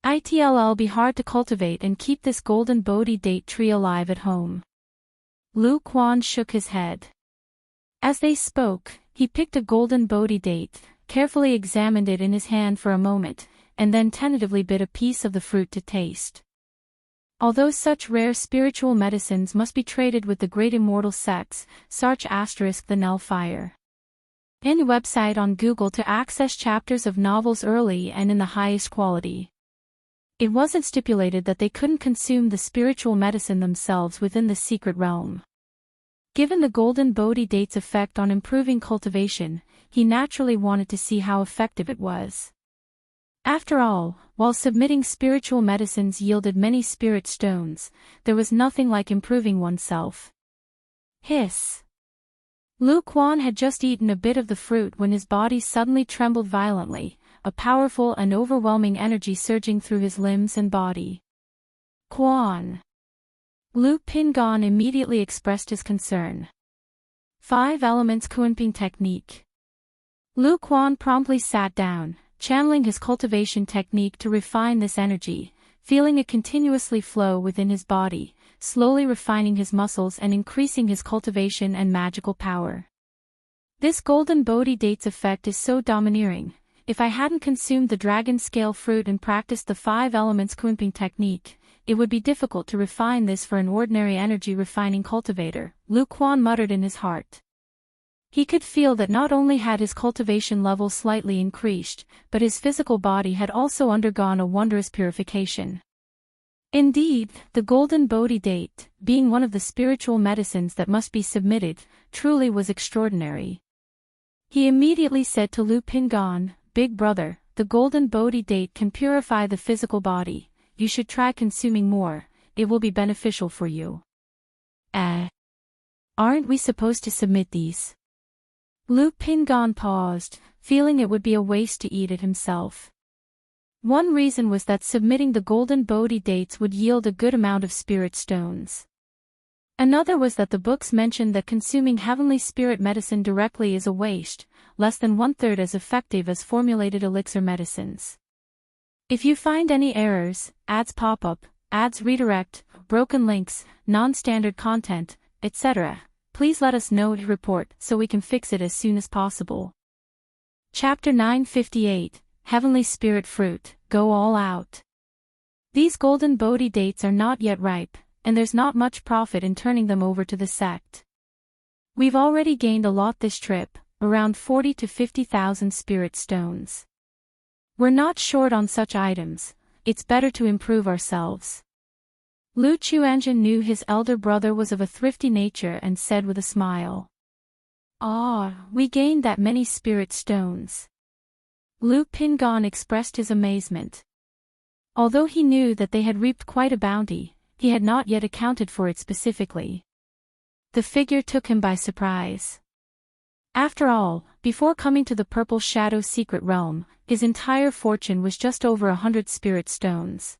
It'll be hard to cultivate and keep this golden Bodhi date tree alive at home. Lu Quan shook his head. As they spoke, he picked a golden Bodhi date, carefully examined it in his hand for a moment, and then tentatively bit a piece of the fruit to taste. Although such rare spiritual medicines must be traded with the great immortal sects, search * the Nell Fire. Any website on Google to access chapters of novels early and in the highest quality. It wasn't stipulated that they couldn't consume the spiritual medicine themselves within the secret realm. Given the golden Bodhi date's effect on improving cultivation, he naturally wanted to see how effective it was. After all, while submitting spiritual medicines yielded many spirit stones, there was nothing like improving oneself. Hiss. Lu Quan had just eaten a bit of the fruit when his body suddenly trembled violently, a powerful and overwhelming energy surging through his limbs and body. Quan. Lu Pingan immediately expressed his concern. 5 Elements Kunping Technique. Lu Quan promptly sat down, channeling his cultivation technique to refine this energy, feeling it continuously flow within his body, slowly refining his muscles and increasing his cultivation and magical power. This golden Bodhi date's effect is so domineering. If I hadn't consumed the dragon scale fruit and practiced the 5 elements Kunping technique, it would be difficult to refine this for an ordinary energy refining cultivator, Lu Quan muttered in his heart. He could feel that not only had his cultivation level slightly increased, but his physical body had also undergone a wondrous purification. Indeed, the golden Bodhi date, being one of the spiritual medicines that must be submitted, truly was extraordinary. He immediately said to Lu Pingan, "Big brother, the golden Bodhi date can purify the physical body. You should try consuming more, it will be beneficial for you." Aren't we supposed to submit these? Lu Pingan paused, feeling it would be a waste to eat it himself. One reason was that submitting the golden Bodhi dates would yield a good amount of spirit stones. Another was that the books mentioned that consuming heavenly spirit medicine directly is a waste, less than 1/3 as effective as formulated elixir medicines. If you find any errors, ads pop up, ads redirect, broken links, non-standard content, etc., please let us know to report so we can fix it as soon as possible. Chapter 958, Heavenly Spirit Fruit, Go All Out. These golden Bodhi dates are not yet ripe, and there's not much profit in turning them over to the sect. We've already gained a lot this trip, around 40 to 50,000 spirit stones. We're not short on such items, it's better to improve ourselves. Lu Chuanjin knew his elder brother was of a thrifty nature and said with a smile. We gained that many spirit stones. Lu Pingan expressed his amazement. Although he knew that they had reaped quite a bounty, he had not yet accounted for it specifically. The figure took him by surprise. After all, before coming to the Purple Shadow secret realm, his entire fortune was just over 100 spirit stones.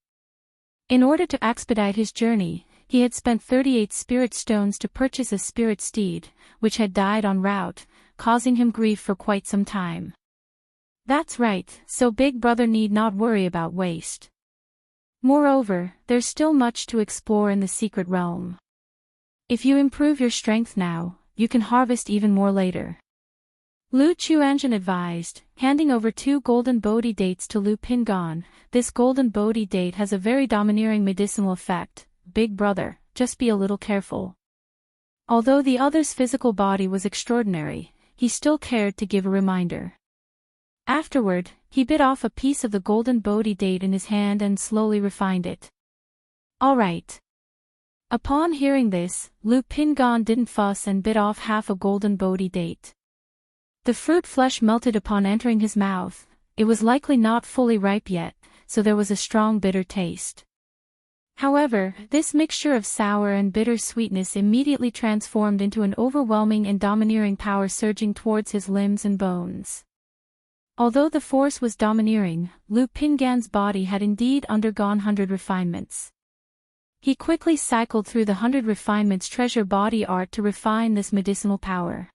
In order to expedite his journey, he had spent 38 spirit stones to purchase a spirit steed, which had died en route, causing him grief for quite some time. That's right, so Big Brother need not worry about waste. Moreover, there's still much to explore in the secret realm. If you improve your strength now, you can harvest even more later. Lu Chuanjin advised, handing over 2 golden Bodhi dates to Lu Pingan. This golden Bodhi date has a very domineering medicinal effect, Big Brother, just be a little careful. Although the other's physical body was extraordinary, he still cared to give a reminder. Afterward, he bit off a piece of the golden Bodhi date in his hand and slowly refined it. All right. Upon hearing this, Lu Pingan didn't fuss and bit off half a golden Bodhi date. The fruit flesh melted upon entering his mouth. It was likely not fully ripe yet, so there was a strong bitter taste. However, this mixture of sour and bitter sweetness immediately transformed into an overwhelming and domineering power surging towards his limbs and bones. Although the force was domineering, Lu Pingan's body had indeed undergone 100 refinements. He quickly cycled through the 100 refinements treasure body art to refine this medicinal power.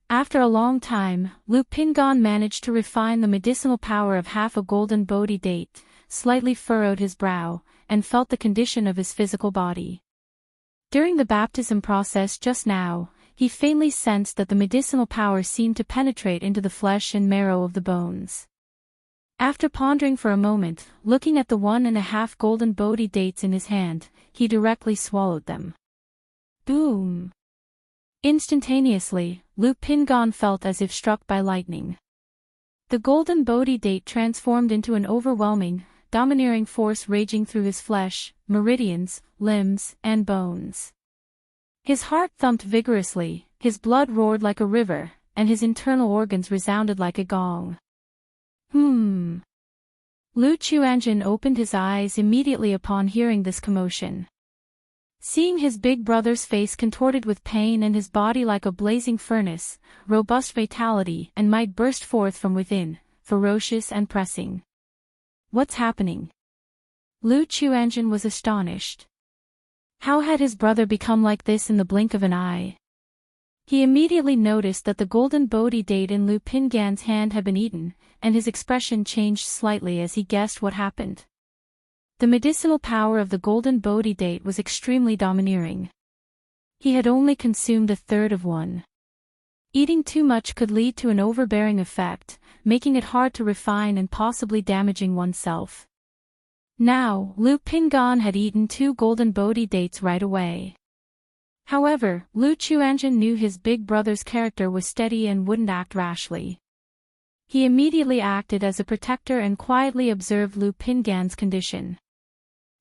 After a long time, Lu Pingan managed to refine the medicinal power of half a golden Bodhi date, slightly furrowed his brow, and felt the condition of his physical body. During the baptism process just now, he faintly sensed that the medicinal power seemed to penetrate into the flesh and marrow of the bones. After pondering for a moment, looking at the 1.5 golden Bodhi dates in his hand, he directly swallowed them. Boom! Instantaneously, Lu Pingan felt as if struck by lightning. The golden Bodhi date transformed into an overwhelming, domineering force raging through his flesh, meridians, limbs, and bones. His heart thumped vigorously, his blood roared like a river, and his internal organs resounded like a gong. Lu Chuanjin opened his eyes immediately upon hearing this commotion. Seeing his big brother's face contorted with pain and his body like a blazing furnace, robust vitality and might burst forth from within, ferocious and pressing. What's happening? Lu Chuanjin was astonished. How had his brother become like this in the blink of an eye? He immediately noticed that the golden Bodhi date in Lu Pingan's hand had been eaten, and his expression changed slightly as he guessed what happened. The medicinal power of the golden Bodhi date was extremely domineering. He had only consumed a third of one. Eating too much could lead to an overbearing effect, making it hard to refine and possibly damaging oneself. Now, Lu Pingan had eaten 2 golden Bodhi dates right away. However, Lu Chuanjin knew his big brother's character was steady and wouldn't act rashly. He immediately acted as a protector and quietly observed Lu Pingan's condition.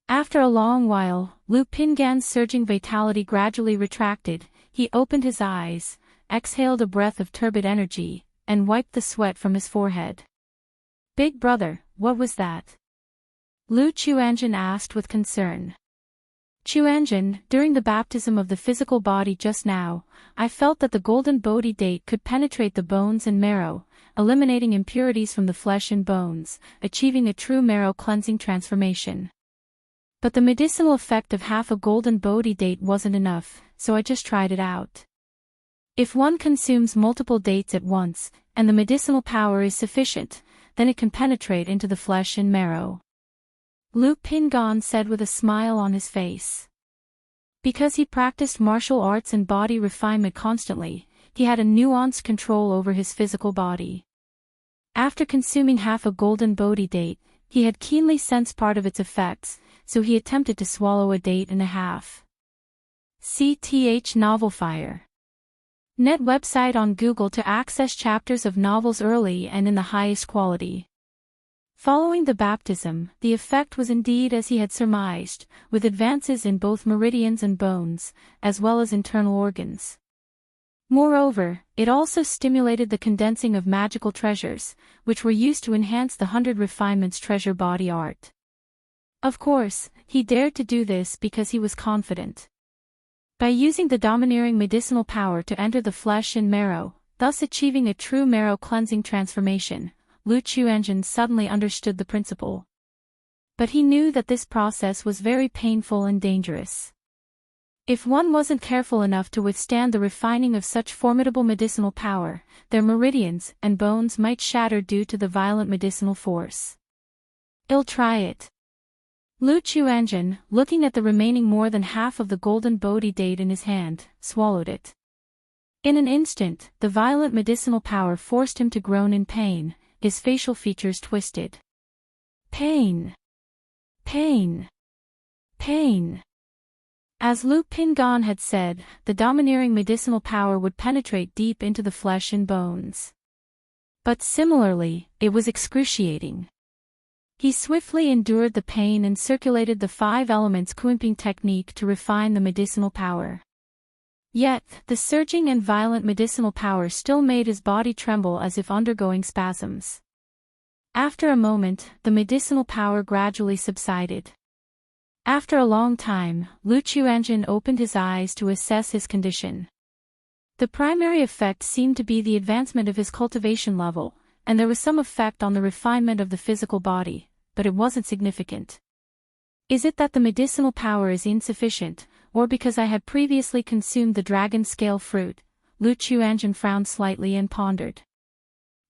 After a long while, Lu Pingan's surging vitality gradually retracted, he opened his eyes, exhaled a breath of turbid energy, and wiped the sweat from his forehead. Big brother, what was that? Lu Chuanjin asked with concern. Chuanjin, during the baptism of the physical body just now, I felt that the golden Bodhi date could penetrate the bones and marrow, eliminating impurities from the flesh and bones, achieving a true marrow cleansing transformation. But the medicinal effect of half a golden Bodhi date wasn't enough, so I just tried it out. If one consumes multiple dates at once, and the medicinal power is sufficient, then it can penetrate into the flesh and marrow. Lu Pingan said with a smile on his face. Because he practiced martial arts and body refinement constantly, he had a nuanced control over his physical body. After consuming half a golden Bodhi date, he had keenly sensed part of its effects, so he attempted to swallow a date and a half. CTH Novel Fire. Net website on Google to access chapters of novels early and in the highest quality. Following the baptism, the effect was indeed as he had surmised, with advances in both meridians and bones, as well as internal organs. Moreover, it also stimulated the condensing of magical treasures, which were used to enhance the 100 Refinements treasure body art. Of course, he dared to do this because he was confident. By using the domineering medicinal power to enter the flesh and marrow, thus achieving a true marrow cleansing transformation, Lu Chuanjin suddenly understood the principle. But he knew that this process was very painful and dangerous. If one wasn't careful enough to withstand the refining of such formidable medicinal power, their meridians and bones might shatter due to the violent medicinal force. I'll try it. Lu Chuanjin, looking at the remaining more than half of the golden Bodhi date in his hand, swallowed it. In an instant, the violent medicinal power forced him to groan in pain, his facial features twisted. Pain! Pain! Pain! As Lu Pingan had said, the domineering medicinal power would penetrate deep into the flesh and bones. But similarly, it was excruciating. He swiftly endured the pain and circulated the 5 elements Kuimping technique to refine the medicinal power. Yet, the surging and violent medicinal power still made his body tremble as if undergoing spasms. After a moment, the medicinal power gradually subsided. After a long time, Lu Chuanjin opened his eyes to assess his condition. The primary effect seemed to be the advancement of his cultivation level, and there was some effect on the refinement of the physical body, but it wasn't significant. Is it that the medicinal power is insufficient, or because I had previously consumed the dragon scale fruit? Lu Chuanjin frowned slightly and pondered.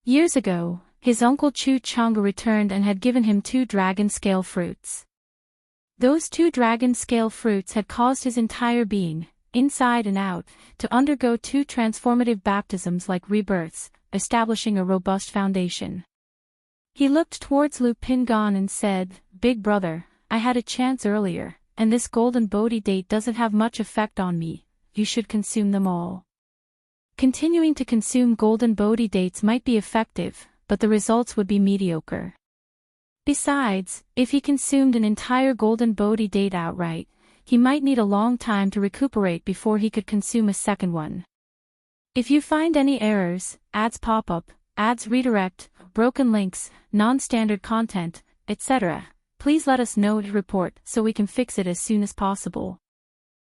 Years ago, his uncle Chu Chang'e returned and had given him 2 dragon scale fruits. Those 2 dragon scale fruits had caused his entire being, inside and out, to undergo 2 transformative baptisms like rebirths, establishing a robust foundation. He looked towards Lu Pingan and said, "Big brother, I had a chance earlier, and this golden Bodhi date doesn't have much effect on me, you should consume them all." Continuing to consume golden Bodhi dates might be effective, but the results would be mediocre. Besides, if he consumed an entire golden Bodhi date outright, he might need a long time to recuperate before he could consume a second one. If you find any errors, ads pop up, ads redirect, broken links, non-standard content, etc., please let us know to report so we can fix it as soon as possible.